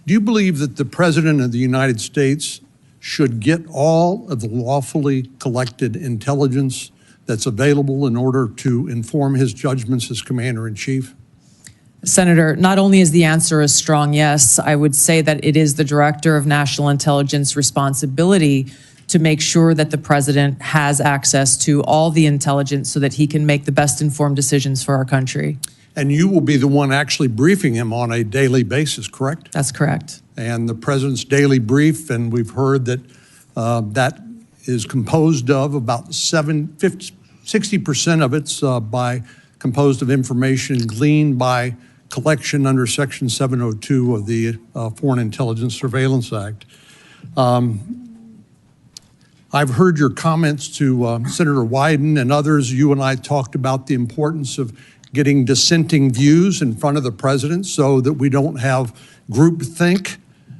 Speaker 10: Do you believe that the President of the United States should get all of the lawfully collected intelligence that's available in order to inform his judgments as Commander-in-Chief?
Speaker 2: Senator, not only is the answer a strong yes, I would say that it is the Director of National Intelligence responsibility to make sure that the President has access to all the intelligence so that he can make the best informed decisions for our country.
Speaker 10: And you will be the one actually briefing him on a daily basis, correct?
Speaker 2: That's correct.
Speaker 10: And the President's daily brief, and we've heard that that is composed of about 60% of it's composed of information gleaned by collection under Section 702 of the Foreign Intelligence Surveillance Act. I've heard your comments to Senator Wyden and others. You and I talked about the importance of getting dissenting views in front of the President so that we don't have groupthink,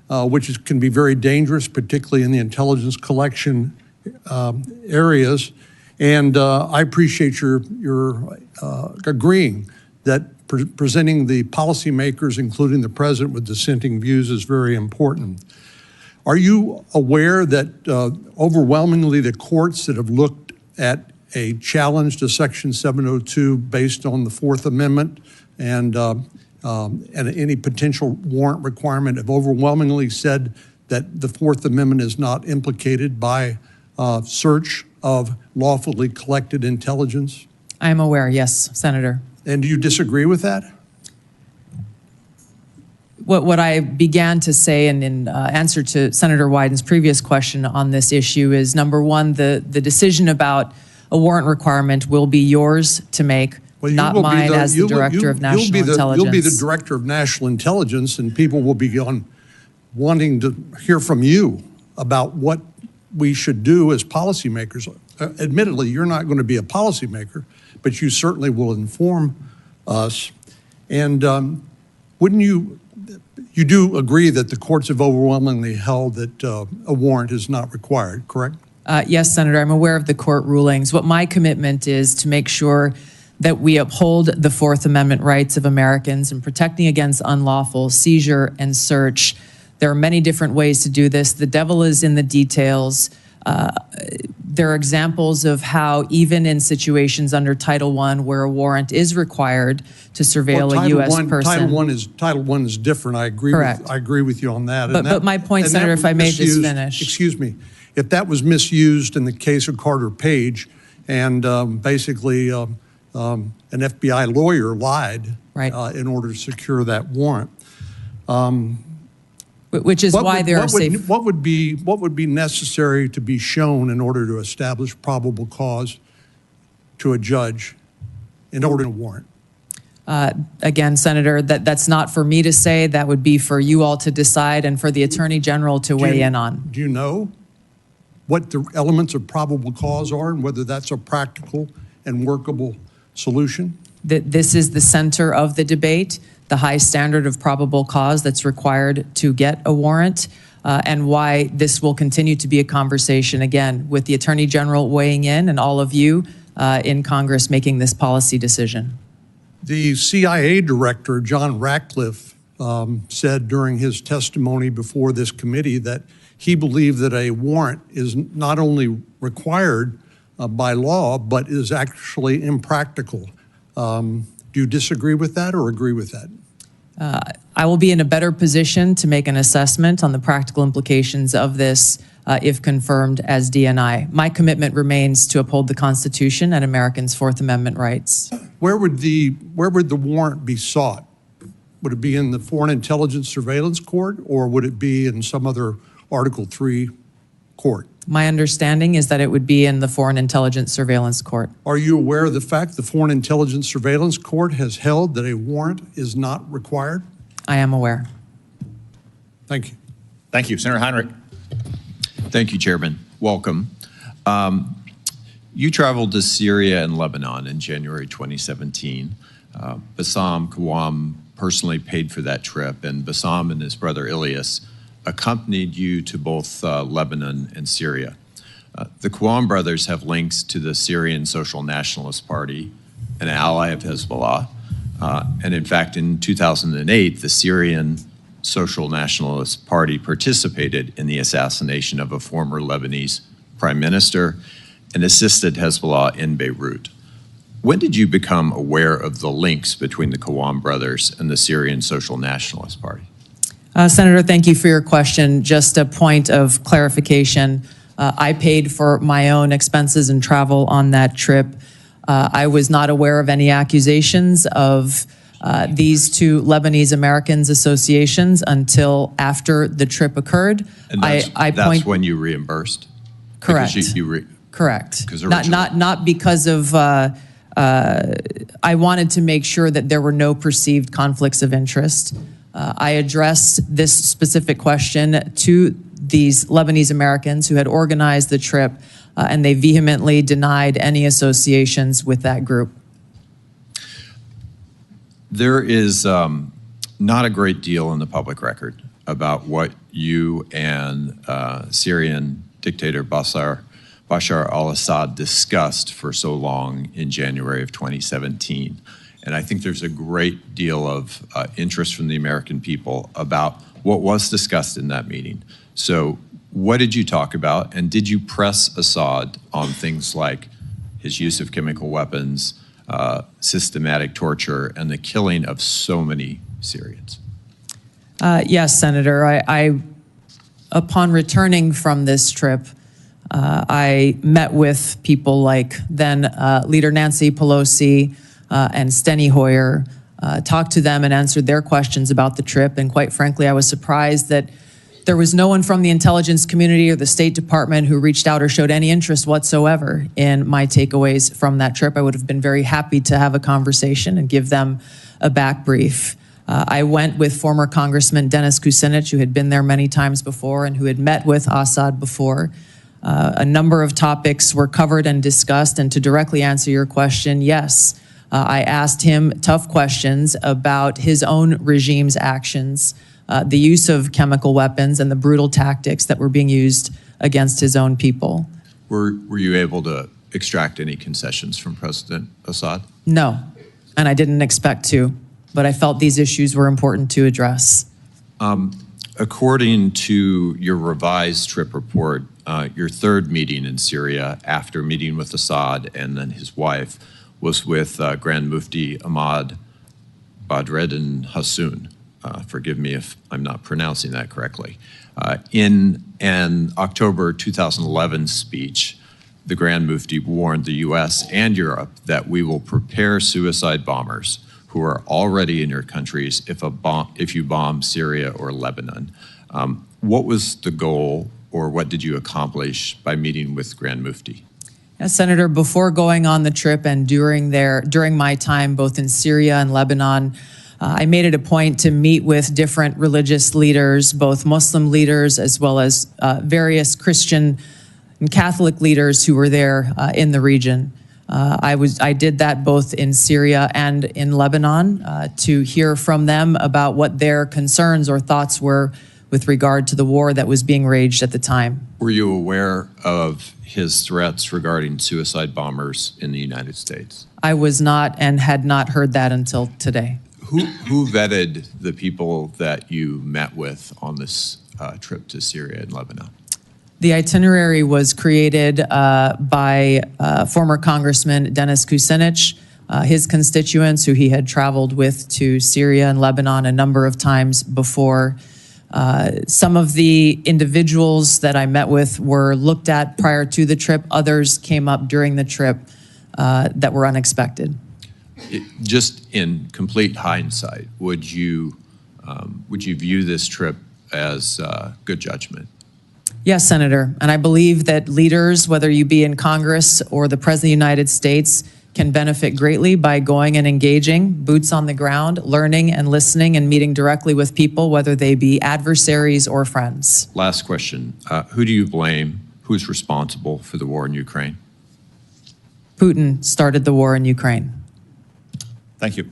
Speaker 10: which can be very dangerous, particularly in the intelligence collection areas. And I appreciate your agreeing that presenting the policymakers, including the President, with dissenting views is very important. Are you aware that overwhelmingly the courts that have looked at a challenge to Section 702 based on the Fourth Amendment and any potential warrant requirement have overwhelmingly said that the Fourth Amendment is not implicated by search of lawfully collected intelligence?
Speaker 2: I am aware, yes, Senator.
Speaker 10: And do you disagree with that?
Speaker 2: What I began to say in answer to Senator Wyden's previous question on this issue is, number one, the decision about a warrant requirement will be yours to make, not mine as the Director of National Intelligence.
Speaker 10: You'll be the Director of National Intelligence, and people will be wanting to hear from you about what we should do as policymakers. Admittedly, you're not going to be a policymaker, but you certainly will inform us. And wouldn't you do agree that the courts have overwhelmingly held that a warrant is not required, correct?
Speaker 2: Yes, Senator, I'm aware of the court rulings. What my commitment is to make sure that we uphold the Fourth Amendment rights of Americans in protecting against unlawful seizure and search. There are many different ways to do this. The devil is in the details. There are examples of how even in situations under Title I where a warrant is required to surveil a U.S. person.
Speaker 10: Title I is different. I agree.
Speaker 2: Correct.
Speaker 10: I agree with you on that.
Speaker 2: But my point, Senator, if I may just finish.
Speaker 10: Excuse me. If that was misused in the case of Carter Page, and basically an FBI lawyer lied in order to secure that warrant.
Speaker 2: Which is why there are safe.
Speaker 10: What would be necessary to be shown in order to establish probable cause to a judge in order to warrant?
Speaker 2: Again, Senator, that's not for me to say. That would be for you all to decide and for the Attorney General to weigh in on.
Speaker 10: Do you know?
Speaker 17: what the elements of probable cause are and whether that's a practical and workable solution?
Speaker 2: This is the center of the debate, the high standard of probable cause that's required to get a warrant, and why this will continue to be a conversation, again, with the Attorney General weighing in and all of you in Congress making this policy decision.
Speaker 17: The CIA director, John Ratcliffe, said during his testimony before this committee that he believed that a warrant is not only required by law, but is actually impractical. Do you disagree with that or agree with that?
Speaker 2: I will be in a better position to make an assessment on the practical implications of this if confirmed as DNI. My commitment remains to uphold the Constitution and Americans' Fourth Amendment rights.
Speaker 17: Where would the warrant be sought? Would it be in the Foreign Intelligence Surveillance Court, or would it be in some other Article III court?
Speaker 2: My understanding is that it would be in the Foreign Intelligence Surveillance Court.
Speaker 17: Are you aware of the fact the Foreign Intelligence Surveillance Court has held that a warrant is not required?
Speaker 2: I am aware.
Speaker 17: Thank you.
Speaker 3: Thank you. Senator Heinrich.
Speaker 11: Thank you, Chairman. Welcome. You traveled to Syria and Lebanon in January 2017. Bassam Kawam personally paid for that trip, and Bassam and his brother Ilyas accompanied you to both Lebanon and Syria. The Kawam brothers have links to the Syrian Social Nationalist Party, an ally of Hezbollah. And in fact, in 2008, the Syrian Social Nationalist Party participated in the assassination of a former Lebanese prime minister and assisted Hezbollah in Beirut. When did you become aware of the links between the Kawam brothers and the Syrian Social Nationalist Party?
Speaker 2: Senator, thank you for your question. Just a point of clarification. I paid for my own expenses and travel on that trip. I was not aware of any accusations of these two Lebanese Americans associations until after the trip occurred.
Speaker 11: And that's when you reimbursed?
Speaker 2: Correct. Correct. Not because of, I wanted to make sure that there were no perceived conflicts of interest. I addressed this specific question to these Lebanese Americans who had organized the trip, and they vehemently denied any associations with that group.
Speaker 11: There is not a great deal in the public record about what you and Syrian dictator Bashar al-Assad discussed for so long in January of 2017. And I think there's a great deal of interest from the American people about what was discussed in that meeting. So what did you talk about? And did you press Assad on things like his use of chemical weapons, systematic torture, and the killing of so many Syrians?
Speaker 2: Yes, Senator. I upon returning from this trip, I met with people like then Leader Nancy Pelosi and Steny Hoyer, talked to them and answered their questions about the trip. And quite frankly, I was surprised that there was no one from the intelligence community or the State Department who reached out or showed any interest whatsoever in my takeaways from that trip. I would have been very happy to have a conversation and give them a back brief. I went with former Congressman Dennis Kucinich, who had been there many times before and who had met with Assad before. A number of topics were covered and discussed, and to directly answer your question, yes, I asked him tough questions about his own regime's actions, the use of chemical weapons and the brutal tactics that were being used against his own people.
Speaker 11: Were you able to extract any concessions from President Assad?
Speaker 2: No, and I didn't expect to, but I felt these issues were important to address.
Speaker 11: According to your revised trip report, your third meeting in Syria after meeting with Assad and then his wife was with Grand Mufti Ahmad Badreddin Hassoun. Forgive me if I'm not pronouncing that correctly. In an October 2011 speech, the Grand Mufti warned the US and Europe that we will prepare suicide bombers who are already in your countries if you bomb Syria or Lebanon. What was the goal, or what did you accomplish by meeting with Grand Mufti?
Speaker 2: Senator, before going on the trip and during my time both in Syria and Lebanon, I made it a point to meet with different religious leaders, both Muslim leaders as well as various Christian and Catholic leaders who were there in the region. I did that both in Syria and in Lebanon to hear from them about what their concerns or thoughts were with regard to the war that was being waged at the time.
Speaker 18: Were you aware of his threats regarding suicide bombers in the United States?
Speaker 2: I was not and had not heard that until today.
Speaker 18: Who vetted the people that you met with on this trip to Syria and Lebanon?
Speaker 2: The itinerary was created by former Congressman Dennis Kucinich, his constituents who he had traveled with to Syria and Lebanon a number of times before. Some of the individuals that I met with were looked at prior to the trip. Others came up during the trip that were unexpected.
Speaker 18: Just in complete hindsight, would you view this trip as good judgment?
Speaker 2: Yes, Senator. And I believe that leaders, whether you be in Congress or the President of the United States, can benefit greatly by going and engaging, boots on the ground, learning and listening and meeting directly with people, whether they be adversaries or friends.
Speaker 18: Last question. Who do you blame? Who's responsible for the war in Ukraine?
Speaker 2: Putin started the war in Ukraine.
Speaker 3: Thank you.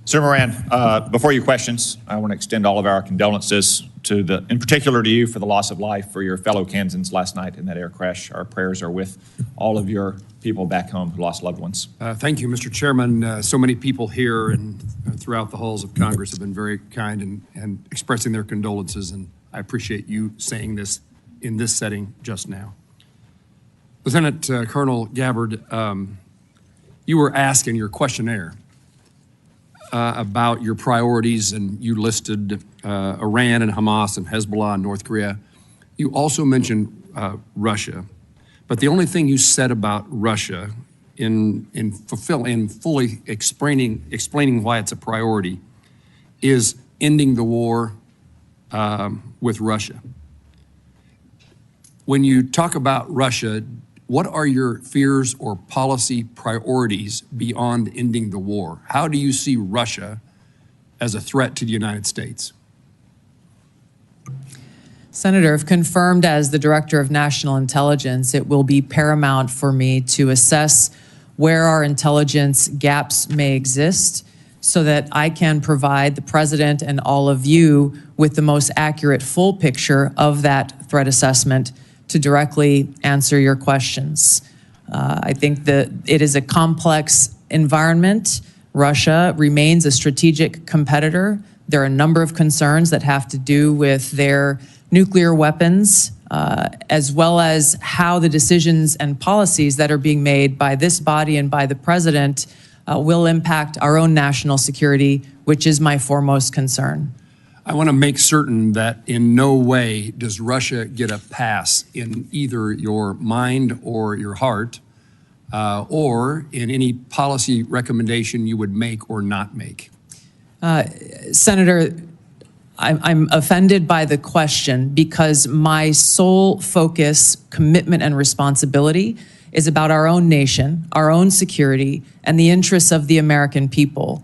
Speaker 3: Sir Moran, before your questions, I want to extend all of our condolences in particular to you for the loss of life for your fellow Kansans last night in that air crash. Our prayers are with all of your people back home who lost loved ones.
Speaker 19: Thank you, Mr. Chairman. So many people here and throughout the halls of Congress have been very kind and expressing their condolences, and I appreciate you saying this in this setting just now. Lieutenant Colonel Gabbard, you were asked in your questionnaire about your priorities, and you listed Iran and Hamas and Hezbollah and North Korea. You also mentioned Russia, but the only thing you said about Russia in fully explaining why it's a priority is ending the war with Russia. When you talk about Russia, what are your fears or policy priorities beyond ending the war? How do you see Russia as a threat to the United States?
Speaker 2: Senator, if confirmed as the Director of National Intelligence, it will be paramount for me to assess where our intelligence gaps may exist so that I can provide the President and all of you with the most accurate full picture of that threat assessment to directly answer your questions. I think that it is a complex environment. Russia remains a strategic competitor. There are a number of concerns that have to do with their nuclear weapons, as well as how the decisions and policies that are being made by this body and by the President will impact our own national security, which is my foremost concern.
Speaker 19: I want to make certain that in no way does Russia get a pass in either your mind or your heart, or in any policy recommendation you would make or not make.
Speaker 2: Senator, I'm offended by the question because my sole focus, commitment, and responsibility is about our own nation, our own security, and the interests of the American people.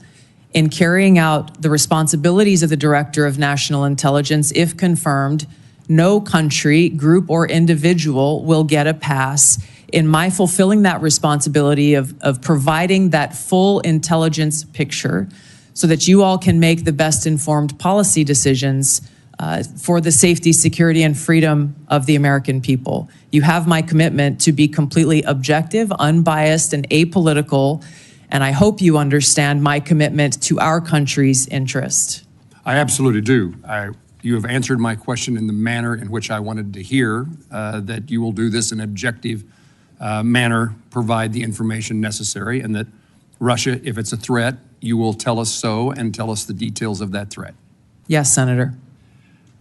Speaker 2: In carrying out the responsibilities of the Director of National Intelligence, if confirmed, no country, group, or individual will get a pass in my fulfilling that responsibility of providing that full intelligence picture so that you all can make the best informed policy decisions for the safety, security, and freedom of the American people. You have my commitment to be completely objective, unbiased, and apolitical, and I hope you understand my commitment to our country's interest.
Speaker 19: I absolutely do. You have answered my question in the manner in which I wanted to hear, that you will do this in an objective manner, provide the information necessary, and that Russia, if it's a threat, you will tell us so and tell us the details of that threat.
Speaker 2: Yes, Senator.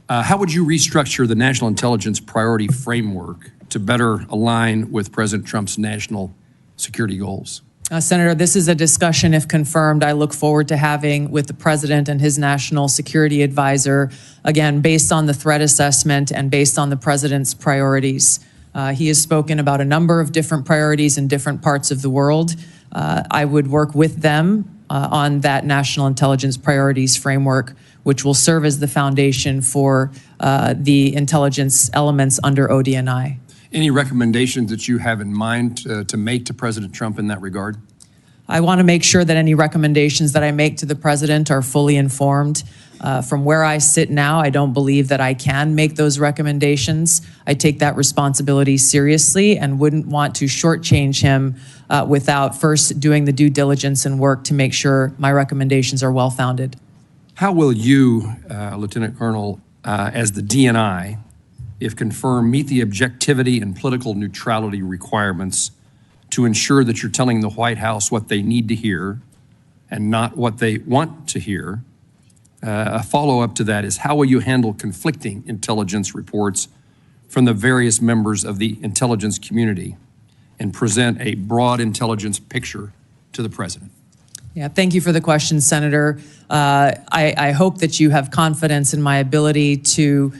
Speaker 19: How would you restructure the national intelligence priority framework to better align with President Trump's national security goals?
Speaker 2: Senator, this is a discussion, if confirmed, I look forward to having with the President and his national security advisor, again, based on the threat assessment and based on the President's priorities. He has spoken about a number of different priorities in different parts of the world. I would work with them on that national intelligence priorities framework, which will serve as the foundation for the intelligence elements under ODNI.
Speaker 19: Any recommendations that you have in mind to make to President Trump in that regard?
Speaker 2: I want to make sure that any recommendations that I make to the president are fully informed. From where I sit now, I don't believe that I can make those recommendations. I take that responsibility seriously and wouldn't want to shortchange him without first doing the due diligence and work to make sure my recommendations are well-founded.
Speaker 19: How will you, Lieutenant Colonel, as the DNI, if confirmed, meet the objectivity and political neutrality requirements to ensure that you're telling the White House what they need to hear and not what they want to hear? A follow-up to that is, how will you handle conflicting intelligence reports from the various members of the intelligence community and present a broad intelligence picture to the president?
Speaker 2: Yeah, thank you for the question, Senator. I hope that you have confidence in my ability to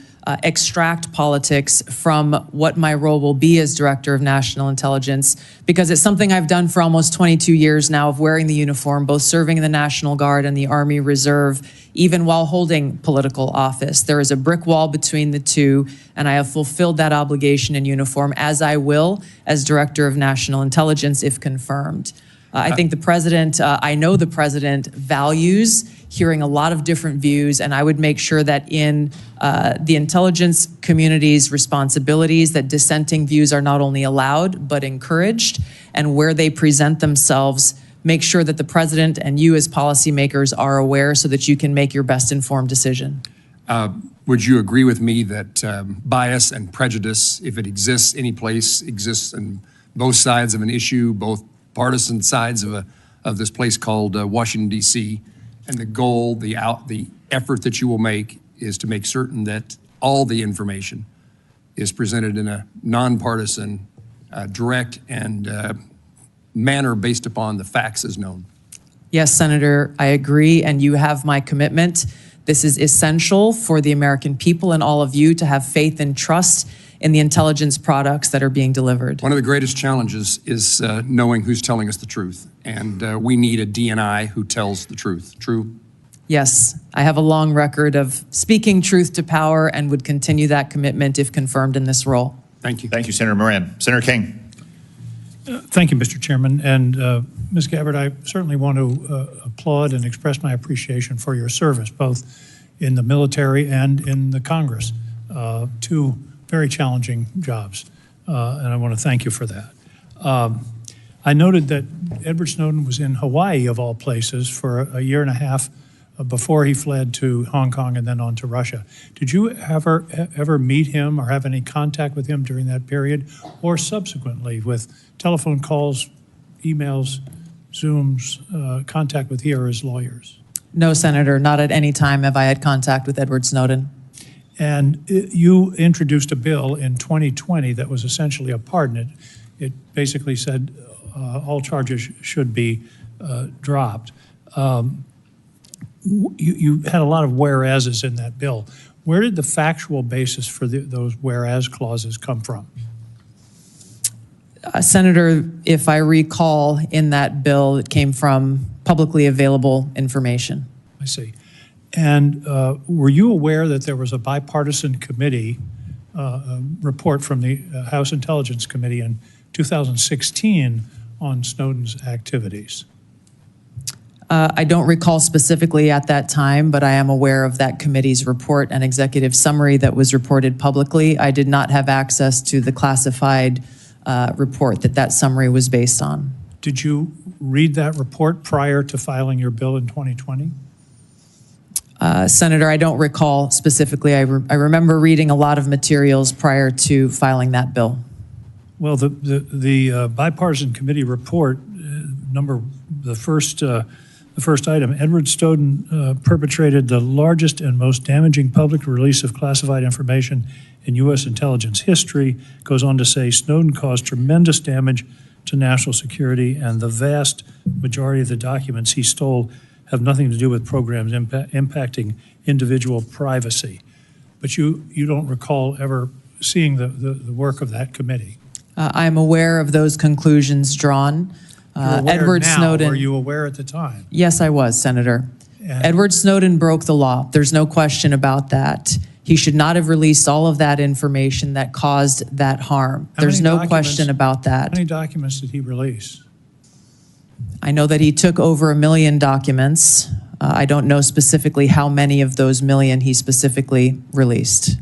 Speaker 2: extract politics from what my role will be as Director of National Intelligence, because it's something I've done for almost 22 years now of wearing the uniform, both serving in the National Guard and the Army Reserve, even while holding political office. There is a brick wall between the two, and I have fulfilled that obligation in uniform, as I will as Director of National Intelligence if confirmed. I think the president, I know the president values hearing a lot of different views, and I would make sure that in the intelligence community's responsibilities that dissenting views are not only allowed, but encouraged, and where they present themselves, make sure that the president and you as policymakers are aware so that you can make your best informed decision.
Speaker 19: Would you agree with me that bias and prejudice, if it exists any place, exists in both sides of an issue, both partisan sides of this place called Washington, D.C., and the goal, the effort that you will make is to make certain that all the information is presented in a nonpartisan, direct, and manner based upon the facts as known?
Speaker 2: Yes, Senator, I agree, and you have my commitment. This is essential for the American people and all of you to have faith and trust in the intelligence products that are being delivered.
Speaker 19: One of the greatest challenges is knowing who's telling us the truth, and we need a DNI who tells the truth. True?
Speaker 2: Yes, I have a long record of speaking truth to power and would continue that commitment if confirmed in this role.
Speaker 19: Thank you.
Speaker 3: Thank you, Senator Moran. Senator King.
Speaker 10: Thank you, Mr. Chairman. And Ms. Gabbard, I certainly want to applaud and express my appreciation for your service, both in the military and in the Congress. Two very challenging jobs, and I want to thank you for that. I noted that Edward Snowden was in Hawaii, of all places, for a year and a half before he fled to Hong Kong and then on to Russia. Did you ever meet him or have any contact with him during that period, or subsequently with telephone calls, emails, Zooms, contact with he or his lawyers?
Speaker 2: No, Senator, not at any time have I had contact with Edward Snowden.
Speaker 10: And you introduced a bill in 2020 that was essentially a pardon. It basically said all charges should be dropped. You had a lot of whereases in that bill. Where did the factual basis for those whereas clauses come from?
Speaker 2: Senator, if I recall, in that bill, it came from publicly available information.
Speaker 10: I see. And were you aware that there was a bipartisan committee report from the House Intelligence Committee in 2016 on Snowden's activities?
Speaker 2: I don't recall specifically at that time, but I am aware of that committee's report and executive summary that was reported publicly. I did not have access to the classified report that summary was based on.
Speaker 10: Did you read that report prior to filing your bill in 2020?
Speaker 2: Senator, I don't recall specifically. I remember reading a lot of materials prior to filing that bill.
Speaker 10: Well, the bipartisan committee report, the first item, Edward Snowden perpetrated the largest and most damaging public release of classified information in U.S. intelligence history. Goes on to say Snowden caused tremendous damage to national security, and the vast majority of the documents he stole have nothing to do with programs impacting individual privacy. But you don't recall ever seeing the work of that committee?
Speaker 2: I'm aware of those conclusions drawn. Edward Snowden.
Speaker 10: Were you aware at the time?
Speaker 2: Yes, I was, Senator. Edward Snowden broke the law. There's no question about that. He should not have released all of that information that caused that harm.
Speaker 10: How
Speaker 2: There's
Speaker 10: many
Speaker 2: no question about that.
Speaker 10: How many documents did he release?
Speaker 2: I know that he took over 1 million documents. I don't know specifically how many of those million he specifically released.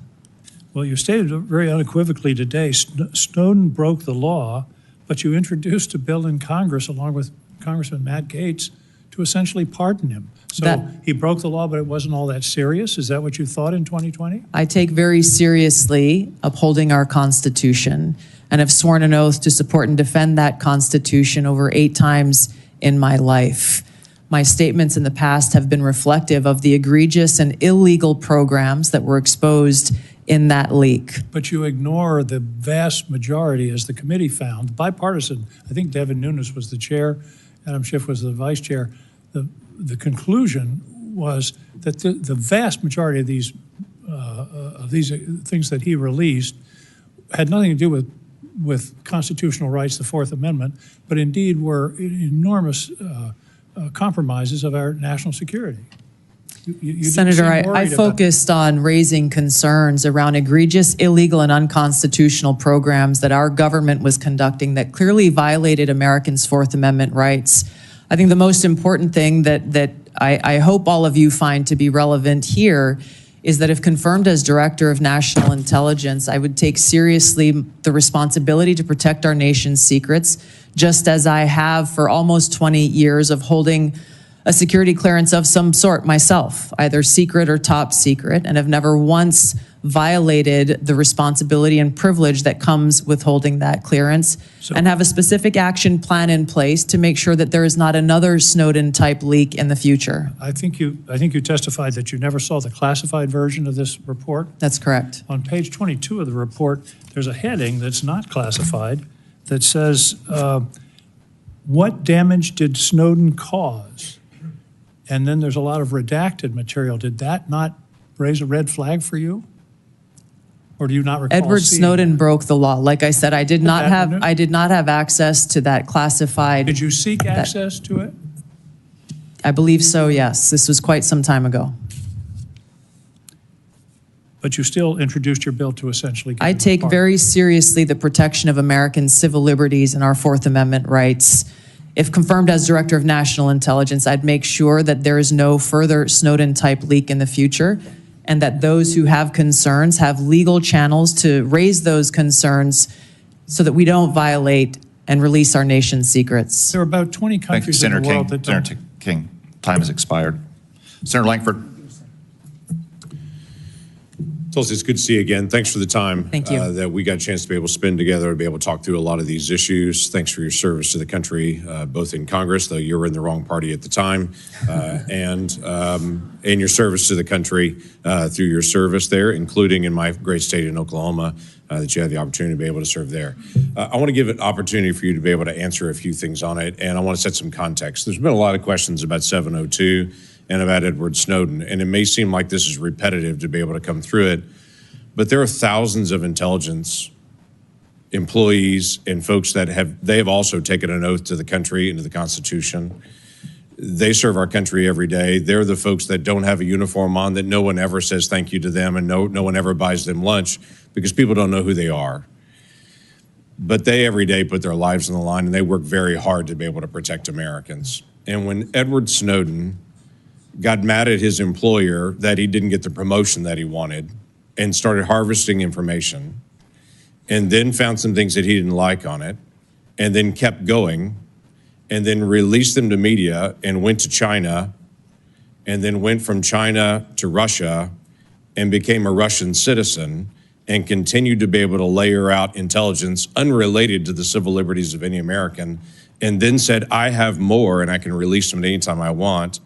Speaker 10: Well, you stated very unequivocally today, Snowden broke the law, but you introduced a bill in Congress along with Congressman Matt Gaetz to essentially pardon him. So he broke the law, but it wasn't all that serious? Is that what you thought in 2020?
Speaker 2: I take very seriously upholding our Constitution and have sworn an oath to support and defend that Constitution over 8 times in my life. My statements in the past have been reflective of the egregious and illegal programs that were exposed in that leak.
Speaker 10: But you ignore the vast majority, as the committee found, bipartisan. I think Devin Nunes was the chair, Adam Schiff was the vice chair. The conclusion was that the vast majority of these things that he released had nothing to do with constitutional rights, the Fourth Amendment, but indeed were enormous compromises of our national security. You
Speaker 2: Senator, I focused on raising concerns around egregious, illegal, and unconstitutional programs that our government was conducting that clearly violated Americans' Fourth Amendment rights. I think the most important thing that I hope all of you find to be relevant here is that if confirmed as Director of National Intelligence, I would take seriously the responsibility to protect our nation's secrets, just as I have for almost 20 years of holding a security clearance of some sort myself, either secret or top secret, and have never once violated the responsibility and privilege that comes with holding that clearance, and have a specific action plan in place to make sure that there is not another Snowden-type leak in the future.
Speaker 10: I think you testified that you never saw the classified version of this report.
Speaker 2: That's correct.
Speaker 10: On page 22 of the report, there's a heading that's not classified that says, what damage did Snowden cause? And then there's a lot of redacted material. Did that not raise a red flag for you? Or do you not recall
Speaker 2: Edward
Speaker 10: seeing
Speaker 2: Snowden
Speaker 10: that?
Speaker 2: broke the law. Like I said, I did not have access to that classified.
Speaker 10: Did you seek access to it?
Speaker 2: I believe so, yes. This was quite some time ago.
Speaker 10: But you still introduced your bill to essentially get
Speaker 2: I
Speaker 10: it
Speaker 2: take
Speaker 10: apart.
Speaker 2: very seriously the protection of American civil liberties and our Fourth Amendment rights. If confirmed as Director of National Intelligence, I'd make sure that there is no further Snowden-type leak in the future, and that those who have concerns have legal channels to raise those concerns so that we don't violate and release our nation's secrets.
Speaker 10: There are about 20
Speaker 3: Thank you,
Speaker 10: countries in
Speaker 3: Senator
Speaker 10: the world
Speaker 3: King.
Speaker 10: that don't.
Speaker 3: Senator King, time has expired. Senator Langford.
Speaker 20: Tulsi, it's good to see you again. Thanks for the time.
Speaker 2: Thank you.
Speaker 20: That we got a chance to be able to spend together and be able to talk through a lot of these issues. Thanks for your service to the country, both in Congress, though you were in the wrong party at the time, and your service to the country through your service there, including in my great state in Oklahoma, that you had the opportunity to be able to serve there. I want to give an opportunity for you to be able to answer a few things on it, and I want to set some context. There's been a lot of questions about 702 and about Edward Snowden, and it may seem like this is repetitive to be able to come through it, but there are thousands of intelligence employees and folks that they have also taken an oath to the country and to the Constitution. They serve our country every day. They're the folks that don't have a uniform on, that no one ever says thank you to them, and no one ever buys them lunch because people don't know who they are. But they every day put their lives on the line, and they work very hard to be able to protect Americans. And when Edward Snowden got mad at his employer that he didn't get the promotion that he wanted and started harvesting information, and then found some things that he didn't like on it, and then kept going, and then released them to media and went to China, and then went from China to Russia and became a Russian citizen and continued to be able to layer out intelligence unrelated to the civil liberties of any American, and then said, I have more and I can release them at any time I want.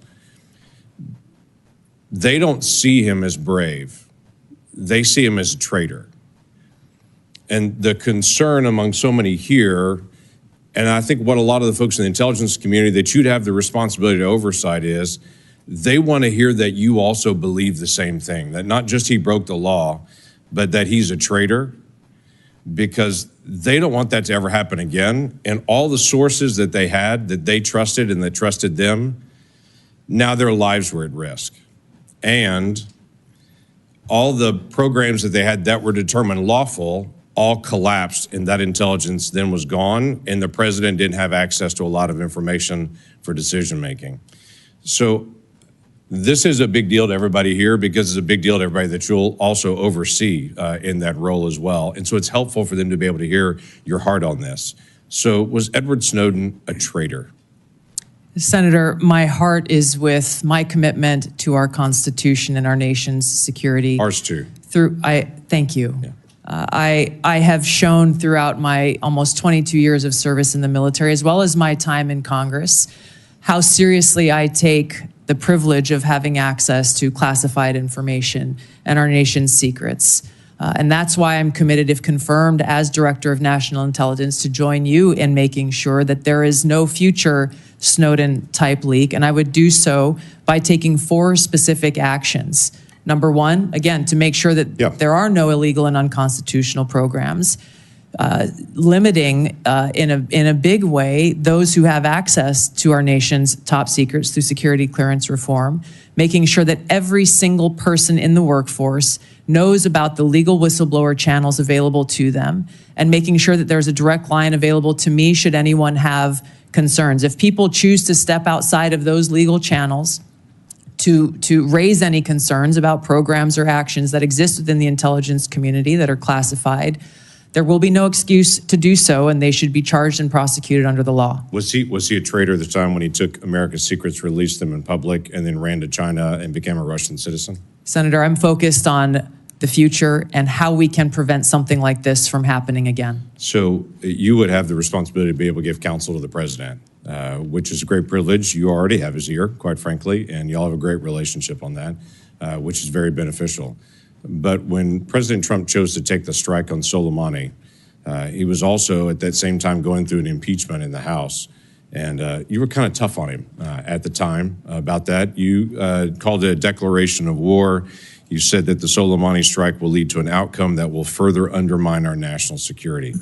Speaker 20: They don't see him as brave. They see him as a traitor. And the concern among so many here, and I think what a lot of the folks in the intelligence community that you'd have the responsibility to oversight is, they want to hear that you also believe the same thing, that not just he broke the law, but that he's a traitor, because they don't want that to ever happen again. And all the sources that they had, that they trusted and that trusted them, now their lives were at risk. And all the programs that they had that were determined lawful all collapsed, and that intelligence then was gone, and the president didn't have access to a lot of information for decision making. So this is a big deal to everybody here because it's a big deal to everybody that you'll also oversee in that role as well. And so it's helpful for them to be able to hear your heart on this. So was Edward Snowden a traitor?
Speaker 2: Senator, my heart is with my commitment to our Constitution and our nation's security.
Speaker 20: Ours too.
Speaker 2: Thank you.
Speaker 20: Yeah.
Speaker 2: I have shown throughout my almost 22 years of service in the military, as well as my time in Congress, how seriously I take the privilege of having access to classified information and our nation's secrets. And that's why I'm committed, if confirmed as Director of National Intelligence, to join you in making sure that there is no future Snowden-type leak. And I would do so by taking 4 specific actions. Number 1, again, to make sure that there are no illegal and unconstitutional programs. Limiting in a big way those who have access to our nation's top secrets through security clearance reform, making sure that every single person in the workforce knows about the legal whistleblower channels available to them, and making sure that there's a direct line available to me should anyone have concerns. If people choose to step outside of those legal channels to raise any concerns about programs or actions that exist within the intelligence community that are classified, there will be no excuse to do so, and they should be charged and prosecuted under the law.
Speaker 20: Was he a traitor at the time when he took America's secrets, released them in public, and then ran to China and became a Russian citizen?
Speaker 2: Senator, I'm focused on the future and how we can prevent something like this from happening again.
Speaker 20: So you would have the responsibility to be able to give counsel to the president, which is a great privilege. You already have his ear, quite frankly, and y'all have a great relationship on that, which is very beneficial. But when President Trump chose to take the strike on Soleimani, he was also at that same time going through an impeachment in the House. And you were kind of tough on him at the time about that. You called it a declaration of war. You said that the Soleimani strike will lead to an outcome that will further undermine our national security.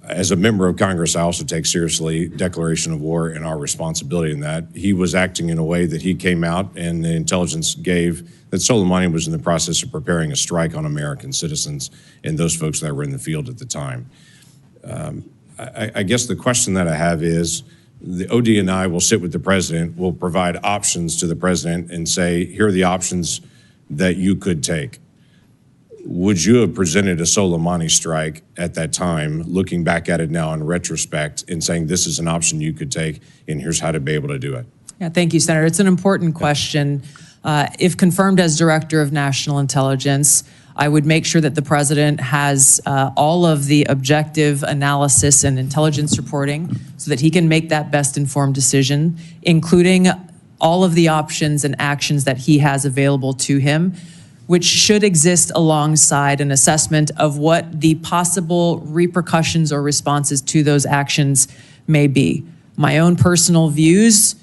Speaker 20: As a member of Congress, I also take seriously declaration of war and our responsibility in that. He was acting in a way that he came out and the intelligence gave that Soleimani was in the process of preparing a strike on American citizens and those folks that were in the field at the time. I guess the question that I have is, the ODNI will sit with the president, will provide options to the president and say, here are the options that you could take. Would you have presented a Soleimani strike at that time, looking back at it now in retrospect and saying this is an option you could take and here's how to be able to do it?
Speaker 2: Yeah, thank you, Senator. It's an important question. If confirmed as Director of National Intelligence, I would make sure that the president has all of the objective analysis and intelligence reporting so that he can make that best informed decision, including all of the options and actions that he has available to him, which should exist alongside an assessment of what the possible repercussions or responses to those actions may be. My own personal views